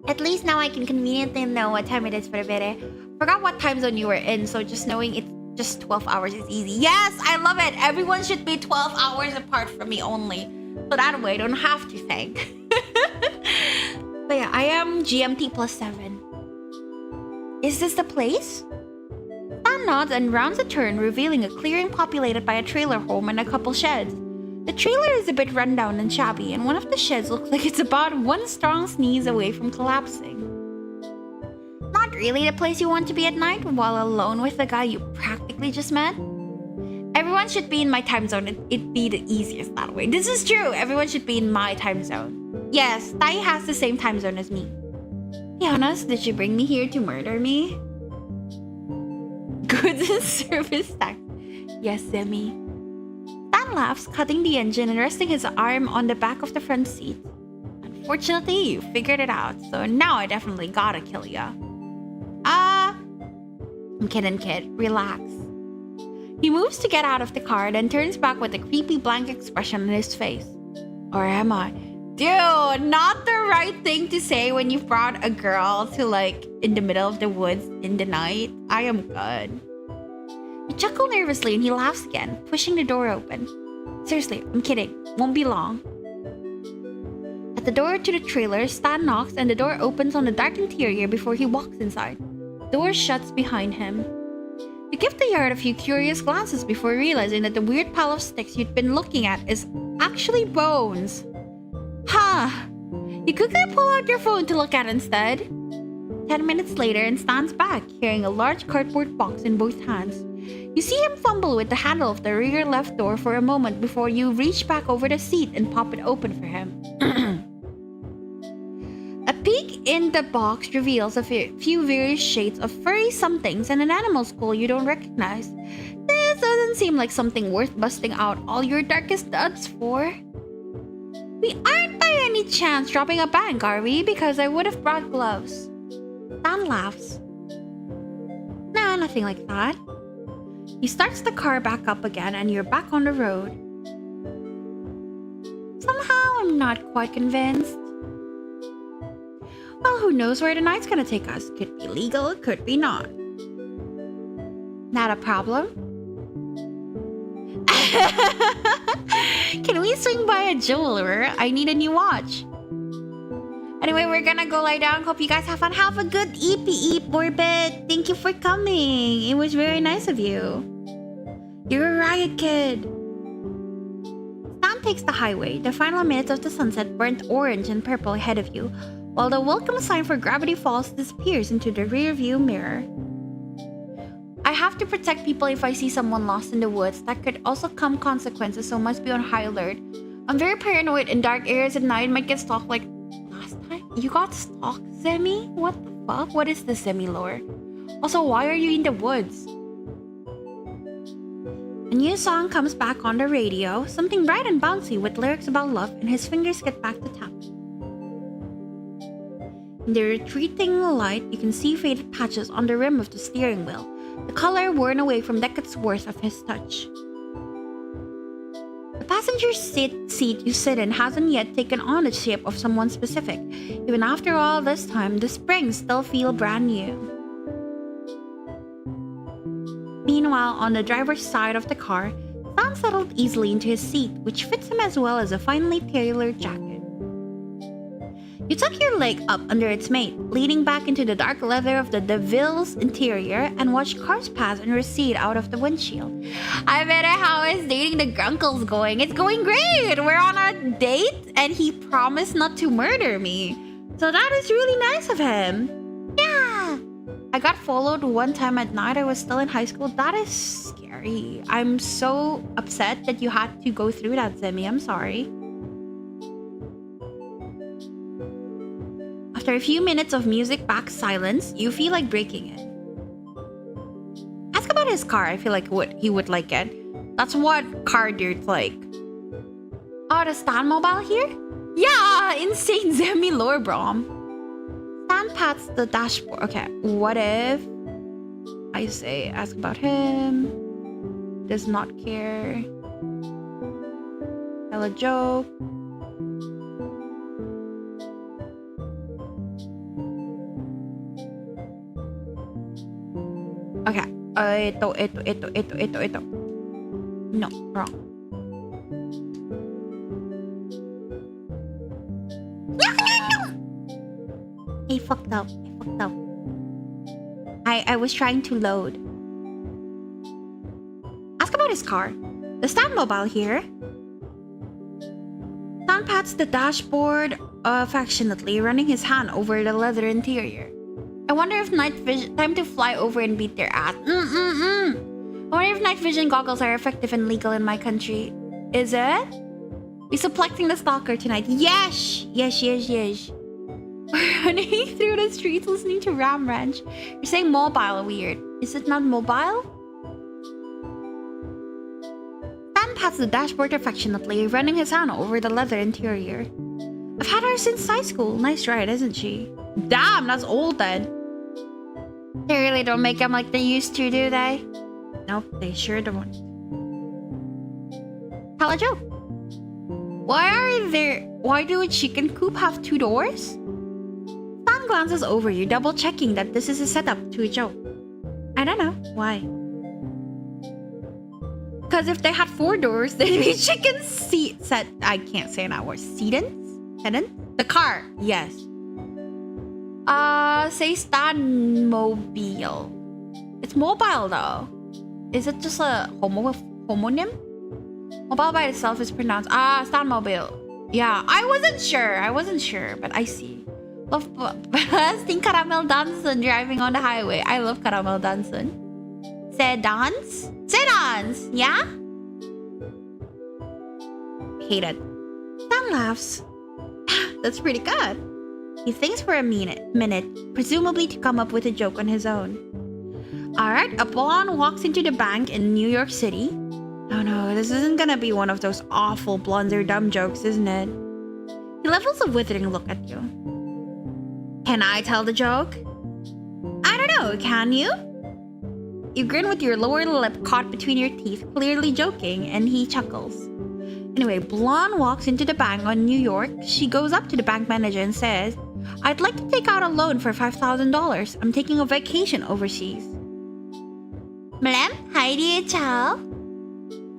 At least now I can conveniently know what time it is for a bit. Forgot what time zone you were in, so just knowing it's just 12 hours is easy. Yes, I love it. Everyone should be 12 hours apart from me only. So that way I don't have to think. But yeah, I am GMT +7. Is this the place? Stan nods and rounds a turn, revealing a clearing populated by a trailer home and a couple sheds. The trailer is a bit rundown and shabby, and one of the sheds looks like it's about one strong sneeze away from collapsing. Not really the place you want to be at night while alone with the guy you practically just met. Everyone should be in my time zone. It'd be the easiest that way. This is true. Everyone should be in my time zone. Yes, Tai has the same time zone as me. Be honest, did you bring me here to murder me? Goods and service tax. Yes, Semi. Stan laughs, cutting the engine and resting his arm on the back of the front seat. Unfortunately, you figured it out, so now I definitely gotta kill ya. I'm kidding, kid. Relax. He moves to get out of the car, then turns back with a creepy blank expression on his face. Or am I? Dude, not the right thing to say when you brought a girl to in the middle of the woods in the night. I am good. You chuckle nervously and he laughs again, pushing the door open. Seriously, I'm kidding. Won't be long. At the door to the trailer, Stan knocks and the door opens on the dark interior before he walks inside. The door shuts behind him. You give the yard a few curious glances before realizing that the weird pile of sticks you'd been looking at is actually bones. You quickly pull out your phone to look at instead. 10 minutes later and Stan's back, carrying a large cardboard box in both hands. You see him fumble with the handle of the rear left door for a moment before you reach back over the seat and pop it open for him. A peek in the box reveals a few various shades of furry somethings and an animal skull you don't recognize. This doesn't doesn't seem like something worth busting out all your darkest thoughts for. We aren't by any chance robbing a bank, are we? Because I would have brought gloves. Stan laughs. No, nothing like that. He starts the car back up again and you're back on the road. Somehow I'm not quite convinced. Well, who knows where the night's gonna take us? Could be legal, could be not. Not a problem. Can we swing by a jeweler? I need a new watch. Anyway, we're gonna go lie down. Hope you guys have fun. Have a good eep Orbit. Thank you for coming. It was very nice of you. You're a riot kid. Stan takes the highway. The final minutes of the sunset burnt orange and purple ahead of you, while the welcome sign for Gravity Falls disappears into the rearview mirror. I have to protect people if I see someone lost in the woods. That could also come consequences, so must be on high alert. I'm very paranoid in dark areas at night. Might get stalked like last time. You got stalked, Zemi? What the fuck? What is the Zemi lore? Also, why are you in the woods? A new song comes back on the radio. Something bright and bouncy with lyrics about love, and his fingers get back to tap. In the retreating light, you can see faded patches on the rim of the steering wheel. The color worn away from decades worth of his touch. The passenger seat you sit in hasn't yet taken on the shape of someone specific. Even after all this time, the springs still feel brand new. Meanwhile, on the driver's side of the car, Stan settled easily into his seat, which fits him as well as a finely tailored jacket. You tuck your leg up under its mate, leaning back into the dark leather of the DeVille's interior, and watch cars pass and recede out of the windshield. I bet how is dating the Grunkles going? It's going great! We're on a date, and he promised not to murder me. So that is really nice of him. Yeah! I got followed one time at night. I was still in high school. That is scary. I'm so upset that you had to go through that, Zemi. I'm sorry. After a few minutes of music-backed silence, you feel like breaking it. Ask about his car. I feel like he would like it. That's what car dirt's like. Oh, the Stan mobile here? Yeah, insane Zemi lore, bro. Stan pats the dashboard. Okay, what if I say ask about him? Does not care. Tell a joke. Okay. Ito. No, wrong. No. I fucked up. I was trying to load. Ask about his car. The Stan mobile here. Stan pats the dashboard affectionately, running his hand over the leather interior. I wonder if night vision... Time to fly over and beat their ass. I wonder if night vision goggles are effective and legal in my country. Is it? We sublecting the stalker tonight. Yes! Yes. We're running through the streets listening to Ram Ranch. You're saying mobile weird. Is it not mobile? Stan pats the dashboard affectionately, running his hand over the leather interior. I've had her since high school. Nice ride, isn't she? Damn, that's old then. They really don't make them like they used to, do they? Nope, they sure don't. Tell a joke. Why do a chicken coop have 2 doors? Stan glances over you, double checking that this is a setup to a joke. I don't know. Why? Because if they had 4 doors, they'd be chicken set. I can't say that word. Sedans? The car. Yes. Say Stan mobile. It's mobile though. Is it just a homonym? Mobile by itself is pronounced Stan mobile. Yeah, I wasn't sure, but I see. Love Sting Caramel Danson driving on the highway. I love Caramel Danson. Sedans, yeah? Hate it. Stan laughs. That's pretty good. He thinks for a minute, presumably to come up with a joke on his own. Alright, a blonde walks into the bank in New York City. Oh no, this isn't gonna be one of those awful blondes or dumb jokes, isn't it? He levels a withering look at you. Can I tell the joke? I don't know, can you? You grin with your lower lip caught between your teeth, clearly joking, and he chuckles. Anyway, Blonde walks into the bank on New York. She goes up to the bank manager and says, I'd like to take out a loan for $5,000. I'm taking a vacation overseas. Ma'am, hi dear child.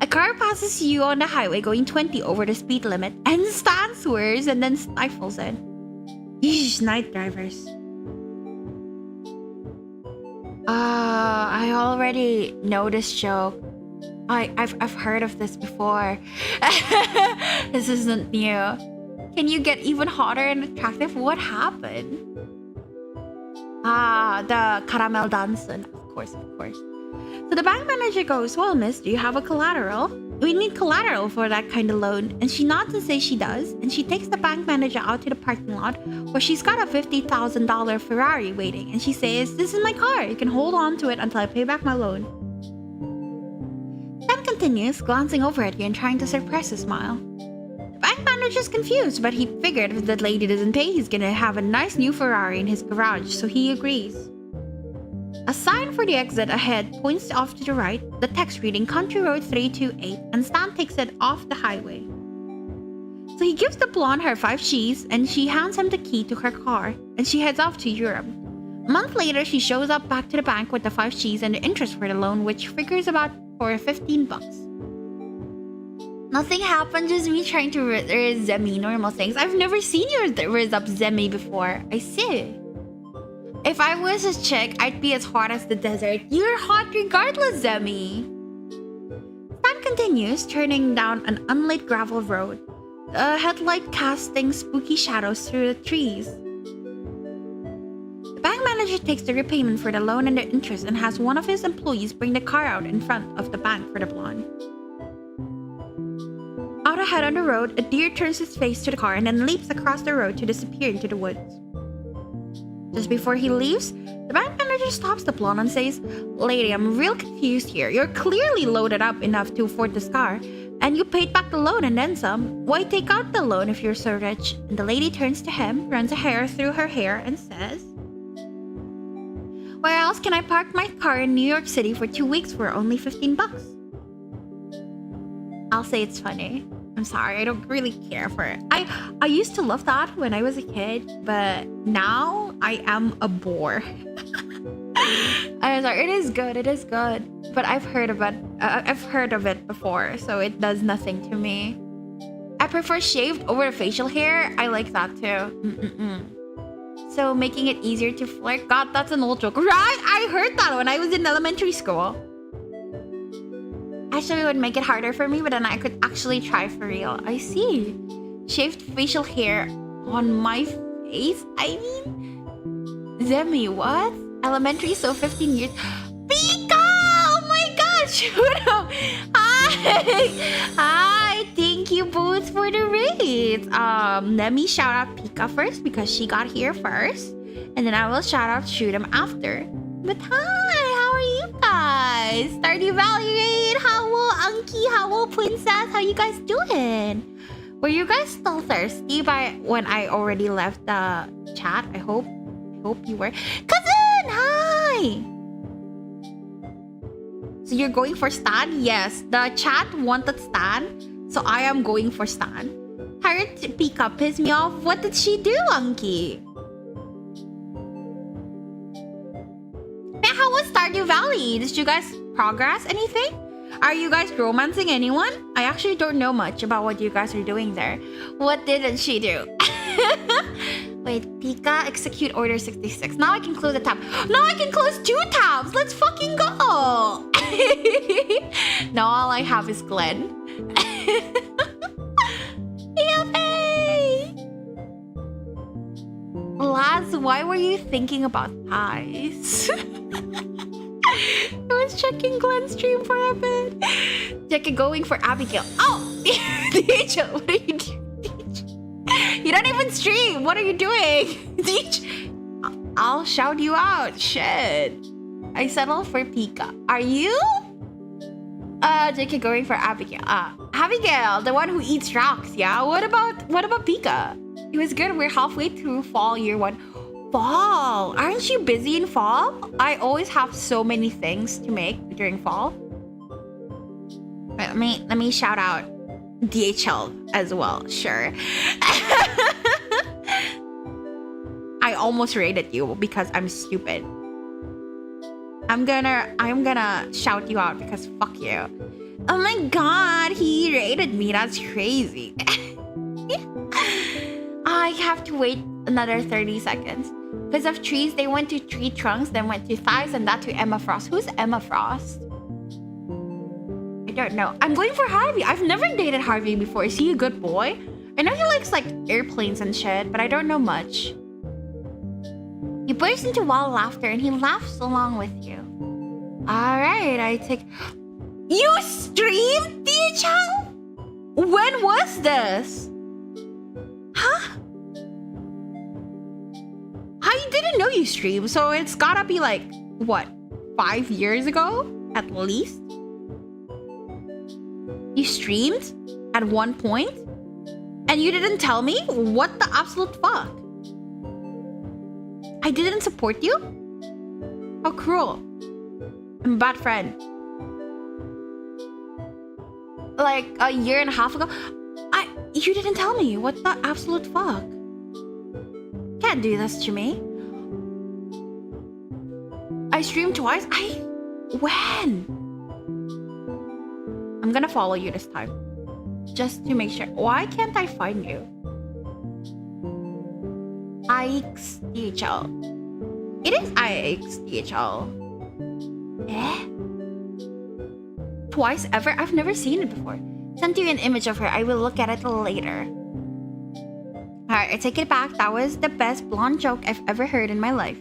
A car passes you on the highway going 20 over the speed limit and Stan swears and then stifles it. Yeesh, night drivers. I already know this joke. I've heard of this before. This isn't new. Can you get even hotter and attractive? What happened? The caramel dancing. Of course. So the bank manager goes, well, miss, do you have a collateral? We need collateral for that kind of loan. And she nods and says she does. And she takes the bank manager out to the parking lot where she's got a $50,000 Ferrari waiting. And she says, this is my car. You can hold on to it until I pay back my loan. Sam continues, glancing over at you and trying to suppress a smile. The bank manager's confused, but he figured if the lady doesn't pay, he's gonna have a nice new Ferrari in his garage, so he agrees. A sign for the exit ahead points off to the right, the text reading Country Road 328, and Stan takes it off the highway. So he gives the blonde her 5 Gs, and she hands him the key to her car, and she heads off to Europe. A month later, she shows up back to the bank with the 5 Gs and the interest for the loan, which figures about for $15. Nothing happened, just me trying to riz Zemi normal things. I've never seen you riz up Zemi before. I see. If I was a chick, I'd be as hot as the desert. You're hot regardless, Zemi. Stan continues, turning down an unlit gravel road. A headlight casting spooky shadows through the trees. The bank manager takes the repayment for the loan and the interest and has one of his employees bring the car out in front of the bank for the blonde. Out ahead on the road, a deer turns its face to the car and then leaps across the road to disappear into the woods. Just before he leaves, the bank manager stops the blonde and says, Lady, I'm real confused here. You're clearly loaded up enough to afford this car, and you paid back the loan and then some. Why take out the loan if you're so rich? And the lady turns to him, runs a hair through her hair, and says, Where else can I park my car in New York City for 2 weeks for only $15? I'll say it's funny. I'm sorry, I don't really care for it. I used to love that when I was a kid, but now I am a bore. I'm sorry, it is good, but I've heard of it before, so it does nothing to me. I prefer shaved over facial hair. I like that too. So making it easier to flirt. God, that's an old joke, right? I heard that when I was in elementary school. Actually, it would make it harder for me, but then I could actually try for real. I see. Shaved facial hair on my face? I mean, Zemi, what? Elementary, so 15 years. Pika! Oh my gosh! Shoot him! Hi! Hi! Thank you both for the raid. Let me shout out Pika first because she got here first. And then I will shout out Shoot him after. But hi! How are you guys? Stardew Valley raid! How Anki? How Princess? How you guys doing? Were you guys still thirsty by when I already left the chat? I hope you were. Cousin! Hi! So you're going for Stan? Yes. The chat wanted Stan. So I am going for Stan. Tired Pika pissed me off. What did she do, Anki? How was Stardew Valley? Did you guys progress anything? Are you guys romancing anyone? I actually don't know much about what you guys are doing there. What didn't she do? Wait, Pika, execute order 66. Now I can close a tab. Now I can close 2 tabs. Let's fucking go. Now all I have is Glenn. Yippee! Lads, why were you thinking about pies? I was checking Glenn's stream for a bit. Checking going for Abigail. Oh! DJ, what are you doing? You don't even stream. What are you doing? I'll shout you out. Shit. I settled for Pika. Are you? JK going for Abigail. Abigail, the one who eats rocks, yeah? What about Pika? It was good. We're halfway through fall year 1. Fall! Aren't you busy in fall? I always have so many things to make during fall. Let me shout out DHL as well. Sure. I almost rated you because I'm stupid. I'm gonna shout you out because fuck you. Oh my god, he rated me. That's crazy. I have to wait another 30 seconds. Because of trees, they went to tree trunks, then went to thighs, and that to Emma Frost. Who's Emma Frost? I don't know. I'm going for Harvey. I've never dated Harvey before. Is he a good boy? I know he likes like airplanes and shit, but I don't know much. You burst into wild laughter and he laughs along with you. Alright, I take... You streamed DHL? When was this? Huh? I didn't know you streamed, so it's gotta be like, what, 5 years ago? At least? You streamed at one point? And you didn't tell me? What the absolute fuck? I didn't support you? How cruel. I'm a bad friend. Like a year and a half ago, you didn't tell me. What the absolute fuck? Can't do this to me. I streamed twice. When? I'm gonna follow you this time. Just to make sure. Why can't I find you? IXDHL. It is IXDHL. Eh? Twice ever? I've never seen it before. Sent you an image of her. I will look at it later. Alright, I take it back. That was the best blonde joke I've ever heard in my life.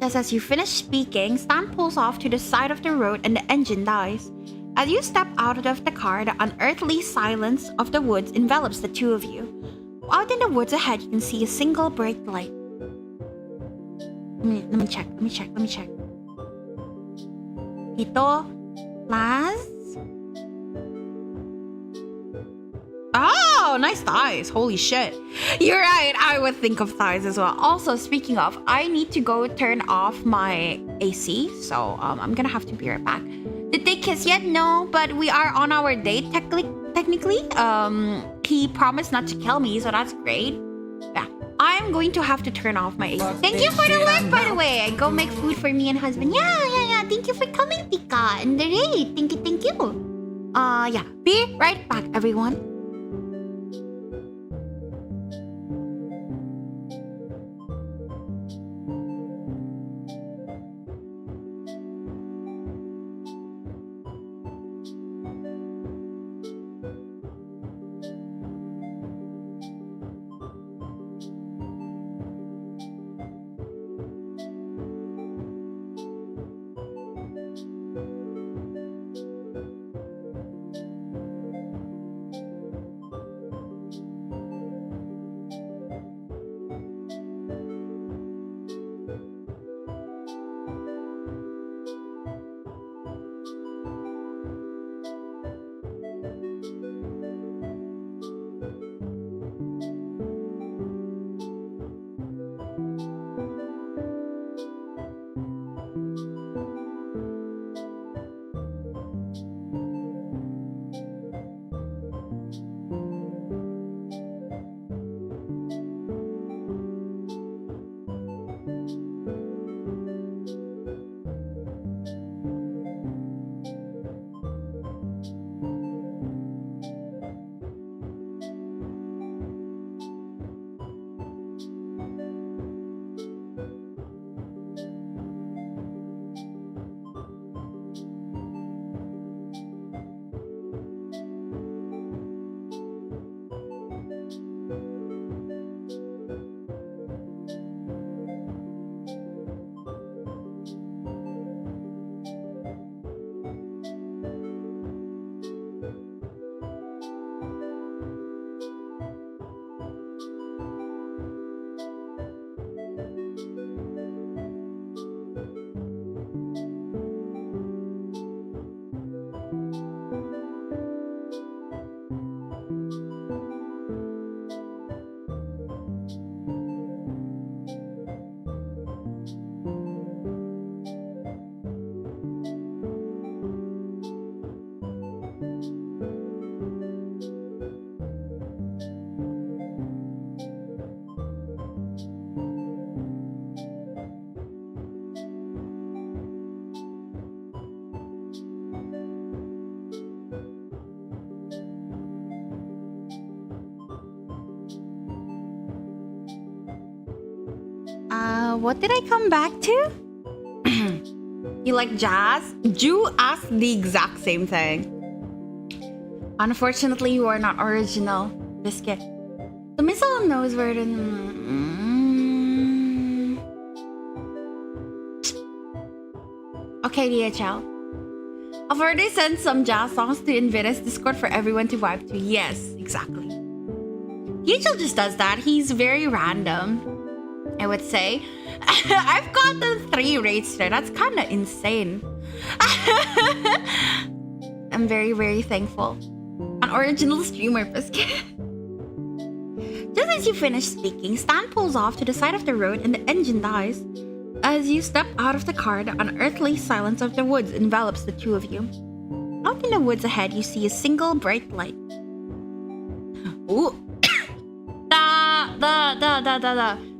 Just as you finish speaking, Stan pulls off to the side of the road and the engine dies. As you step out of the car, the unearthly silence of the woods envelops the two of you. Out in the woods ahead, you can see a single bright light. Let me check. Ito, Laz? Oh, nice thighs. Holy shit. You're right. I would think of thighs as well. Also, speaking of, I need to go turn off my AC. So, I'm gonna have to be right back. Did they kiss yet? No, but we are on our date technically. He promised not to kill me, so that's great. Yeah. I'm going to have to turn off my AC. Thank you for the work, by the way. Go make food for me and husband. Yeah. Thank you for coming, Pika. And the raid. Thank you. Yeah. Be right back, everyone. What did I come back to? You like jazz? Ju asked the exact same thing. Unfortunately, you are not original, Biscuit. The missile knows where to... Okay, DHL. I've already sent some jazz songs to Invita's Discord for everyone to vibe to. Yes, exactly. DHL just does that. He's very random, I would say. I've gotten 3 rates today. That's kind of insane. I'm very, very thankful. An original streamer, Biscuit. Just as you finish speaking, Stan pulls off to the side of the road and the engine dies. As you step out of the car, the unearthly silence of the woods envelops the two of you. Out in the woods ahead, you see a single bright light. Ooh.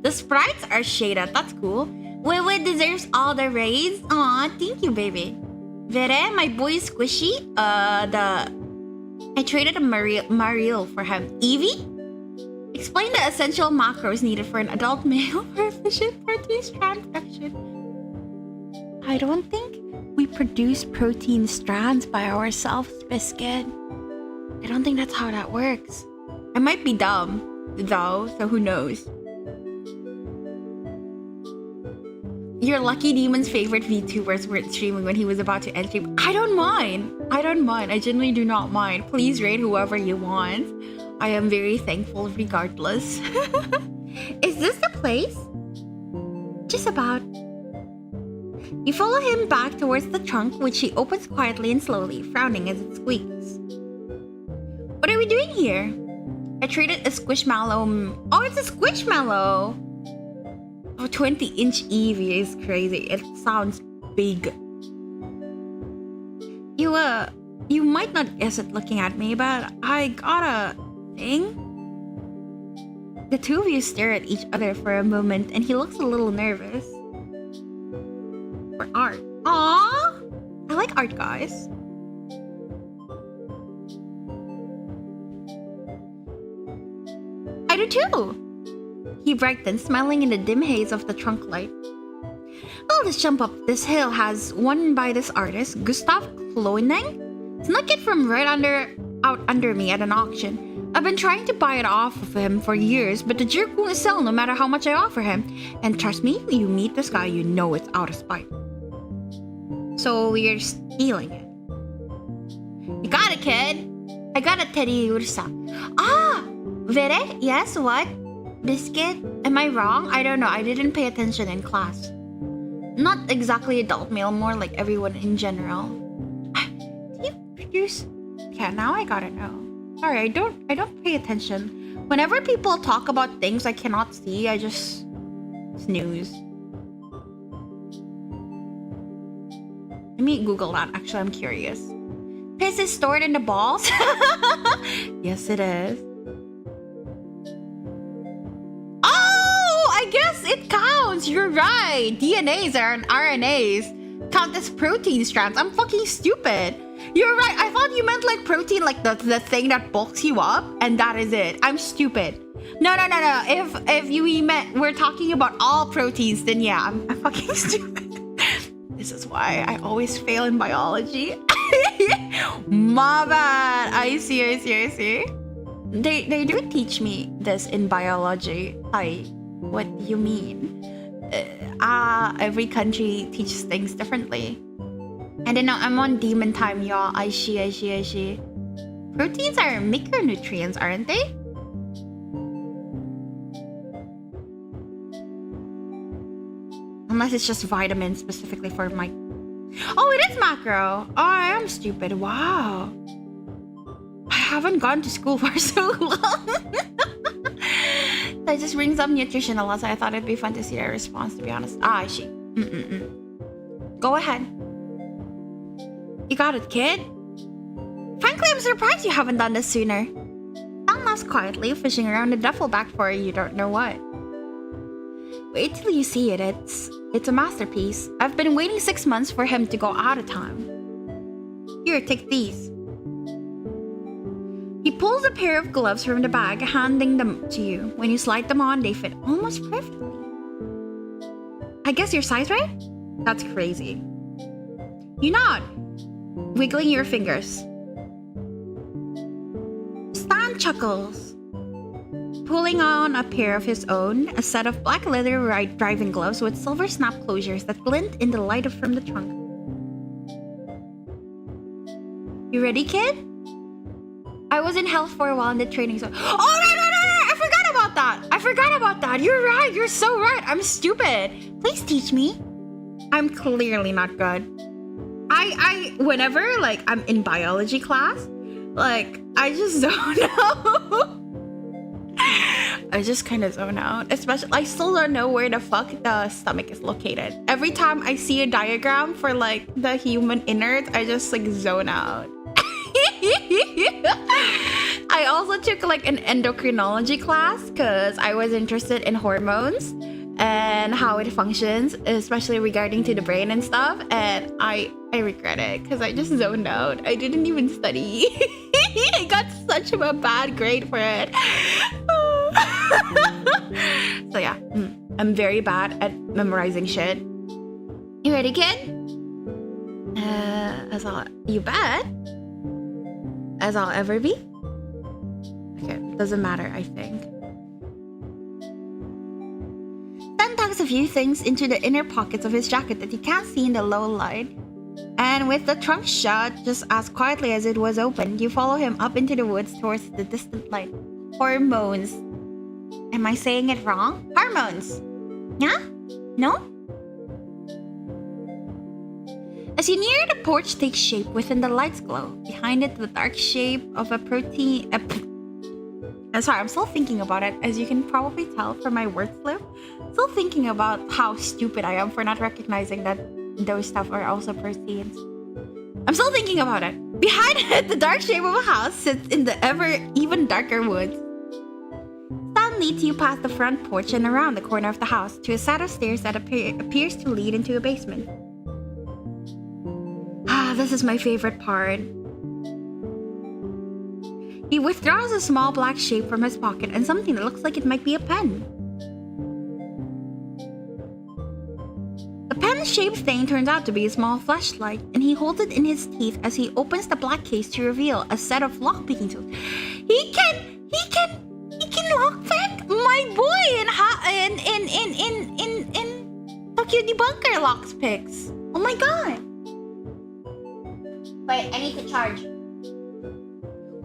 The sprites are shaded. That's cool. Wiwi deserves all the raids. Aw, thank you, baby. Vere, my boy is squishy. I traded a Mariel for him. Evie? Explain the essential macros needed for an adult male for efficient protein strand production. I don't think we produce protein strands by ourselves, Biscuit. I don't think that's how that works. I might be dumb, though, so who knows? Your Lucky Demon's favorite VTubers were streaming when he was about to end stream. I don't mind. I genuinely do not mind. Please raid whoever you want. I am very thankful regardless. Is this the place? Just about. You follow him back towards the trunk, which he opens quietly and slowly, frowning as it squeaks. What are we doing here? I traded a Squishmallow. Oh, it's a Squishmallow! Oh, 20-inch Eevee is crazy. It sounds big. You might not guess it looking at me, but I got a thing. The two of you stare at each other for a moment, and he looks a little nervous. For art. Aww! I like art, guys. I do too! He brightens, smiling in the dim haze of the trunk light. Well, this jump up this hill has one by this artist, Gustav Kloening. Snuck it from out under me at an auction. I've been trying to buy it off of him for years, but the jerk won't sell no matter how much I offer him. And trust me, you meet this guy, you know it's out of spite. So we're stealing it. You got it, kid. I got a Teddy Ursa. Ah! Vere? Yes, what? Biscuit? Am I wrong? I don't know. I didn't pay attention in class. Not exactly adult male, more like everyone in general. Do you produce? Yeah, now I gotta know. Sorry, I don't pay attention. Whenever people talk about things I cannot see, I just snooze. Let me Google that. Actually, I'm curious. Piss is stored in the balls? Yes, it is. I guess it counts. You're right. DNAs and RNAs count as protein strands. I'm fucking stupid. You're right. I thought you meant like protein, like the thing that bulks you up, and that is it. I'm stupid. No. If we meant we're talking about all proteins, then yeah, I'm fucking stupid. This is why I always fail in biology. My bad. I see. They do teach me this in biology. What do you mean? Every country teaches things differently. And then I'm on demon time, y'all. I see. Proteins are micronutrients, aren't they? Unless it's just vitamins specifically for my... Oh, it is macro. Oh, I am stupid. Wow. I haven't gone to school for so long. That just brings up nutrition a lot, so I thought it'd be fun to see their response, to be honest. I see. Go ahead. You got it, kid. Frankly, I'm surprised you haven't done this sooner. Sam laughs quietly, fishing around the duffel bag for you don't know what. Wait till you see it. It's a masterpiece. I've been waiting 6 months for him to go out of town. Here, take these. He pulls a pair of gloves from the bag, handing them to you. When you slide them on, they fit almost perfectly. I guess your size right? That's crazy. You nod, wiggling your fingers. Stan chuckles, pulling on a pair of his own, a set of black leather driving gloves with silver snap closures that glint in the light from the trunk. You ready, kid? I was in health for a while in the training zone. Oh, no! I forgot about that. You're right. You're so right. I'm stupid. Please teach me. I'm clearly not good. Whenever, like, I'm in biology class, like, I just zone out. I just kind of zone out. Especially, I still don't know where the fuck the stomach is located. Every time I see a diagram for, like, the human innards, I just, like, zone out. I also took like an endocrinology class because I was interested in hormones and how it functions, especially regarding to the brain and stuff. And I regret it because I just zoned out. I didn't even study. I got such a bad grade for it. So yeah, I'm very bad at memorizing shit. You ready, kid? You bet. As I'll ever be? Okay, doesn't matter, I think. Stan tucks a few things into the inner pockets of his jacket that you can't see in the low light. And with the trunk shut, just as quietly as it was open, you follow him up into the woods towards the distant light. Hormones. Am I saying it wrong? Hormones. Yeah? No? As you near, the porch takes shape within the light's glow. Behind it, the dark shape of a protein... sorry, I'm still thinking about it. As you can probably tell from my word slip. Still thinking about how stupid I am for not recognizing that those stuff are also proteins. I'm still thinking about it. Behind it, the dark shape of a house sits in the even darker woods. Stan leads you past the front porch and around the corner of the house to a set of stairs that appears to lead into a basement. This is my favorite part. He withdraws a small black shape from his pocket and something that looks like it might be a pen. The pen-shaped thing turns out to be a small flashlight, and he holds it in his teeth as he opens the black case to reveal a set of lockpicking tools. He can lockpick? My boy in Tokyo Debunker lockpicks. Oh my god. Wait, I need to charge.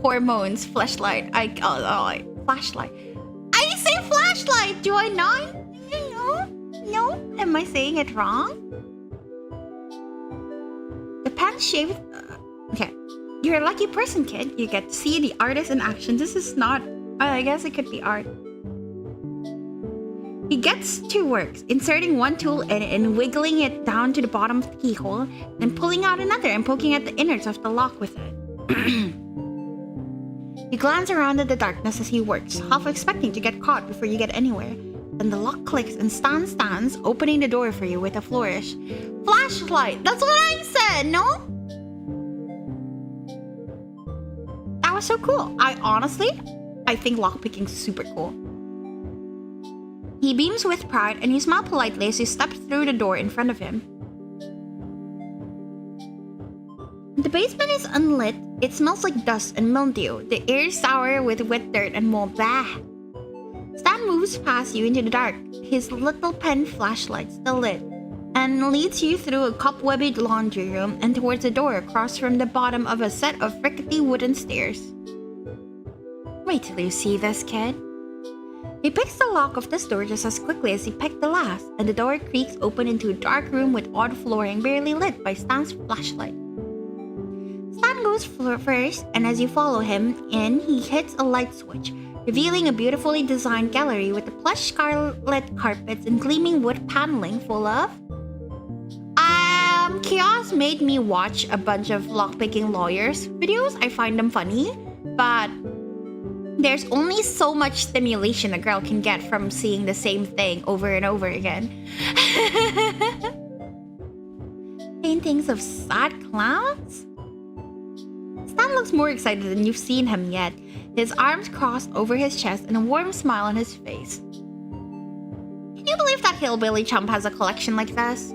Hormones, flashlight. Flashlight. I say flashlight. Do I not? No. Am I saying it wrong? The pen shaped. Okay, you're a lucky person, kid. You get to see the artist in action. This is not. I guess it could be art. He gets to work, inserting one tool in it and wiggling it down to the bottom of the keyhole, then pulling out another and poking at the innards of the lock with it. You glance around at the darkness as he works, half expecting to get caught before you get anywhere. Then the lock clicks and Stan stands, opening the door for you with a flourish. Flashlight! That's what I said, no? That was so cool. I think lockpicking's super cool. He beams with pride and you smile politely as you step through the door in front of him. The basement is unlit. It smells like dust and mildew. The air is sour with wet dirt and mold. Bah. Stan moves past you into the dark, his little pen flashlight still lit, and leads you through a cobwebbed laundry room and towards a door across from the bottom of a set of rickety wooden stairs. Wait till you see this, kid. He picks the lock of this door just as quickly as he picked the last, and the door creaks open into a dark room with odd flooring barely lit by Stan's flashlight. Stan goes first, and as you follow him in, he hits a light switch, revealing a beautifully designed gallery with the plush scarlet carpets and gleaming wood paneling full of... Chaos made me watch a bunch of lockpicking lawyers videos. I find them funny, but there's only so much stimulation a girl can get from seeing the same thing over and over again. Paintings of sad clowns? Stan looks more excited than you've seen him yet, his arms crossed over his chest and a warm smile on his face. Can you believe that hillbilly chump has a collection like this.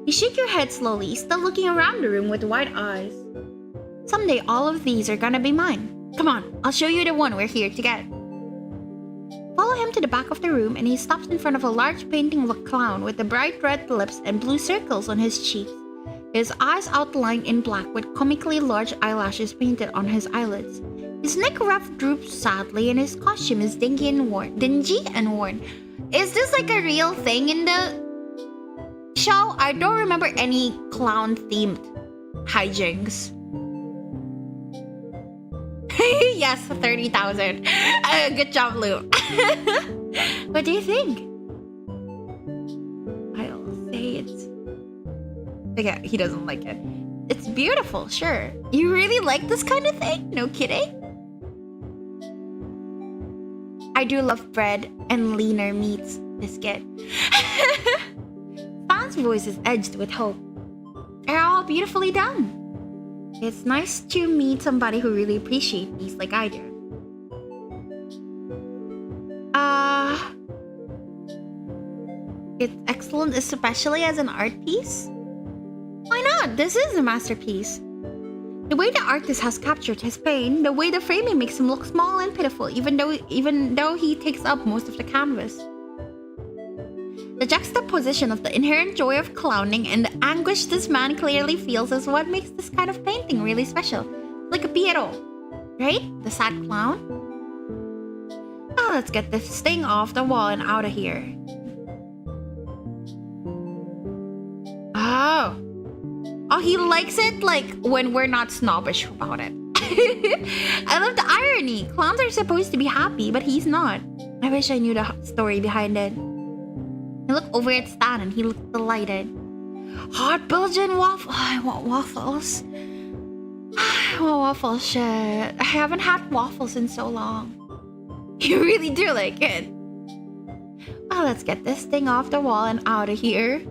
You shake your head slowly, still looking around the room with wide eyes. Someday all of these are gonna be mine. Come on, I'll show you the one we're here to get. Follow him to the back of the room and he stops in front of a large painting of a clown with the bright red lips and blue circles on his cheeks. His eyes outlined in black with comically large eyelashes painted on his eyelids. His neck ruff droops sadly and his costume is dingy and worn. Is this like a real thing in the show? I don't remember any clown-themed hijinks. Yes, 30,000. Good job, Lou. What do you think? I'll say it's... Okay, he doesn't like it. It's beautiful, sure. You really like this kind of thing? No kidding? I do love bread and leaner meats, Biscuit. Stan's voice is edged with hope. They're all beautifully done. It's nice to meet somebody who really appreciates these like I do. It's excellent, especially as an art piece. Why not? This is a masterpiece. The way the artist has captured his pain, the way the framing makes him look small and pitiful, even though he takes up most of the canvas. The juxtaposition of the inherent joy of clowning and the anguish this man clearly feels is what makes this kind of painting really special. Like a Piero, right? The sad clown. Now let's get this thing off the wall and out of here. Oh, he likes it like when we're not snobbish about it. I love the irony. Clowns are supposed to be happy, but he's not. I wish I knew the story behind it. I look over at Stan and he looks delighted. Hot Belgian waffle. I want waffles. I want waffles, shit. I haven't had waffles in so long. You really do like it. Well, let's get this thing off the wall and out of here.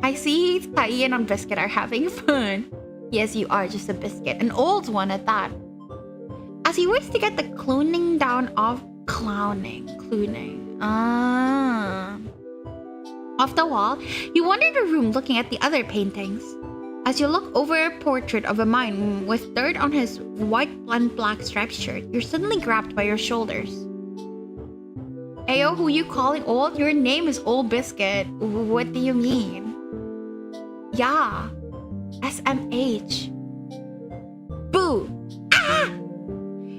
I see Taiyan and Biscuit are having fun. Yes, you are just a biscuit. An old one at that. As he works to get the clowning down off the wall, you wander the room looking at the other paintings. As you look over a portrait of a mime with dirt on his white and black striped shirt, you're suddenly grabbed by your shoulders. Ayo, who you calling old? Your name is Old Biscuit. What do you mean? Yeah. SMH. Boo! Ah!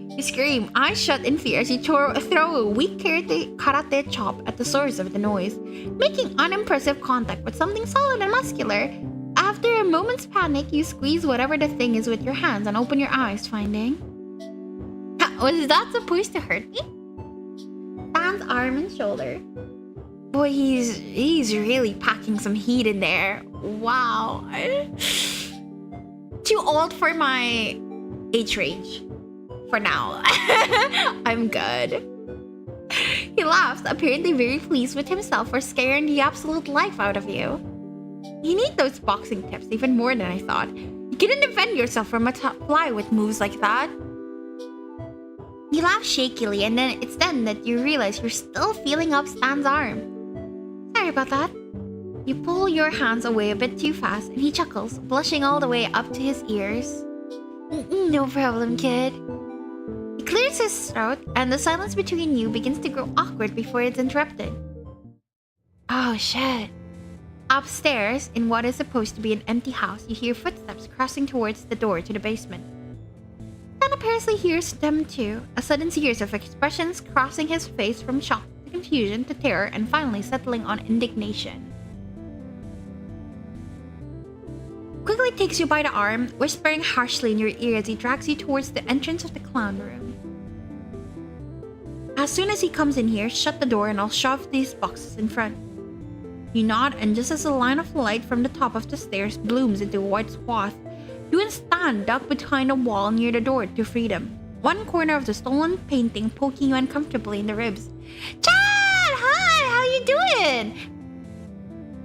You scream, eyes shut in fear as you throw a weak karate chop at the source of the noise, making unimpressive contact with something solid and muscular. After a moment's panic, you squeeze whatever the thing is with your hands and open your eyes, finding... Was that supposed to hurt me? Stan's arm and shoulder. Boy, he's really packing some heat in there. Wow. Too old for my age range. For now. I'm good. He laughs, apparently very pleased with himself for scaring the absolute life out of you. You need those boxing tips even more than I thought. You couldn't defend yourself from a fly with moves like that. You laugh shakily, and then it's then that you realize you're still feeling up Stan's arm. Sorry about that. You pull your hands away a bit too fast, and he chuckles, blushing all the way up to his ears. No problem, kid. He clears his throat, and the silence between you begins to grow awkward before it's interrupted. Oh, shit. Upstairs, in what is supposed to be an empty house, you hear footsteps crossing towards the door to the basement. Stan apparently hears them too, a sudden series of expressions crossing his face from shock to confusion to terror and finally settling on indignation. Quickly takes you by the arm, whispering harshly in your ear as he drags you towards the entrance of the clown room. As soon as he comes in here, shut the door and I'll shove these boxes in front. You nod, and just as a line of light from the top of the stairs blooms into a white swath, you and Stan duck behind a wall near the door to freedom. One corner of the stolen painting poking you uncomfortably in the ribs. Chad! Hi! How you doing?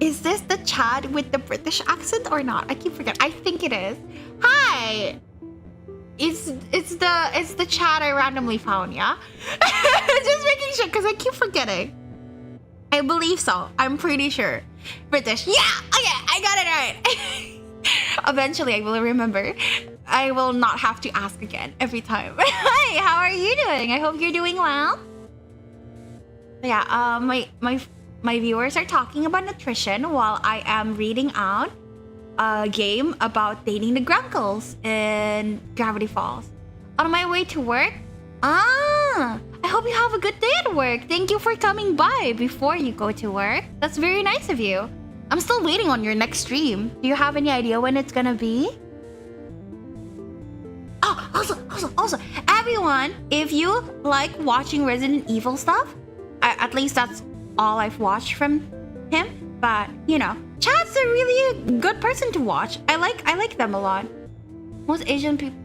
Is this the Chad with the British accent or not? I keep forgetting. I think it is. Hi! It's the Chad I randomly found, yeah? Just making sure, because I keep forgetting. I believe so. I'm pretty sure. British. Yeah! Okay, I got it right. Eventually, I will remember. I will not have to ask again every time. Hi, how are you doing? I hope you're doing well. Yeah, my viewers are talking about nutrition while I am reading out a game about dating the Grunkles in Gravity Falls. On my way to work. I hope you have a good day at work. Thank you for coming by before you go to work. That's very nice of you. I'm still waiting on your next stream. Do you have any idea when it's gonna be? Oh, also, everyone, if you like watching Resident Evil stuff, at least that's all I've watched from him. But you know, Chad's a really good person to watch. I like them a lot. Most Asian people.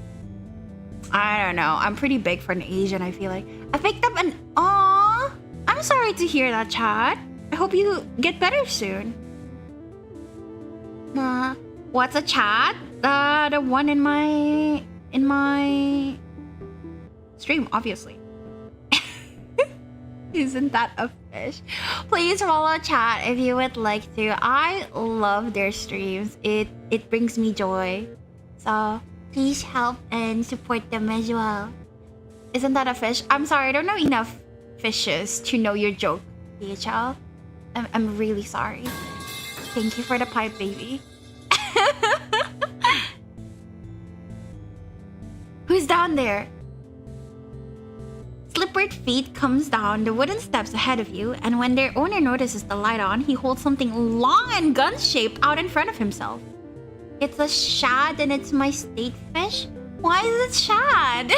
I don't know. I'm pretty big for an Asian, I feel like. I picked up an... Aww! I'm sorry to hear that, Chad. I hope you get better soon. What's a Chad? The one in my stream, obviously. Isn't that a fish? Please follow Chat if you would like to. I love their streams. It brings me joy. So please help and support them as well. Isn't that a fish? I'm sorry, I don't know enough fishes to know your joke, DHL. I'm really sorry. Thank you for the pipe, baby. Who's down there? Slippered feet comes down the wooden steps ahead of you, and when their owner notices the light on, he holds something long and gun-shaped out in front of himself. It's a shad and it's my state fish? Why is it shad?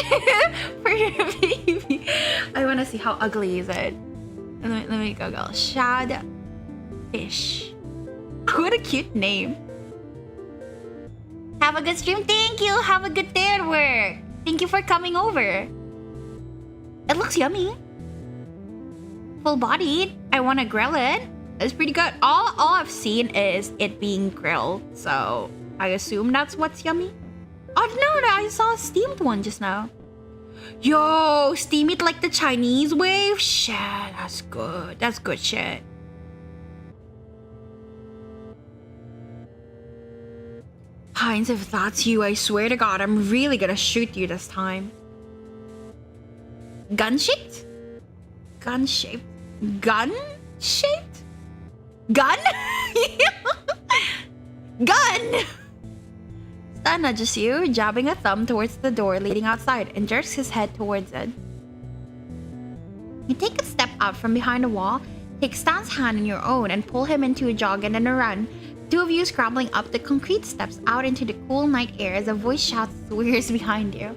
For your baby. I want to see how ugly is it. Let me Google. Shad fish. What a cute name. Have a good stream. Thank you. Have a good day at work. Thank you for coming over. It looks yummy. Full bodied. I want to grill it. It's pretty good. All I've seen is it being grilled, so I assume that's what's yummy. Oh no, I saw a steamed one just now. Yo, steam it like the Chinese way? Shit, that's good. That's good shit. Heinz, if that's you, I swear to God, I'm really gonna shoot you this time. Gun-shaped? Gun-shaped? Gun-shaped? Gun? Gun! Stan nudges you, jabbing a thumb towards the door leading outside, and jerks his head towards it. You take a step out from behind a wall, take Stan's hand in your own, and pull him into a jog and then a run. Two of you scrambling up the concrete steps out into the cool night air as a voice shouts swears behind you.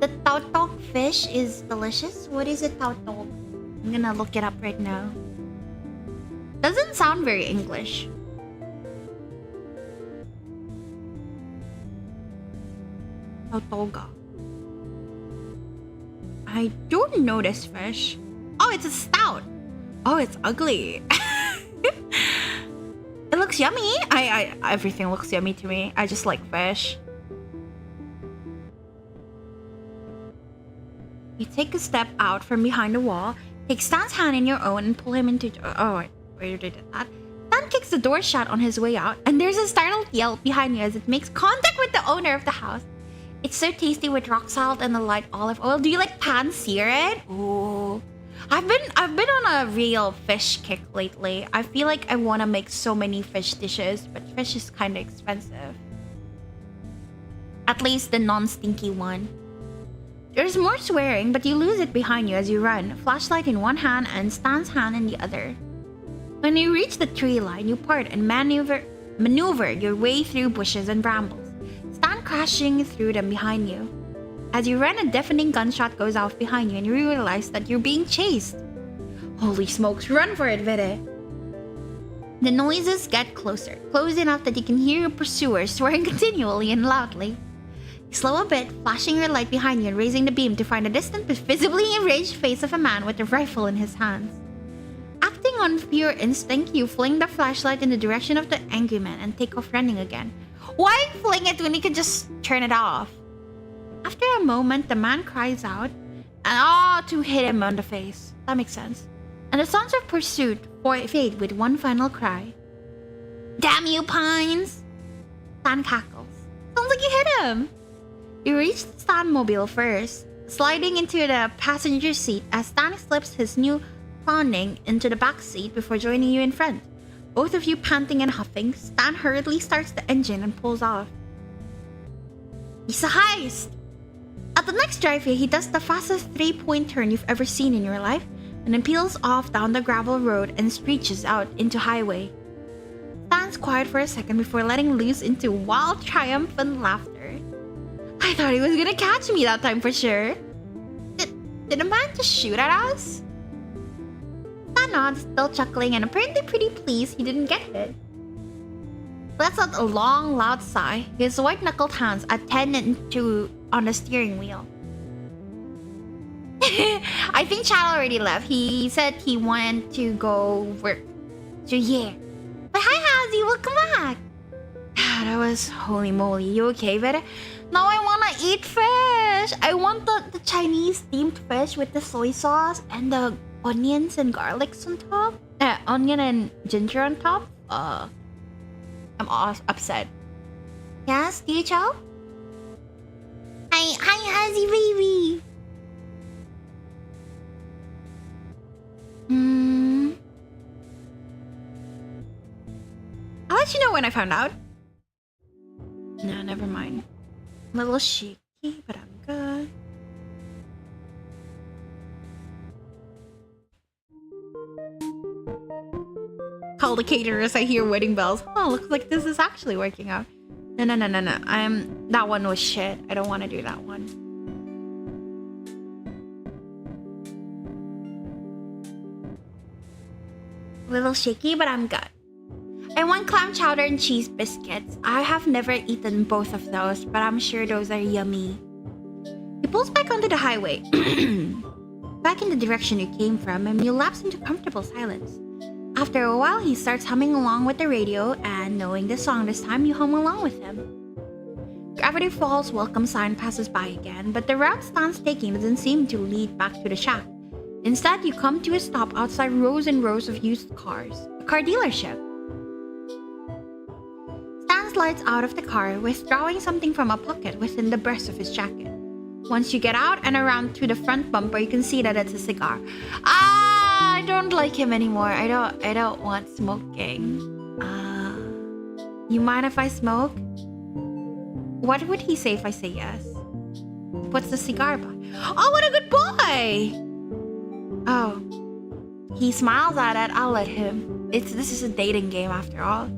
The tautog fish is delicious. What is a tautog? I'm gonna look it up right now. Doesn't sound very English. Tautoga. I don't know this fish. Oh, it's a stout. Oh, it's ugly. It looks yummy. Everything looks yummy to me. I just like fish. You take a step out from behind the wall, take Stan's hand in your own and pull him into... Oh, wait, where did that? Stan kicks the door shut on his way out, and there's a startled yelp behind you as it makes contact with the owner of the house. It's so tasty with rock salt and the light olive oil. Do you like pan-sear it? Ooh. I've been on a real fish kick lately. I feel like I want to make so many fish dishes, but fish is kind of expensive. At least the non-stinky one. There's more swearing, but you lose it behind you as you run, flashlight in one hand and Stan's hand in the other. When you reach the tree line, you part and maneuver your way through bushes and brambles, Stan crashing through them behind you. As you run, a deafening gunshot goes off behind you and you realize that you're being chased. Holy smokes, run for it, Vere! The noises get closer, close enough that you can hear your pursuers swearing continually and loudly. You slow a bit, flashing your light behind you and raising the beam to find a distant but visibly enraged face of a man with a rifle in his hands. Acting on pure instinct, you fling the flashlight in the direction of the angry man and take off running again. Why fling it when you can just turn it off? After a moment, the man cries out, and to hit him on the face. That makes sense. And the sounds of pursuit fade with one final cry. Damn you, Pines! Stan cackles. Sounds like you hit him! You reach the Stanmobile first, sliding into the passenger seat as Stan slips his new cloning into the back seat before joining you in front. Both of you panting and huffing, Stan hurriedly starts the engine and pulls off. He's a heist! At the next driveway, he does the fastest 3-point turn you've ever seen in your life, and then peels off down the gravel road and screeches out into highway. Stan's quiet for a second before letting loose into wild triumphant laughter. I thought he was gonna catch me that time for sure. Did the man just shoot at us? Stan nods, still chuckling and apparently pretty pleased he didn't get hit. Lets out a long, loud sigh, his white-knuckled hands at 10 and 2 on the steering wheel. I think Chad already left. He said he wanted to go work. So yeah. But hi, Hazy, welcome back. That was holy moly. You okay, Vera? Now I wanna eat fish. I want the Chinese steamed fish with the soy sauce and the onions and garlics on top. Onion and ginger on top. I'm upset. Yes, DHL? Hi, Hazy baby. I'll let you know when I found out. No, never mind. A little shaky, but I'm good. Call the caterers, I hear wedding bells. Oh, looks like this is actually working out. No. That one was shit. I don't want to do that one. A little shaky, but I'm good. I want clam chowder and cheese biscuits. I have never eaten both of those, but I'm sure those are yummy. He pulls back onto the highway, back in the direction you came from, and you lapse into comfortable silence. After a while, he starts humming along with the radio, and knowing the song this time, you hum along with him. Gravity Falls welcome sign passes by again, but the route Stan's taking doesn't seem to lead back to the shack. Instead, you come to a stop outside rows and rows of used cars, a car dealership. Stan slides out of the car, withdrawing something from a pocket within the breast of his jacket. Once you get out and around to the front bumper, you can see that it's a cigar. I don't like him anymore. I don't want smoking. You mind if I smoke? What would he say if I say yes? He puts the cigar back. Oh, what a good boy! Oh, he smiles at it. I'll let him. This is a dating game after all.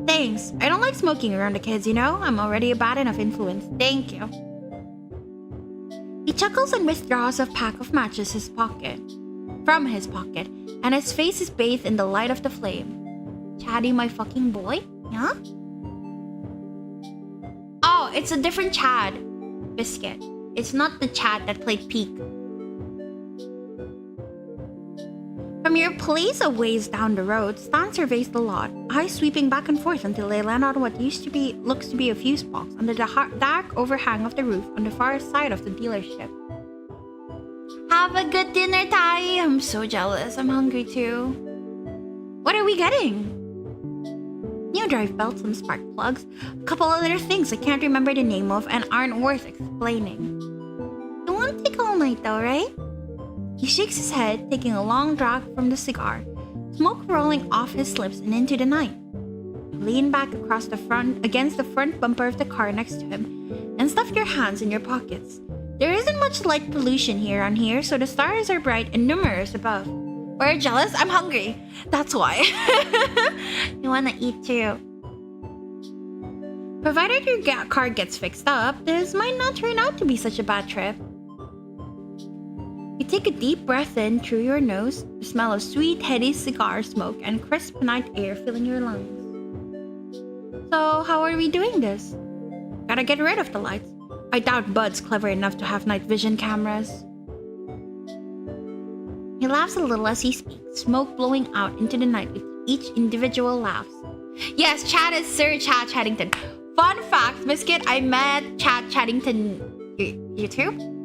Thanks. I don't like smoking around the kids, you know? I'm already a bad enough influence. Thank you. He chuckles and withdraws a pack of matches from his pocket, and his face is bathed in the light of the flame. Chatty, my fucking boy? Yeah? Oh, it's a different Chad. Biscuit. It's not the Chad that played Peak. From your place a ways down the road, Stan surveys the lot, eyes sweeping back and forth until they land on what looks to be a fuse box under the dark overhang of the roof on the far side of the dealership. Have a good dinner, Tai. I'm so jealous. I'm hungry too. What are we getting? New drive belts, some spark plugs, a couple other things I can't remember the name of and aren't worth explaining. It won't take all night though, right? He shakes his head, taking a long drag from the cigar, smoke rolling off his lips and into the night. You lean back against the front bumper of the car next to him, and stuff your hands in your pockets. There isn't much light pollution on here, so the stars are bright and numerous above. We're jealous? I'm hungry. That's why. You wanna eat too. Provided your car gets fixed up, this might not turn out to be such a bad trip. You take a deep breath in through your nose, the smell of sweet, heady cigar smoke and crisp night air filling your lungs. So, how are we doing this? Gotta get rid of the lights. I doubt Bud's clever enough to have night vision cameras. He laughs a little as he speaks, smoke blowing out into the night with each individual laughs. Yes, Chad is Sir Chad Chaddington. Fun fact, Biscuit, I met Chad Chaddington YouTube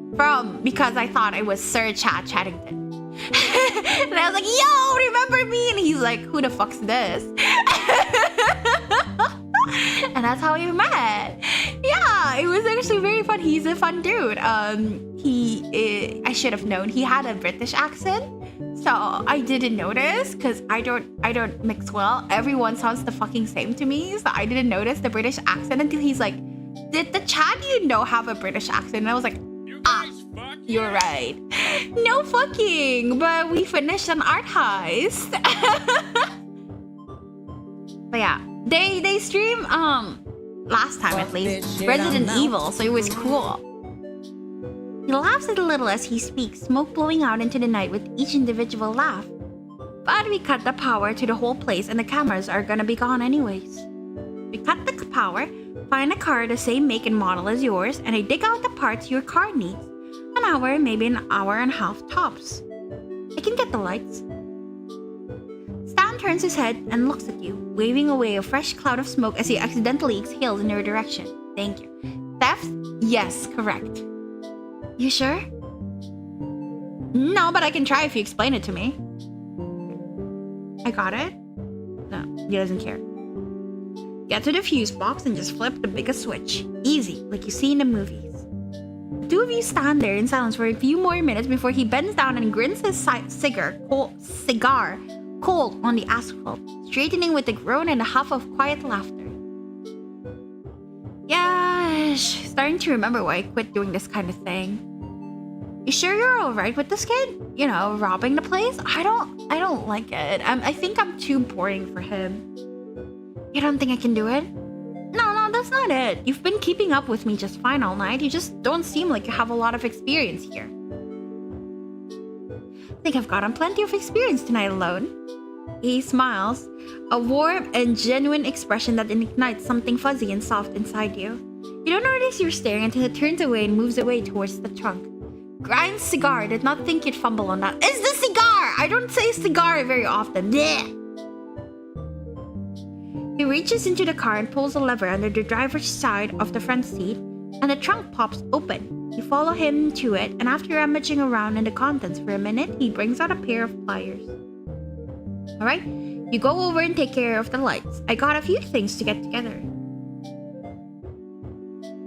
because I thought I was Sir Chad Chaddington. And I was like, yo, remember me? And he's like, who the fuck's this? And that's how we met. Yeah, it was actually very fun. He's a fun dude. I should have known he had a British accent. So I didn't notice because I don't mix well. Everyone sounds the fucking same to me. So I didn't notice the British accent until he's like, did the chat you know have a British accent? And I was like, you're right. No fucking. But we finished an art heist. But yeah, they stream last time at least Resident Evil, so it was cool. He laughs a little as he speaks, smoke blowing out into the night with each individual laugh. But we cut the power to the whole place and the cameras are gonna be gone anyways. We cut the power, find a car the same make and model as yours, and I dig out the parts your car needs. An hour, maybe an hour and a half tops. I can get the lights. Stan turns his head and looks at you, waving away a fresh cloud of smoke as he accidentally exhales in your direction. Thank you. Theft? Yes, correct. You sure? No, but I can try if you explain it to me. I got it? No, he doesn't care. Get to the fuse box and just flip the biggest switch. Easy, like you see in the movies. The two of you stand there in silence for a few more minutes before he bends down and grins his cigar cold on the asphalt, straightening with a groan and a huff of quiet laughter. Yeah, starting to remember why I quit doing this kind of thing. You sure you're alright with this kid? You know, robbing the place? I don't like it. I think I'm too boring for him. You don't think I can do it? No, that's not it. You've been keeping up with me just fine all night. You just don't seem like you have a lot of experience here. I think I've gotten plenty of experience tonight alone. He smiles, a warm and genuine expression that ignites something fuzzy and soft inside you. You don't notice you're staring until he turns away and moves away towards the trunk. Grind's cigar did not think you'd fumble on that. It's the cigar! I don't say cigar very often. Blech. He reaches into the car and pulls a lever under the driver's side of the front seat, and the trunk pops open. You follow him to it, and after rummaging around in the contents for a minute, he brings out a pair of pliers. Alright, you go over and take care of the lights. I got a few things to get together.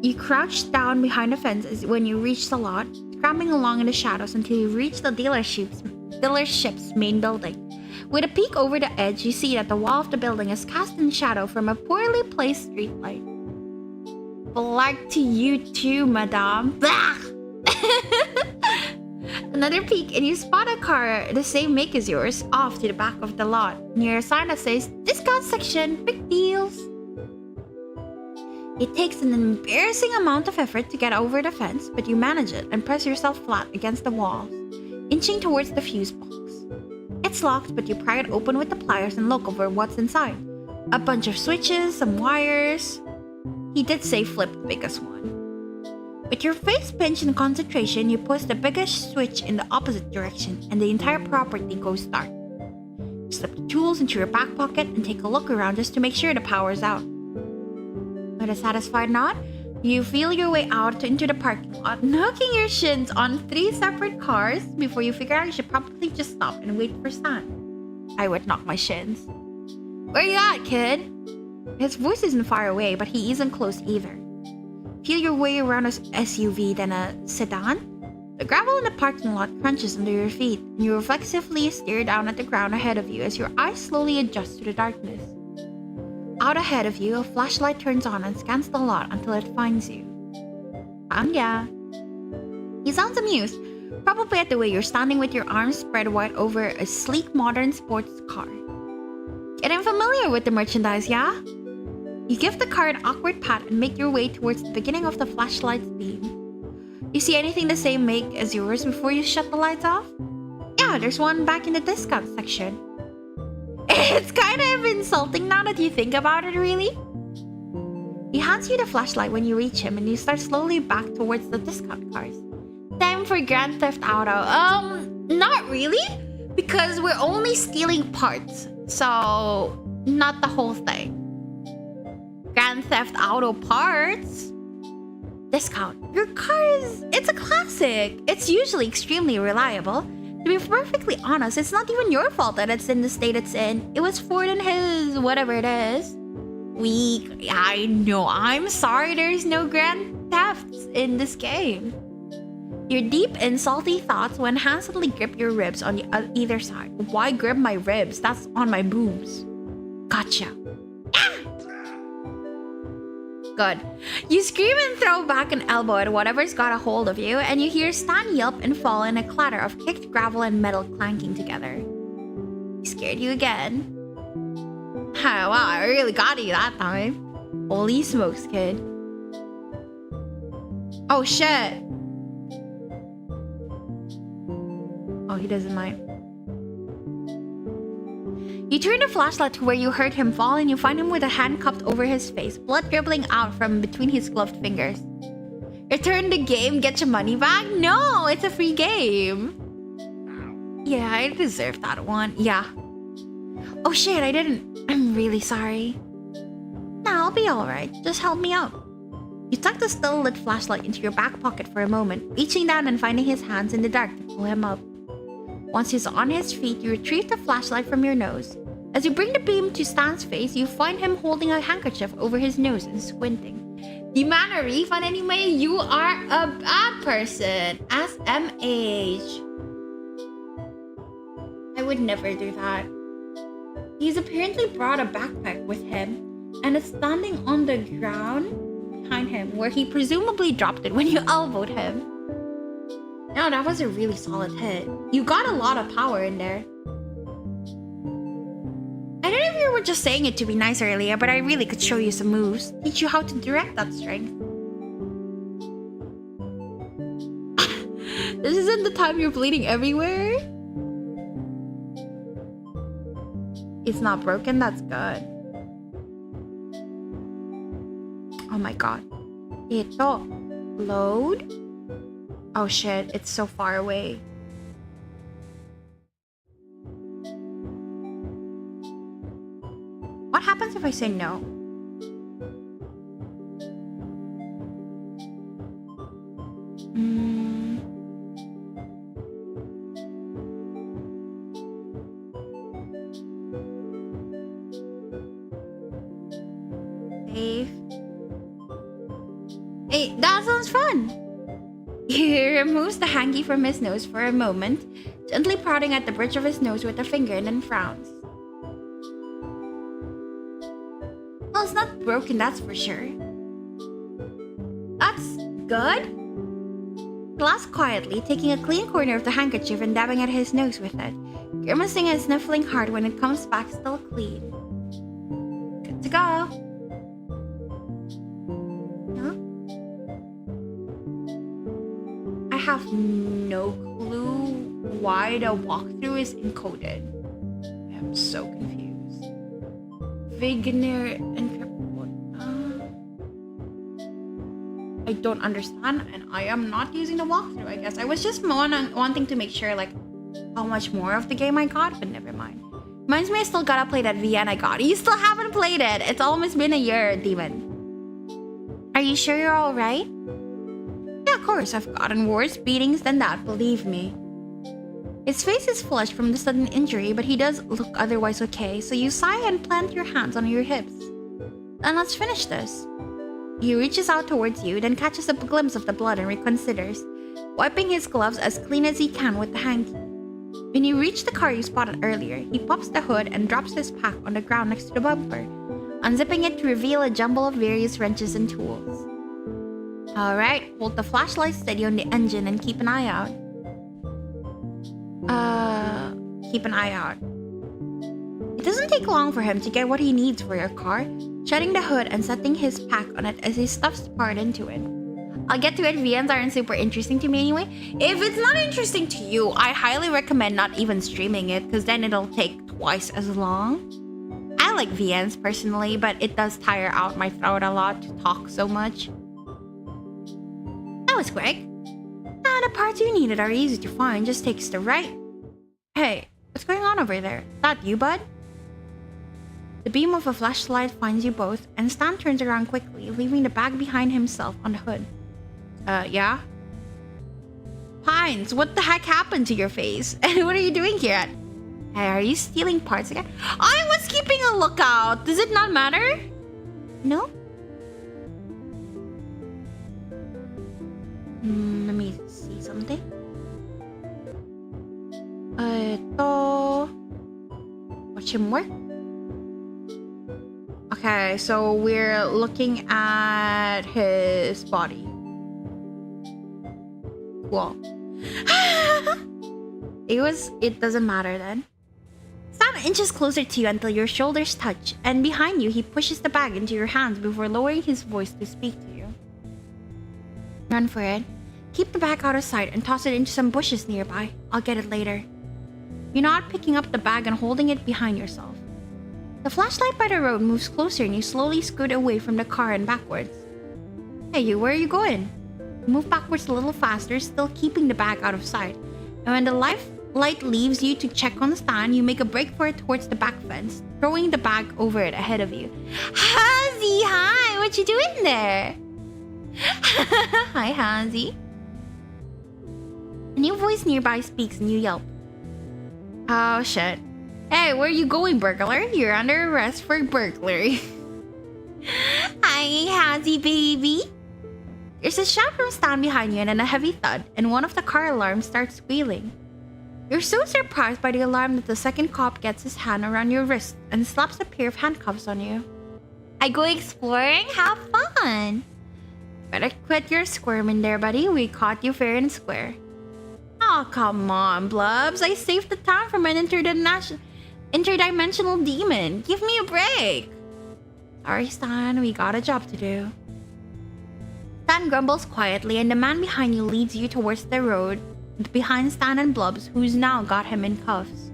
You crouch down behind the fence when you reach the lot, scrambling along in the shadows until you reach the dealership's main building. With a peek over the edge, you see that the wall of the building is cast in shadow from a poorly placed streetlight. Black to you too, madame. Another peek and you spot a car the same make as yours off to the back of the lot, near a sign that says, discount section, big deals. It takes an embarrassing amount of effort to get over the fence, but you manage it and press yourself flat against the walls, inching towards the fuse box. It's locked, but you pry it open with the pliers and look over what's inside. A bunch of switches, some wires. He did say flip the biggest one. With your face pinched in concentration, you push the biggest switch in the opposite direction, and the entire property goes dark. You slip the tools into your back pocket and take a look around just to make sure the power's out. With a satisfied nod, you feel your way out into the parking lot, knocking your shins on 3 separate cars before you figure out you should probably just stop and wait for Stan. I would knock my shins. Where you at, kid? His voice isn't far away, but he isn't close either. Feel your way around an SUV, then a sedan. The gravel in the parking lot crunches under your feet, and you reflexively stare down at the ground ahead of you as your eyes slowly adjust to the darkness. Out ahead of you, a flashlight turns on and scans the lot until it finds you. Yeah. He sounds amused, probably at the way you're standing with your arms spread wide over a sleek modern sports car. Getting familiar with the merchandise, yeah? You give the car an awkward pat and make your way towards the beginning of the flashlight's beam. You see anything the same make as yours before you shut the lights off? Yeah, there's one back in the discount section. It's kind of insulting now that you think about it, really. He hands you the flashlight when you reach him and you start slowly back towards the discount cars. Time for Grand Theft Auto. Not really, because we're only stealing parts, so not the whole thing. Grand Theft Auto parts? Discount. Your car it's a classic. It's usually extremely reliable. To be perfectly honest, it's not even your fault that it's in the state it's in. It was Ford and his whatever it is. Weak. I know. I'm sorry there's no grand thefts in this game. Your deep and salty thoughts when hands suddenly grip your ribs on either side. Why grip my ribs? That's on my boobs. Gotcha. Good. You scream and throw back an elbow at whatever's got a hold of you, and you hear Stan yelp and fall in a clatter of kicked gravel and metal clanking together. He scared you again. Oh, wow, I really got you that time. Holy smokes, kid. Oh, shit. Oh, he doesn't mind. You turn the flashlight to where you heard him fall, and you find him with a hand cupped over his face, blood dribbling out from between his gloved fingers. Return the game, get your money back? No, it's a free game. Yeah, I deserve that one. Yeah. Oh shit, I didn't. I'm really sorry. Nah, I'll be alright. Just help me out. You tuck the still lit flashlight into your back pocket for a moment, reaching down and finding his hands in the dark to pull him up. Once he's on his feet, you retrieve the flashlight from your nose. As you bring the beam to Stan's face, you find him holding a handkerchief over his nose and squinting. Demand a refund anyway? You are a bad person. SMH. I would never do that. He's apparently brought a backpack with him and it's standing on the ground behind him, where he presumably dropped it when you elbowed him. No, that was a really solid hit. You got a lot of power in there. I don't know if you were just saying it to be nice earlier, but I really could show you some moves. Teach you how to direct that strength. This isn't the time you're bleeding everywhere. It's not broken, that's good. Oh my god. Ito. Load? Oh shit, it's so far away. What happens if I say no? Safe. Hey, that sounds fun! He removes the hanky from his nose for a moment, gently prodding at the bridge of his nose with a finger and then frowns. Well, it's not broken, that's for sure. That's good. He laughs quietly, taking a clean corner of the handkerchief and dabbing at his nose with it, grimacing and sniffling hard when it comes back still clean. Good to go. I have no clue why the walkthrough is encoded. I am so confused. Vigner encrypted. I don't understand, and I am not using the walkthrough, I guess. I was just wanting to make sure, like, how much more of the game I got, but never mind. Reminds me I still gotta play that VN I got. You still haven't played it. It's almost been a year, Demon. Are you sure you're alright? Yeah, of course, I've gotten worse beatings than that, believe me. His face is flushed from the sudden injury, but he does look otherwise okay, so you sigh and plant your hands on your hips. Then let's finish this. He reaches out towards you, then catches a glimpse of the blood and reconsiders, wiping his gloves as clean as he can with the hanky. When you reach the car you spotted earlier, he pops the hood and drops his pack on the ground next to the bumper, unzipping it to reveal a jumble of various wrenches and tools. Alright, hold the flashlight steady on the engine and keep an eye out. Keep an eye out. It doesn't take long for him to get what he needs for your car, shutting the hood and setting his pack on it as he stuffs part into it. I'll get to it, VNs aren't super interesting to me anyway. If it's not interesting to you, I highly recommend not even streaming it, because then it'll take twice as long. I like VNs personally, but it does tire out my throat a lot to talk so much. That was quick. The parts you needed are easy to find, just takes the right... Hey, what's going on over there? Is that you, bud? The beam of a flashlight finds you both, and Stan turns around quickly, leaving the bag behind himself on the hood. Yeah? Pines, what the heck happened to your face? And what are you doing here at? Hey, are you stealing parts again? I was keeping a lookout. Does it not matter? No? Let me see something. Watch him work. Okay, so we're looking at his body. Cool. It doesn't matter then. Stan inches closer to you until your shoulders touch, and behind you he pushes the bag into your hands before lowering his voice to speak to you. Run for it. Keep the bag out of sight and toss it into some bushes nearby. I'll get it later. You're not picking up the bag and holding it behind yourself. The flashlight by the road moves closer and you slowly scoot away from the car and backwards. Hey, where are you going? You move backwards a little faster, still keeping the bag out of sight. And when the light leaves you to check on the stand, you make a break for it towards the back fence, throwing the bag over it ahead of you. Hazy, hi! What you doing there? Hi, Hazy. A new voice nearby speaks and you yelp. Oh, shit. Hey, where are you going, burglar? You're under arrest for burglary. Hi, Hazy baby. There's a shout from Stan behind you and then a heavy thud, and one of the car alarms starts squealing. You're so surprised by the alarm that the second cop gets his hand around your wrist and slaps a pair of handcuffs on you. I go exploring? Have fun. Better quit your squirming there, buddy. We caught you fair and square. Oh, come on, Blubs. I saved the town from an interdimensional demon. Give me a break. Sorry, Stan. We got a job to do. Stan grumbles quietly, and the man behind you leads you towards the road behind Stan and Blubs, who's now got him in cuffs.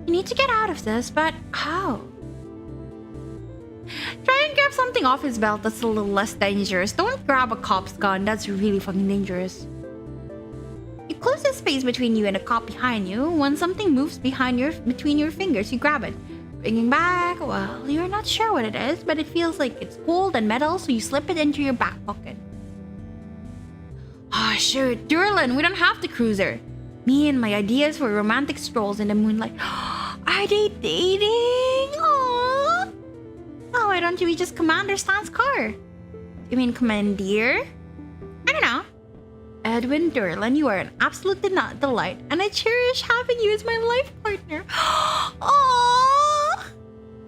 You need to get out of this, but how? Try and grab something off his belt that's a little less dangerous. Don't grab a cop's gun. That's really fucking dangerous. You close the space between you and the cop behind you. When something moves between your fingers, you grab it. Bringing back, well, you're not sure what it is, but it feels like it's gold and metal, so you slip it into your back pocket. Oh, shoot. Durlin, we don't have the cruiser. Me and my ideas for romantic strolls in the moonlight. Are they dating? Aww. Oh, why don't we just commander Stan's car? You mean commandeer? I don't know. Edwin Durlin, you are an absolute delight, and I cherish having you as my life partner. Aww.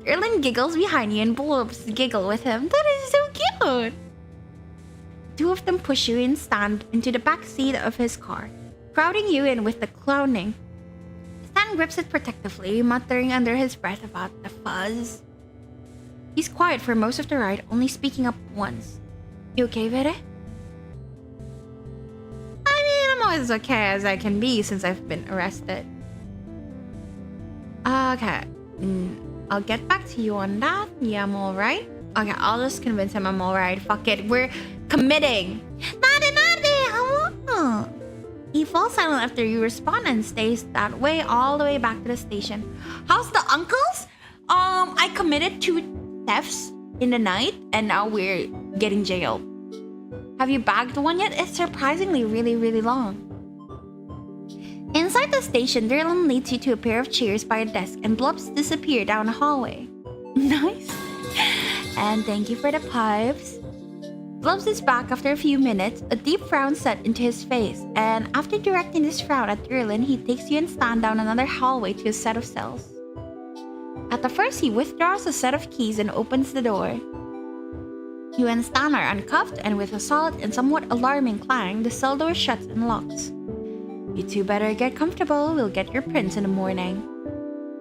Durlin giggles behind you and Blubs giggle with him. That is so cute. Two of them push you and stand into the back seat of his car, crowding you in with the clowning. Stan grips it protectively, muttering under his breath about the fuzz. He's quiet for most of the ride, only speaking up once. You okay, Vere? I mean, I'm always okay as I can be since I've been arrested. Okay. I'll get back to you on that. Yeah, I'm alright. Okay, I'll just convince him I'm alright. Fuck it. We're committing. He falls silent after you respond and stays that way all the way back to the station. How's the uncles? I committed 2 thefts in the night and now we're getting jailed. Have you bagged one yet? It's surprisingly really, really long. Inside the station, Durlin leads you to a pair of chairs by a desk and Blubs disappear down a hallway. Nice. And thank you for the pipes. Blubs is back after a few minutes, a deep frown set into his face, and after directing this frown at Durlin, he takes you and Stan down another hallway to a set of cells. At the first, he withdraws a set of keys and opens the door. You and Stan are uncuffed, and with a solid and somewhat alarming clang, the cell door shuts and locks. You two better get comfortable, we'll get your prints in the morning.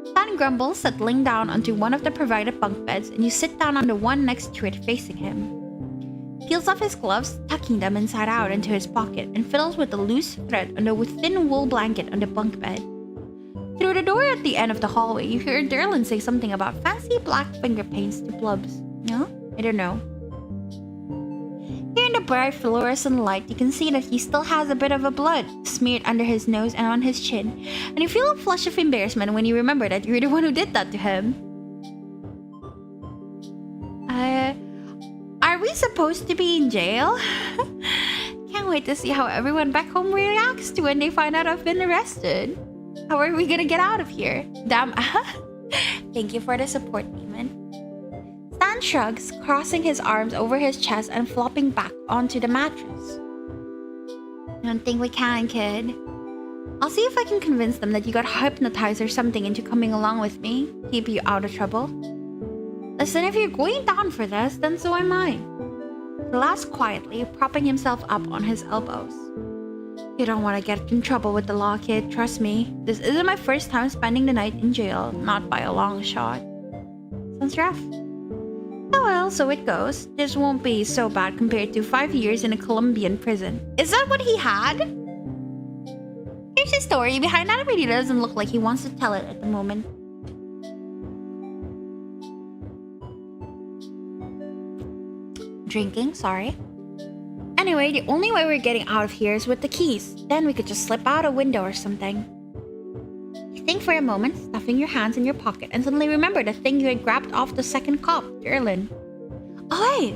Stan grumbles, settling down onto one of the provided bunk beds, and you sit down on the one next to it facing him. Peels off his gloves, tucking them inside out into his pocket, and fiddles with a loose thread on the thin wool blanket on the bunk bed. Through the door at the end of the hallway, you hear Durlin say something about fancy black finger paints to Blubs. No? I don't know. Here in the bright fluorescent light, you can see that he still has a bit of a blood smeared under his nose and on his chin, and you feel a flush of embarrassment when you remember that you're the one who did that to him. Are we supposed to be in jail? Can can't wait to see how everyone back home reacts to when they find out I've been arrested. How are we gonna get out of here? Damn. Thank you for the support, Demon. Stan shrugs, crossing his arms over his chest and flopping back onto the mattress. I don't think we can, kid. I'll see if I can convince them that you got hypnotized or something into coming along with me. Keep you out of trouble. Listen, if you're going down for this, then so am I. He laughs quietly, propping himself up on his elbows. You don't want to get in trouble with the law, kid. Trust me. This isn't my first time spending the night in jail. Not by a long shot. Sounds rough. Oh well, so it goes. This won't be so bad compared to 5 years in a Colombian prison. Is that what he had? Here's his story behind that. It really doesn't look like he wants to tell it at the moment. Drinking, sorry. Anyway, the only way we're getting out of here is with the keys. Then we could just slip out a window or something. You think for a moment, stuffing your hands in your pocket, and suddenly remember the thing you had grabbed off the second cop, Derlin. Oh, hey!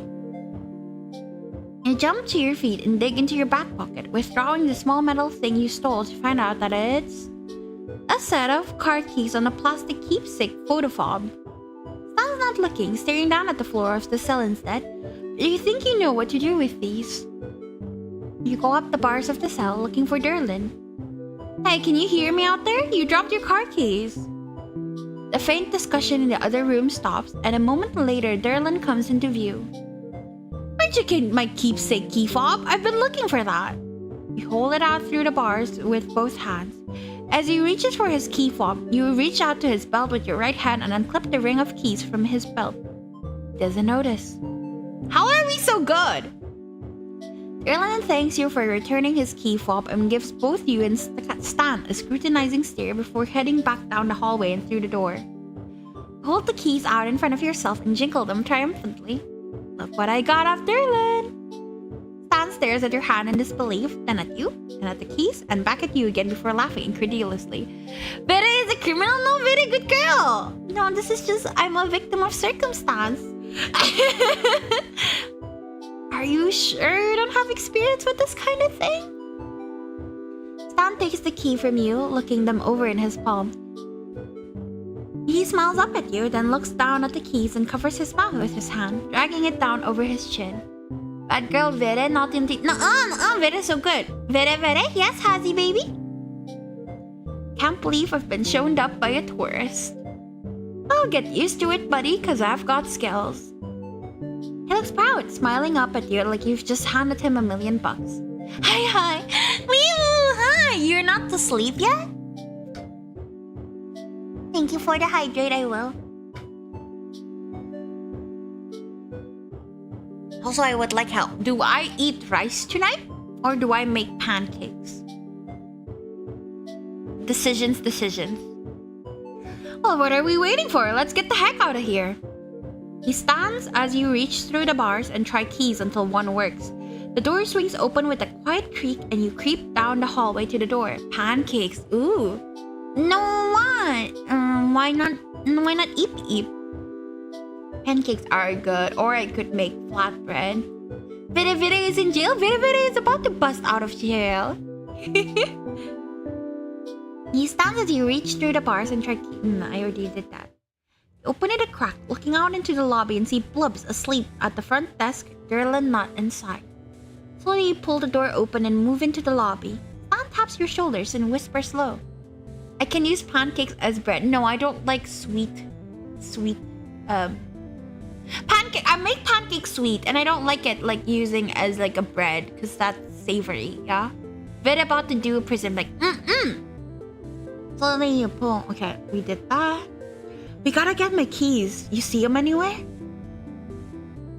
You jump to your feet and dig into your back pocket, withdrawing the small metal thing you stole to find out that it's a set of car keys on a plastic keepsake photofob. Stan's not looking, staring down at the floor of the cell instead. Do you think you know what to do with these? You go up the bars of the cell looking for Derlin. Hey, can you hear me out there? You dropped your car keys. The faint discussion in the other room stops, and a moment later, Derlin comes into view. Where'd you get my keepsake key fob? I've been looking for that. You hold it out through the bars with both hands. As he reaches for his key fob, you reach out to his belt with your right hand and unclip the ring of keys from his belt. He doesn't notice. How are we so good? Derlin thanks you for returning his key fob and gives both you and Stan a scrutinizing stare before heading back down the hallway and through the door. Hold the keys out in front of yourself and jingle them triumphantly. Look what I got off Derlin! Stan stares at your hand in disbelief, then at you, then at the keys, and back at you again before laughing incredulously. Vera is a criminal, no very good girl! No, this is just, I'm a victim of circumstance. Are you sure you don't have experience with this kind of thing? Stan takes the key from you, looking them over in his palm. He smiles up at you, then looks down at the keys and covers his mouth with his hand, dragging it down over his chin. Bad girl Vera, not in the... Nuh-uh, Vera's so good. Vera, yes, Hazy baby? Can't believe I've been shown up by a tourist. I'll get used to it, buddy, cause I've got skills. He looks proud, smiling up at you like you've just handed him $1 million. Hi. Wee-oo, hi! You're not asleep yet? Thank you for the hydrate, I will. Also, I would like help. Do I eat rice tonight? Or do I make pancakes? Decisions. Well, what are we waiting for? Let's get the heck out of here. He stands as you reach through the bars and try keys until one works. The door swings open with a quiet creak and you creep down the hallway to the door. Pancakes. Ooh. No, what? Why not eep? Pancakes are good, or I could make flatbread. Vera is in jail. Vera is about to bust out of jail. He stands as you reach through the bars and try I already did that. You open it a crack, looking out into the lobby and see Blubs asleep at the front desk, Derlin not inside. Slowly you pull the door open and move into the lobby. Stan taps your shoulders and whispers low. I can use pancakes as bread. No, I don't like sweet pancake. I make pancakes sweet and I don't like it like using as like a bread because that's savory, yeah? Very about to do a prison like Slowly you pull. Okay, we did that. We gotta get my keys. You see them anywhere?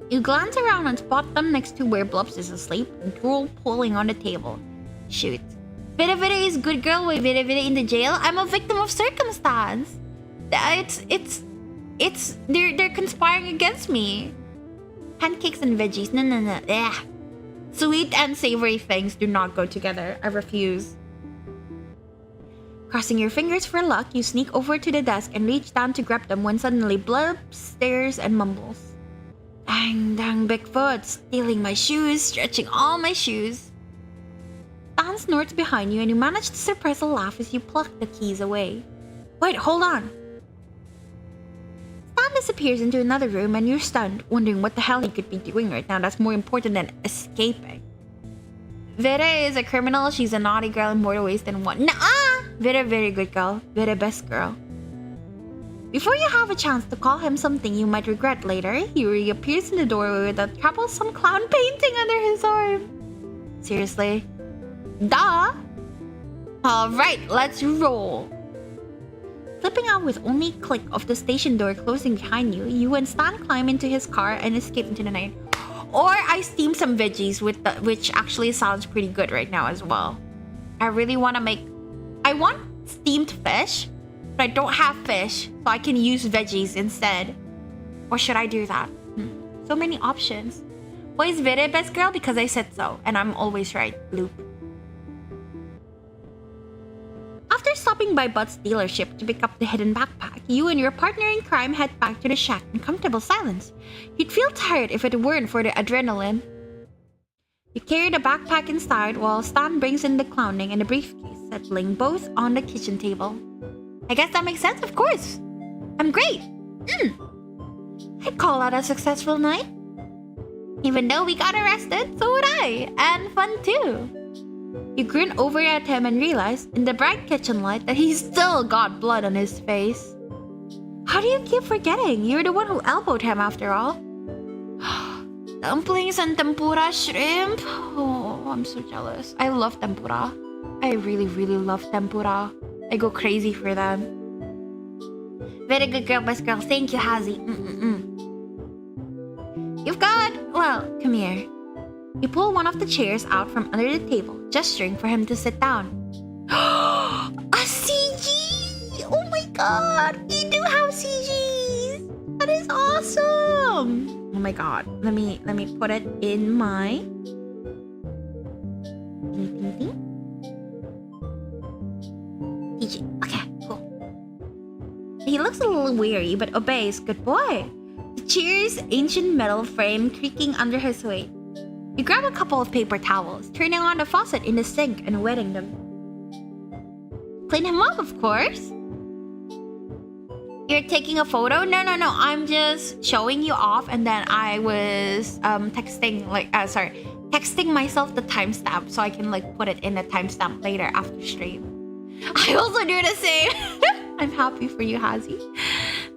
You glance around and spot them next to where Blubs is asleep and drool pulling on the table. Shoot. Vera is good girl with Vera in the jail. I'm a victim of circumstance. They're conspiring against me. Pancakes and veggies. No. Ugh. Sweet and savory things do not go together. I refuse. Crossing your fingers for luck, you sneak over to the desk and reach down to grab them when suddenly Blurb stares and mumbles. Dang, Bigfoot, stealing my shoes, stretching all my shoes. snorts behind you and you manage to suppress a laugh as you pluck the keys away. Wait, hold on. Stan disappears into another room and you're stunned, wondering what the hell he could be doing right now that's more important than escaping. Vera is a criminal. She's a naughty girl in more ways than one. Nuh-uh! Vera, very good girl. Vera, best girl. Before you have a chance to call him something you might regret later, he reappears in the doorway with a troublesome clown painting under his arm. Seriously? Duh! Alright, let's roll. Slipping out with only a click of the station door closing behind you, you and Stan climb into his car and escape into the night. Or I steam some veggies, which actually sounds pretty good right now as well. I really want to make... I want steamed fish, but I don't have fish, so I can use veggies instead. Or should I do that? So many options. Why is Vera best girl? Because I said so, and I'm always right. Bloop. After stopping by Bud's dealership to pick up the hidden backpack, you and your partner in crime head back to the shack in comfortable silence. You'd feel tired if it weren't for the adrenaline. You carry the backpack inside while Stan brings in the clowning and the briefcase, settling both on the kitchen table. I guess that makes sense, of course. I'm great. I'd call that a successful night. Even though we got arrested, so would I. And fun too. You grin over at him and realize, in the bright kitchen light, that he's still got blood on his face. How do you keep forgetting? You're the one who elbowed him after all. Dumplings and tempura shrimp. Oh, I'm so jealous. I love tempura. I really, really love tempura. I go crazy for them. Very good girl, best girl. Thank you, Hazy. You've got... Well, come here. You pull one of the chairs out from under the table, gesturing for him to sit down. A CG! Oh my god! You do have CGs! That is awesome! Oh my god. Let me put it in my... CG. Okay, cool. He looks a little weary, but obeys. Good boy. The chair's ancient metal frame creaking under his weight. You grab a couple of paper towels, turning on the faucet in the sink and wetting them. Clean him up, of course. You're taking a photo? No. I'm just showing you off, and then I was texting myself the timestamp so I can put it in a timestamp later after stream. I also do the same. I'm happy for you, Hazy.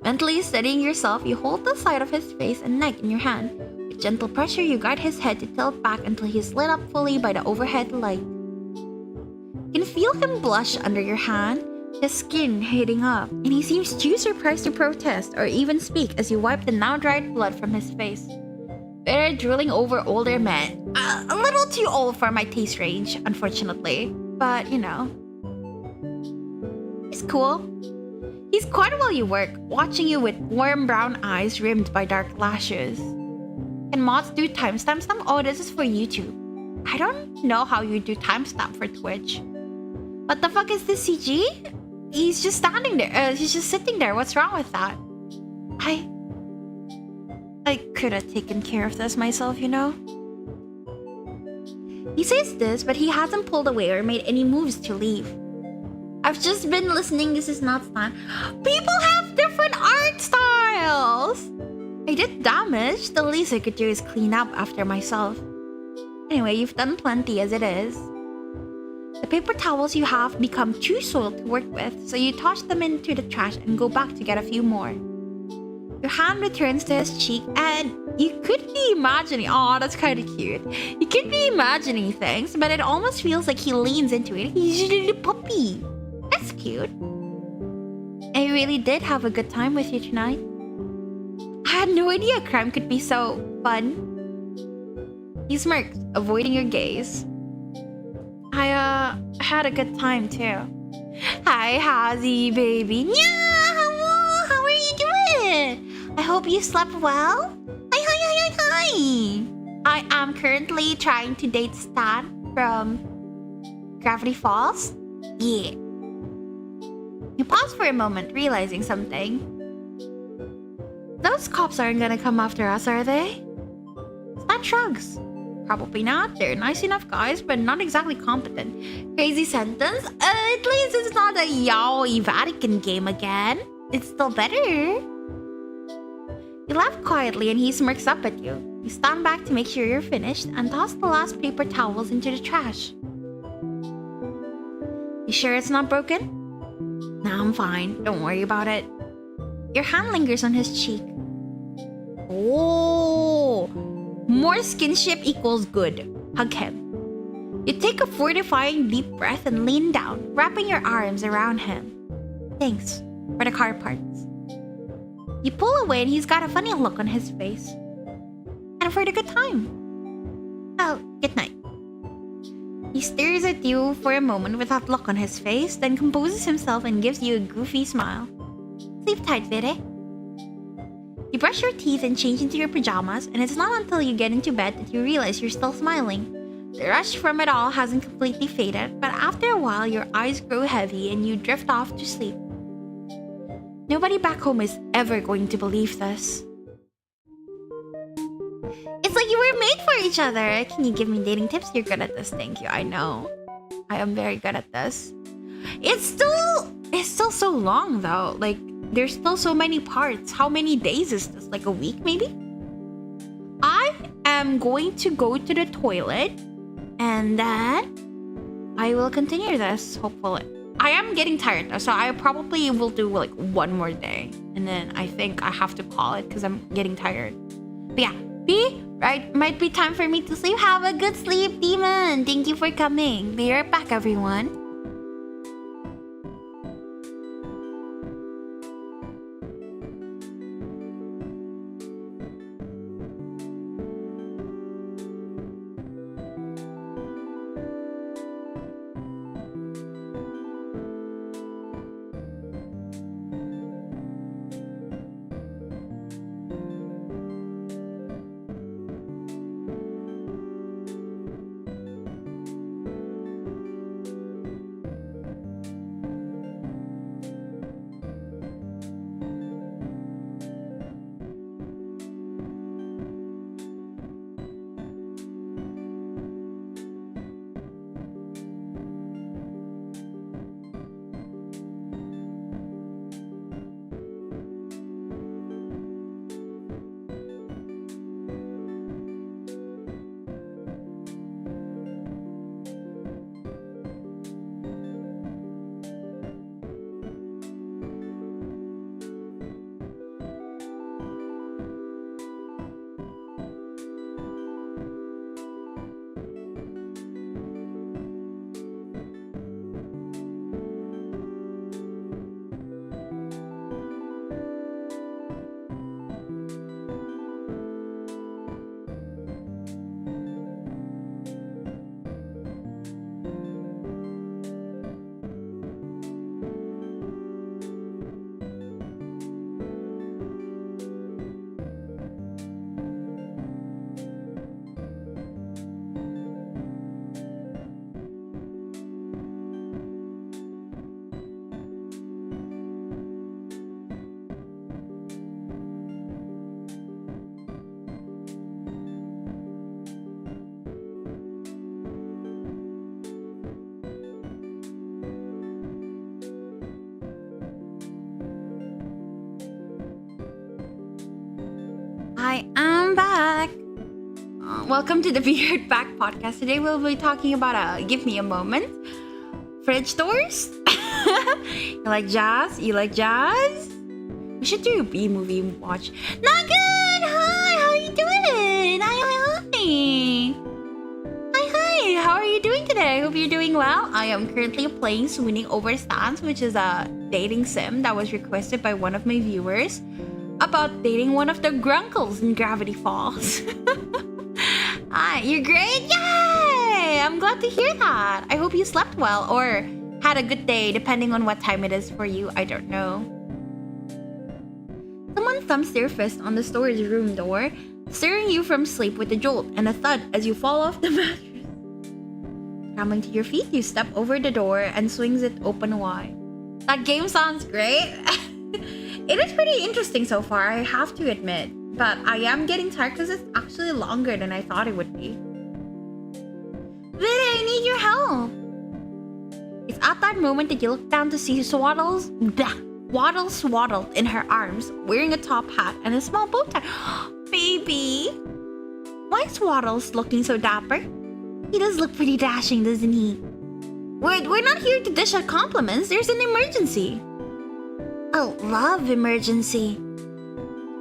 Mentally steadying yourself, you hold the side of his face and neck in your hand. With gentle pressure, you guide his head to tilt back until he's lit up fully by the overhead light. You can feel him blush under your hand, his skin heating up, and he seems too surprised to protest or even speak as you wipe the now dried blood from his face. Better drooling over older men. A little too old for my taste range, unfortunately. But, you know. He's cool. He's quite while you work, watching you with warm brown eyes rimmed by dark lashes. Can mods do timestamp? Oh, this is for YouTube. I don't know how you do timestamp for Twitch. What the fuck is this CG? He's just standing there. He's just sitting there. What's wrong with that? I could have taken care of this myself, you know? He says this, but he hasn't pulled away or made any moves to leave. I've just been listening. This is not Stan. People have different art styles. I did damage. The least I could do is clean up after myself. Anyway, you've done plenty as it is. The paper towels you have become too soiled to work with, so you toss them into the trash and go back to get a few more. Your hand returns to his cheek and you could be imagining... Oh, that's kind of cute. You could be imagining things, but it almost feels like he leans into it. He's a little puppy. That's cute. I really did have a good time with you tonight. I had no idea crime could be so fun. He smirked, avoiding your gaze. I had a good time too. Hi, Hazy, baby. Yeah, how are you doing? I hope you slept well. Hi. I am currently trying to date Stan from Gravity Falls. Yeah. You pause for a moment, realizing something. Those cops aren't gonna come after us, are they? Stan shrugs. Probably not. They're nice enough guys, but not exactly competent. Crazy sentence? At least it's not a yaoi Vatican game again. It's still better. You laugh quietly and he smirks up at you. You stand back to make sure you're finished and toss the last paper towels into the trash. You sure it's not broken? Nah, I'm fine. Don't worry about it. Your hand lingers on his cheek. Oh, more skinship equals good. Hug him. You take a fortifying deep breath and lean down, wrapping your arms around him. Thanks for the car parts. You pull away and he's got a funny look on his face. And for the good time. Oh, good night. He stares at you for a moment with that look on his face, then composes himself and gives you a goofy smile. Sleep tight, Vere. You brush your teeth and change into your pajamas, and it's not until you get into bed that you realize you're still smiling. The rush from it all hasn't completely faded, but after a while your eyes grow heavy and you drift off to sleep. Nobody back home is ever going to believe this. It's like you were made for each other. Can you give me dating tips? You're good at this. Thank you. I know. I am very good at this. It's still so long though. Like, there's still so many parts. How many days is this? Like a week maybe? I am going to go to the toilet and then I will continue this, hopefully. I am getting tired though, so I probably will do like one more day. And then I think I have to call it because I'm getting tired. But yeah, right, might be time for me to sleep. Have a good sleep, Demon. Thank you for coming. Be right back, everyone. I am back. Welcome to the Be Right Back podcast. Today we'll be talking about Give Me a Moment. Fridge doors? You like jazz? You like jazz? We should do a B-movie watch. Not good! Hi! How are you doing? Hi! Hi! How are you doing today? I hope you're doing well. I am currently playing Swooning Over Stands, which is a dating sim that was requested by one of my viewers about dating one of the grunkles in Gravity Falls. Hi, you're great? Yay! I'm glad to hear that. I hope you slept well or had a good day, depending on what time it is for you. I don't know. Someone thumps their fist on the storage room door, stirring you from sleep with a jolt and a thud as you fall off the mattress. Scrambling to your feet, you step over the door and swings it open wide. That game sounds great. It is pretty interesting so far, I have to admit. But I am getting tired because it's actually longer than I thought it would be. Lily, I need your help. It's at that moment that you look down to see Waddle swaddled in her arms, wearing a top hat and a small bow tie. Baby! Why is Waddles looking so dapper? He does look pretty dashing, doesn't he? We're not here to dish out compliments. There's an emergency. Oh, love emergency.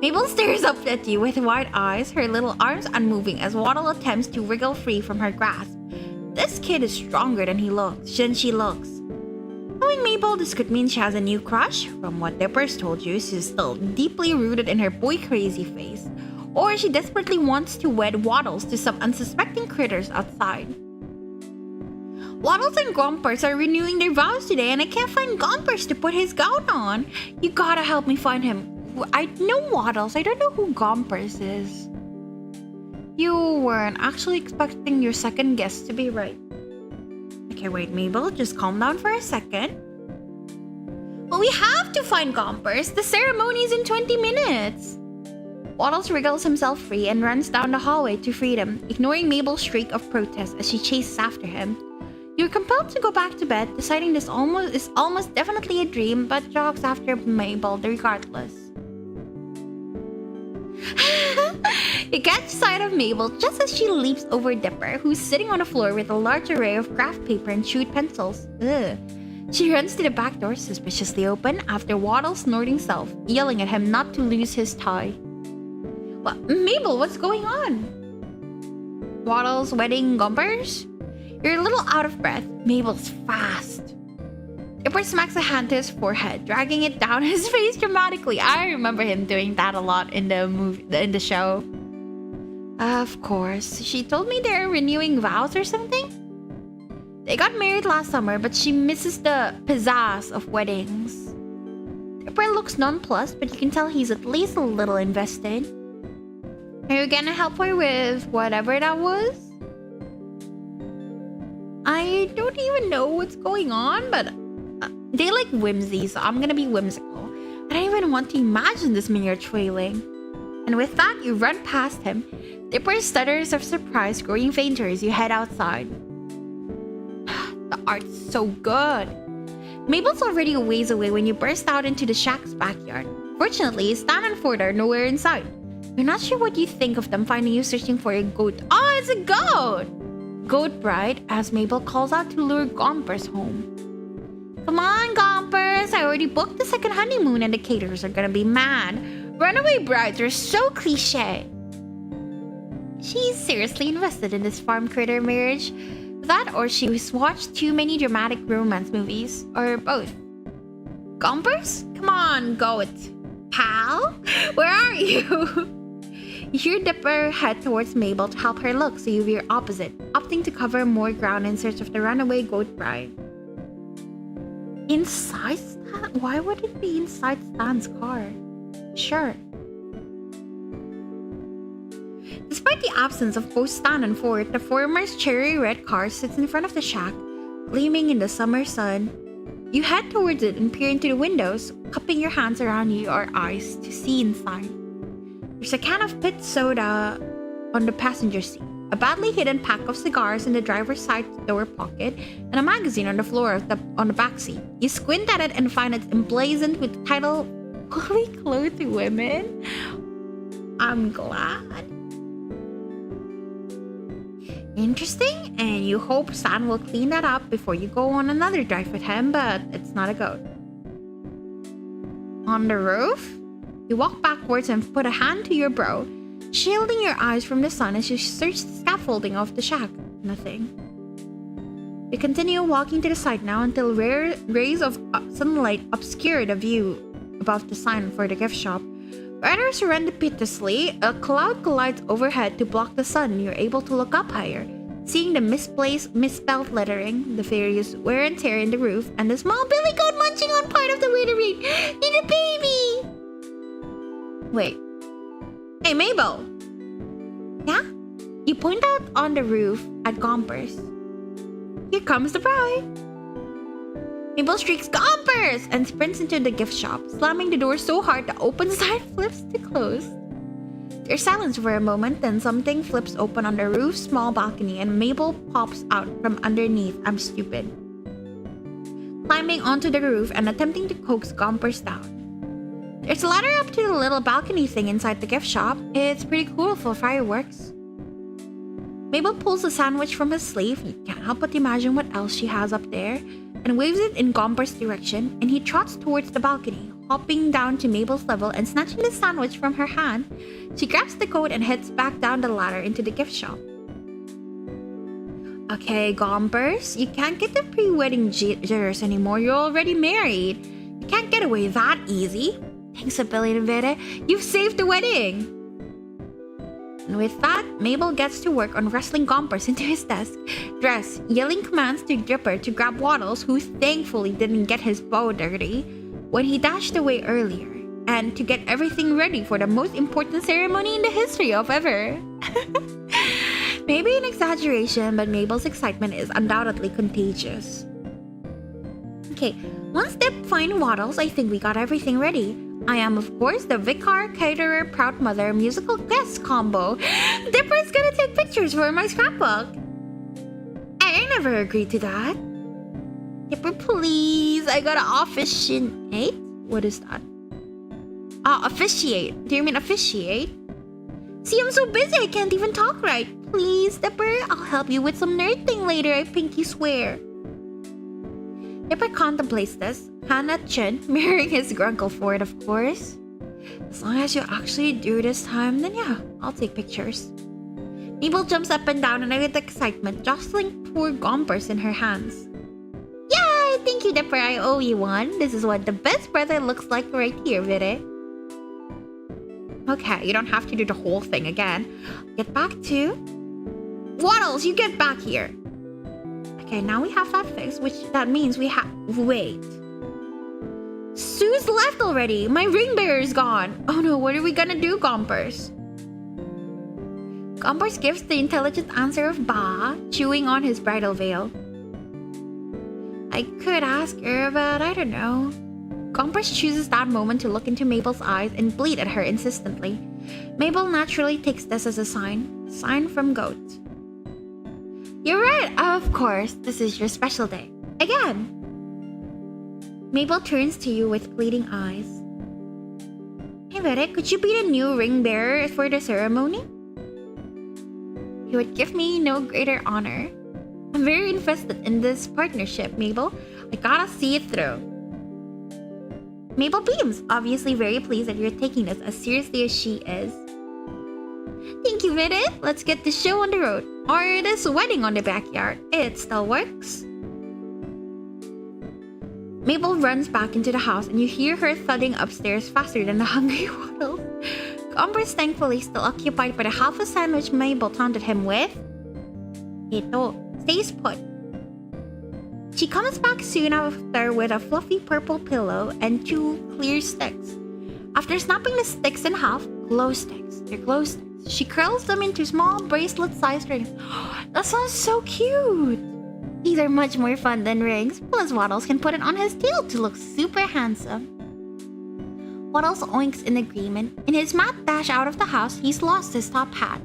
Mabel stares up at you with wide eyes, her little arms unmoving as Waddle attempts to wriggle free from her grasp. This kid is stronger than she looks. Knowing Mabel, this could mean she has a new crush. From what Dippers told you, she's still deeply rooted in her boy crazy face. Or she desperately wants to wed Waddles to some unsuspecting critters outside. Waddles and Gompers are renewing their vows today, and I can't find Gompers to put his gown on. You gotta help me find him. I know Waddles. I don't know who Gompers is. You weren't actually expecting your second guess to be right. Okay, wait, Mabel, just calm down for a second. Well, we have to find Gompers. The ceremony's in 20 minutes. Waddles wriggles himself free and runs down the hallway to freedom, ignoring Mabel's shriek of protest as she chases after him. You're compelled to go back to bed, deciding this is almost definitely a dream, but jogs after Mabel regardless. You catch sight of Mabel just as she leaps over Dipper, who's sitting on the floor with a large array of craft paper and chewed pencils. Ugh. She runs to the back door, suspiciously open, after Waddle's snorting self, yelling at him not to lose his tie. What? Mabel, what's going on? Waddle's wedding Gompers? You're a little out of breath. Mabel's fast. Dipper smacks a hand to his forehead, dragging it down his face dramatically. I remember him doing that a lot in the show. Of course. She told me they're renewing vows or something? They got married last summer, but she misses the pizzazz of weddings. Dipper looks nonplussed, but you can tell he's at least a little invested. Are you gonna help her with whatever that was? I don't even know what's going on, but they like whimsy, so I'm gonna be whimsical. I don't even want to imagine this miniature trailing. And with that, you run past him. Dipper's stutters of surprise growing fainter as you head outside. The art's so good. Mabel's already a ways away when you burst out into the shack's backyard. Fortunately, Stan and Ford are nowhere in sight. You're not sure what you think of them finding you searching for a goat. Oh, it's a goat! Goat bride, as Mabel calls out to lure Gompers home. Come on, Gompers! I already booked the second honeymoon and the caterers are gonna be mad. Runaway brides are so cliche. She's seriously invested in this farm critter marriage. That or she's watched too many dramatic romance movies. Or both. Gompers? Come on, goat. Pal? Where are you? You hear Dipper head towards Mabel to help her look, so you veer opposite, opting to cover more ground in search of the runaway goat bride. Inside Stan? Why would it be inside Stan's car? Sure. Despite the absence of both Stan and Ford, the former's cherry red car sits in front of the shack, gleaming in the summer sun. You head towards it and peer into the windows, cupping your hands around your eyes to see inside. There's a can of pit soda on the passenger seat, a badly hidden pack of cigars in the driver's side door pocket, and a magazine on the floor on the back seat. You squint at it and find it emblazoned with the title, Fully Clothed Women? I'm glad. Interesting, and you hope Stan will clean that up before you go on another drive with him, but it's not a goat. On the roof? You walk backwards and put a hand to your brow, shielding your eyes from the sun as you search the scaffolding of the shack. Nothing. You continue walking to the side now until rare rays of sunlight obscure the view above the sign for the gift shop. Rather serendipitously, a cloud glides overhead to block the sun. You're able to look up higher, seeing the misspelled lettering, the various wear and tear in the roof, and the small billy goat munching on part of the way to read, "Need a baby!" Wait. Hey, Mabel! Yeah? You point out on the roof at Gompers. Here comes the bride! Mabel shrieks, "Gompers!" and sprints into the gift shop, slamming the door so hard the open side flips to close. There's silence for a moment, then something flips open on the roof's small balcony and Mabel pops out from underneath. I'm stupid. Climbing onto the roof and attempting to coax Gompers down. There's a ladder up to the little balcony thing inside the gift shop. It's pretty cool for fireworks. Mabel pulls a sandwich from his sleeve. You can't help but imagine what else she has up there, and waves it in Gomper's direction, and he trots towards the balcony, hopping down to Mabel's level and snatching the sandwich from her hand. She grabs the coat and heads back down the ladder into the gift shop. Okay, Gompers, you can't get the pre-wedding jitters anymore. You're already married. You can't get away that easy. Thanks a billion, Vere. You've saved the wedding. And with that, Mabel gets to work on wrestling Gompers into his desk, dress, yelling commands to Gripper to grab Waddles, who thankfully didn't get his bow dirty when he dashed away earlier, and to get everything ready for the most important ceremony in the history of ever. Maybe an exaggeration, but Mabel's excitement is undoubtedly contagious. Okay, once they find Waddles, I think we got everything ready. I am, of course, the Vicar, Caterer, Proud Mother, musical guest combo. Dipper's gonna take pictures for my scrapbook. I never agreed to that. Dipper, please. I gotta officiate. What is that? Officiate. Do you mean officiate? See, I'm so busy I can't even talk right. Please, Dipper, I'll help you with some nerd thing later, I pinky swear. Dipper contemplates this, hand at chin, mirroring his grunkle for it, of course. As long as you actually do this time, then yeah, I'll take pictures. Mabel jumps up and down in excitement, jostling poor Gompers in her hands. Yay! Thank you, Dipper, I owe you one. This is what the best brother looks like right here, Vire. Okay, you don't have to do the whole thing again. Get back to... Waddles, you get back here! Okay, now we have that fixed, which that means we have... Wait. Sue's left already! My ring bearer is gone! Oh no, what are we gonna do, Gompers? Gompers gives the intelligent answer of Ba, chewing on his bridal veil. I could ask her, but I don't know. Gompers chooses that moment to look into Mabel's eyes and bleat at her insistently. Mabel naturally takes this as a sign. Sign from Goat. You're right, of course. This is your special day. Again. Mabel turns to you with pleading eyes. Hey, Vere, could you be the new ring bearer for the ceremony? You would give me no greater honor. I'm very invested in this partnership, Mabel. I gotta see it through. Mabel beams, obviously very pleased that you're taking this as seriously as she is. Thank you, Vere. Let's get the show on the road. Or this wedding on the backyard. It still works. Mabel runs back into the house and you hear her thudding upstairs faster than the hungry Waddles. Gompers thankfully still occupied by the half a sandwich Mabel taunted him with. Ito, stays put. She comes back soon after with a fluffy purple pillow and 2 clear sticks. After snapping the sticks in half, glow sticks. They're glow sticks. She curls them into small bracelet-sized rings. That sounds so cute! These are much more fun than rings, plus Waddles can put it on his tail to look super handsome. Waddles oinks in agreement. In his mad dash out of the house, he's lost his top hat.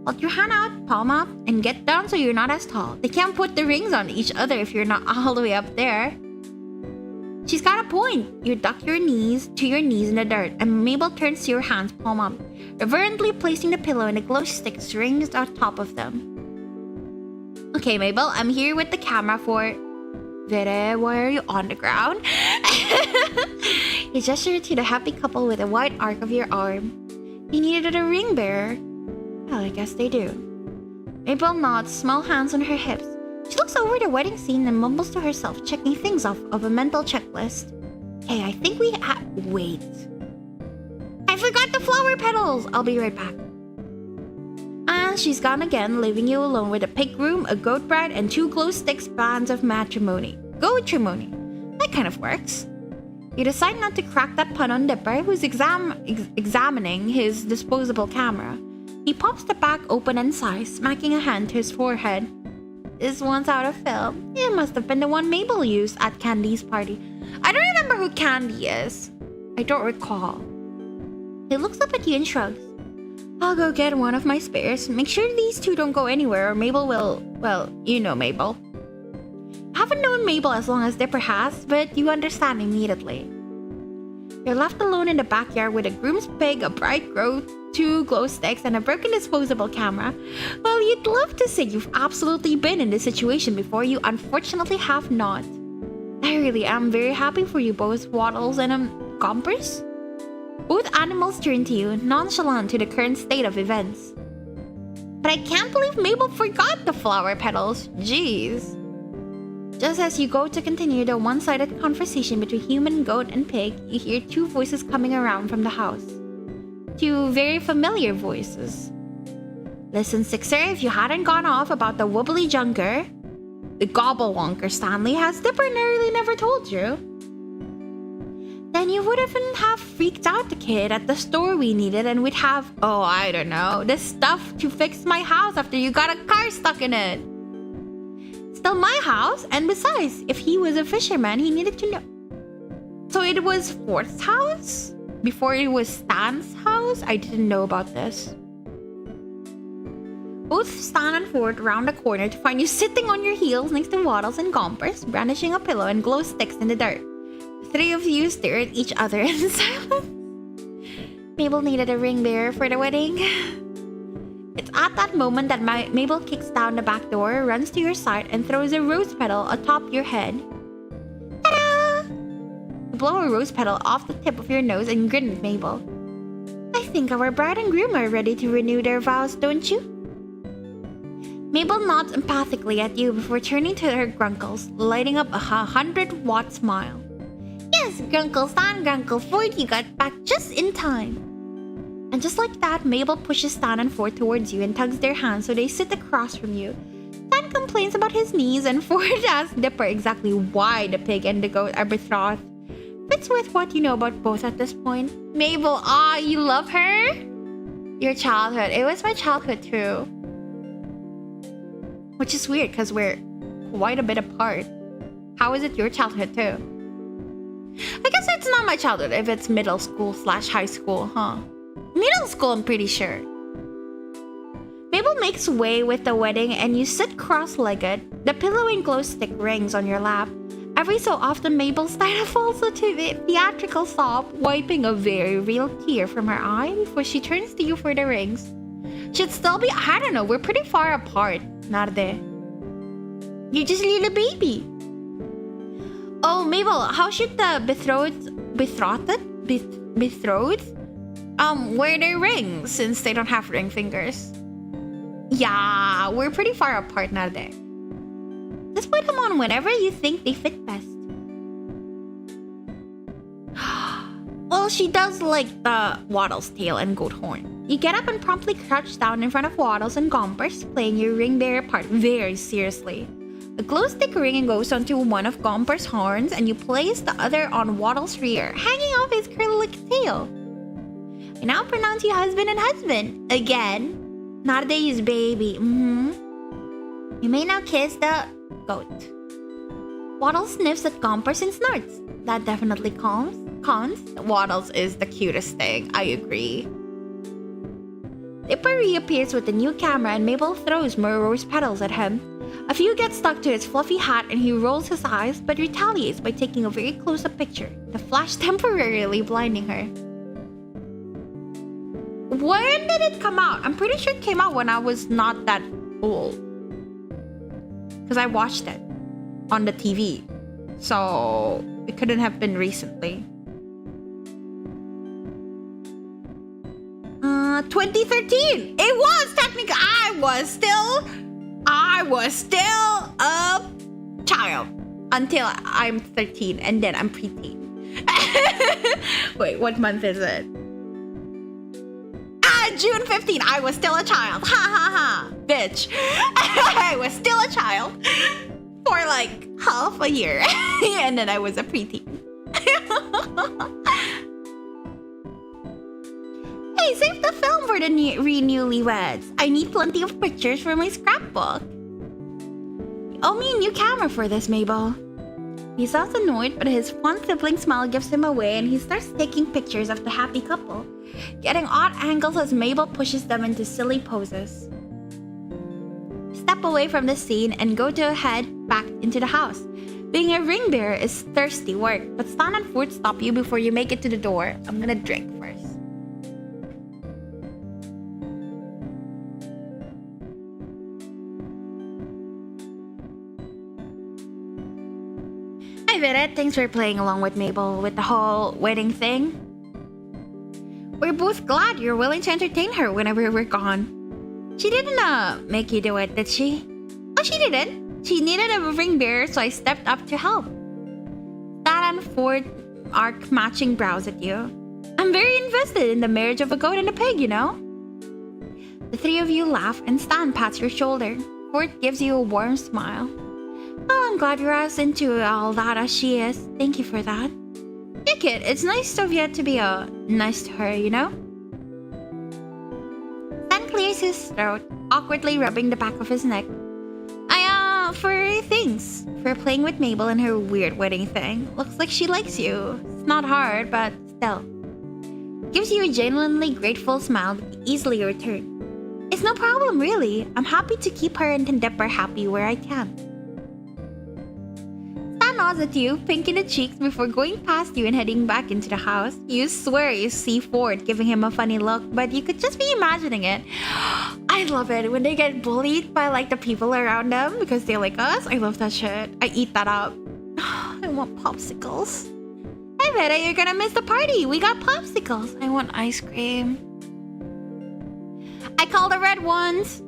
Hold your hand out, palm up, and get down so you're not as tall. They can't put the rings on each other if you're not all the way up there. She's got a point. You duck your knees to your knees in the dirt, and Mabel turns to your hands, palm up, reverently placing the pillow and the glow sticks rings on top of them. Okay, Mabel, I'm here with the camera for... Vere, why are you on the ground? You gesture to the happy couple with a wide arc of your arm. You needed a ring bearer. Well, I guess they do. Mabel nods, small hands on her hips. She looks over the wedding scene and mumbles to herself, checking things off of a mental checklist. Hey, I think we wait. I forgot the flower petals! I'll be right back. And she's gone again, leaving you alone with a pig groom, a goat bride, and 2 glow sticks bands of matrimony. Goatrimony. That kind of works. You decide not to crack that pun on Dipper, who's examining his disposable camera. He pops the back open and sighs, smacking a hand to his forehead. This one's out of film. It must have been the one Mabel used at Candy's party. I don't remember who Candy is. I don't recall. He looks up at you and shrugs. I'll go get one of my spares. Make sure these two don't go anywhere or Mabel will... Well, you know Mabel. I haven't known Mabel as long as Dipper has, but you understand immediately. You're left alone in the backyard with a groom's pig, a bright growth, 2 glow sticks, and a broken disposable camera. Well, you'd love to say you've absolutely been in this situation before. You unfortunately have not. I really am very happy for you both, Waddles and Gompers. Both animals turn to you, nonchalant to the current state of events. But I can't believe Mabel forgot the flower petals. Jeez. Just as you go to continue the one-sided conversation between human, goat, and pig, you hear 2 voices coming around from the house. 2 very familiar voices. Listen, Sixer, if you hadn't gone off about the wobbly junker, the gobblewonker Stanley has Dipper really never told you, then you wouldn't have freaked out the kid at the store we needed and we'd have, oh, I don't know, the stuff to fix my house after you got a car stuck in it. Still my house, and besides, if he was a fisherman, he needed to know. So it was Fort's house? Before it was Stan's house? I didn't know about this. Both Stan and Fort round the corner to find you sitting on your heels next to Waddles and Gompers, brandishing a pillow and glow sticks in the dirt. The 3 of you stare at each other in silence. Mabel needed a ring bearer for the wedding. It's at that moment that Mabel kicks down the back door, runs to your side, and throws a rose petal atop your head. Ta-da! You blow a rose petal off the tip of your nose and grin at Mabel. I think our bride and groom are ready to renew their vows, don't you? Mabel nods empathically at you before turning to her grunkles, lighting up a 100-watt smile. Yes, Grunkle Stan, Grunkle Ford, you got back just in time. And just like that, Mabel pushes Stan and Ford towards you and tugs their hands so they sit across from you. Stan complains about his knees and Ford asks Dipper exactly why the pig and the goat are betrothed. Fits with what you know about both at this point. Mabel, you love her? Your childhood. It was my childhood too. Which is weird because we're quite a bit apart. How is it your childhood too? I guess it's not my childhood if it's middle school/high school, huh? Middle school, I'm pretty sure. Mabel makes way with the wedding and you sit cross-legged, the pillow and glow stick rings on your lap. Every so often, Mabel falls into a theatrical sob, wiping a very real tear from her eye before she turns to you for the rings. Should still be, I don't know, we're pretty far apart, Narde. You're just a little baby. Oh, Mabel, how should the betrothed wear their rings since they don't have ring fingers? Yeah, we're pretty far apart, Narde. Just put them on whenever you think they fit best. Well, she does like the Waddle's tail and goat horn. You get up and promptly crouch down in front of Waddles and Gompers, playing your ring bearer part very seriously. The glow stick ring goes onto one of Gompers' horns and you place the other on Waddle's rear, hanging off his curly tail. I now pronounce you husband and husband. Again. Narde's baby. You may now kiss the goat. Waddles sniffs at Gompers and snorts. That definitely counts. Waddles is the cutest thing. I agree. Dipper reappears with a new camera and Mabel throws more rose petals at him. A few get stuck to his fluffy hat and he rolls his eyes but retaliates by taking a very close-up picture, the flash temporarily blinding her. When did it come out? I'm pretty sure it came out when I was not that old. Because I watched it on the TV. So it couldn't have been recently. 2013! It was technically. I was still a child until I'm 13 and then I'm preteen. Wait, what month is it? June 15. I was still a child. Ha ha ha. Bitch. I was still a child for like half a year. And then I was a preteen. Hey, save the film for the newlyweds. I need plenty of pictures for my scrapbook. You owe me a new camera for this, Mabel. He sounds annoyed, but his fun sibling smile gives him away and he starts taking pictures of the happy couple. getting odd angles as Mabel pushes them into silly poses. Step away from the scene and go to head back into the house. Being a ring bearer is thirsty work, but Stan and Fort stop you before you make it to the door. I'm gonna drink first. Hi Viret, thanks for playing along with Mabel with the whole wedding thing. We're both glad you're willing to entertain her whenever we're gone. She didn't make you do it, did she? Oh, she didn't. She needed a ring bearer, so I stepped up to help. Stan and Ford arc matching brows at you. I'm very invested in the marriage of a goat and a pig, you know? The three of you laugh and Stan pats your shoulder. Ford gives you a warm smile. Oh, I'm glad you're as into all that as she is. Thank you for that. Yeah, kid, it's nice of you to be nice to her, you know? Stan clears his throat, awkwardly rubbing the back of his neck. For playing with Mabel and her weird wedding thing. Looks like she likes you. It's not hard, but still. Gives you a genuinely grateful smile that you easily return. It's no problem, really. I'm happy to keep her and Tendepper happy where I can. Stan nods at you, pink in the cheeks before going past you and heading back into the house. You swear you see Ford giving him a funny look, but you could just be imagining it. I love it when they get bullied by like the people around them because they like us. I love that shit. I eat that up. I want popsicles. Hey Vera, you're gonna miss the party. We got popsicles. I want ice cream. I call the red ones.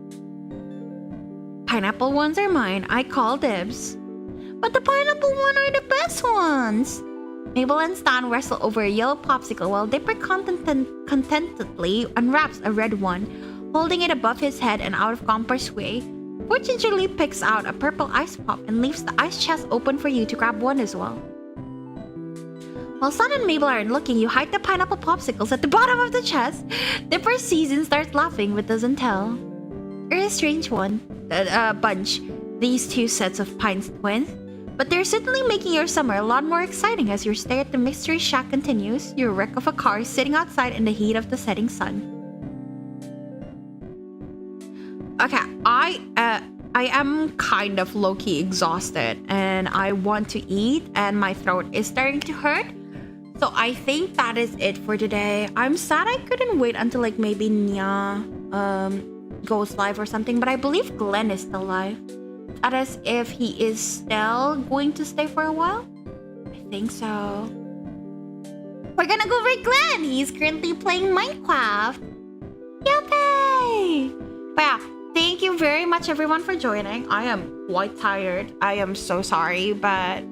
Pineapple ones are mine. I call dibs. But the pineapple one are the best ones. Mabel and Stan wrestle over a yellow popsicle while Dipper contentedly unwraps a red one, holding it above his head and out of Comper's way. Fort gingerly picks out a purple ice pop and leaves the ice chest open for you to grab one as well. While Stan and Mabel aren't looking, you hide the pineapple popsicles at the bottom of the chest. Dipper sees and starts laughing but doesn't tell. You're a strange bunch, these two sets of Pines twins. But they're certainly making your summer a lot more exciting as your stay at the mystery shack continues, your wreck of a car sitting outside in the heat of the setting sun. Okay, I am kind of low-key exhausted and I want to eat and my throat is starting to hurt. So I think that is it for today. I'm sad I couldn't wait until like maybe Nya goes live or something, but I believe Glenn is still live. That is if he is still going to stay for a while. I think so. We're gonna go with Glenn. He's currently playing Minecraft. Yuppie! But yeah, thank you very much everyone for joining. I am quite tired. I am so sorry, but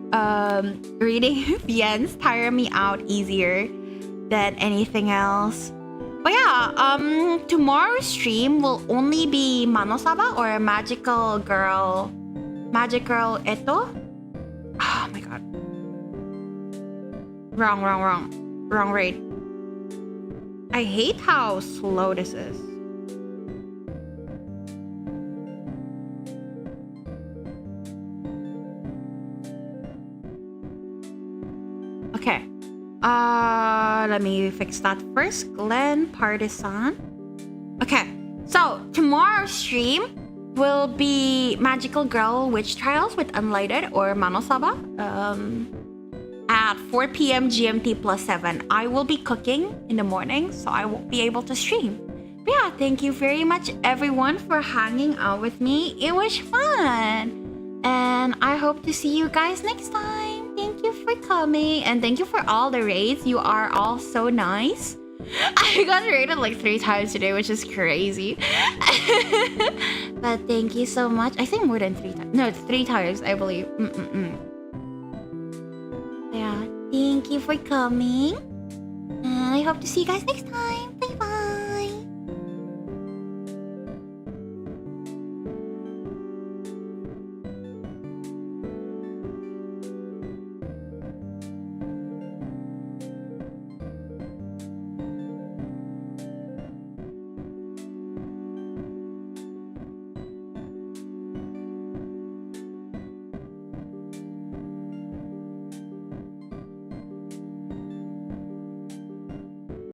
reading VNs tire me out easier than anything else. But yeah, tomorrow's stream will only be Manosaba or Magical Girl Eto. Oh my god. Wrong raid. I hate how slow this is. Okay. Let me fix that first. Glenn Partisan. Okay, so tomorrow's stream will be Magical Girl Witch Trials with Unlighted or Manosaba at 4 p.m. GMT +7. I will be cooking in the morning, so I won't be able to stream. But yeah, thank you very much everyone for hanging out with me. It was fun. And I hope to see you guys next time. Thank you for coming and thank you for all the raids. You are all so nice. I got raided like 3 times today, which is crazy. But thank you so much. I think more than 3 times. No, it's 3 times, I believe. Yeah, thank you for coming. And I hope to see you guys next time.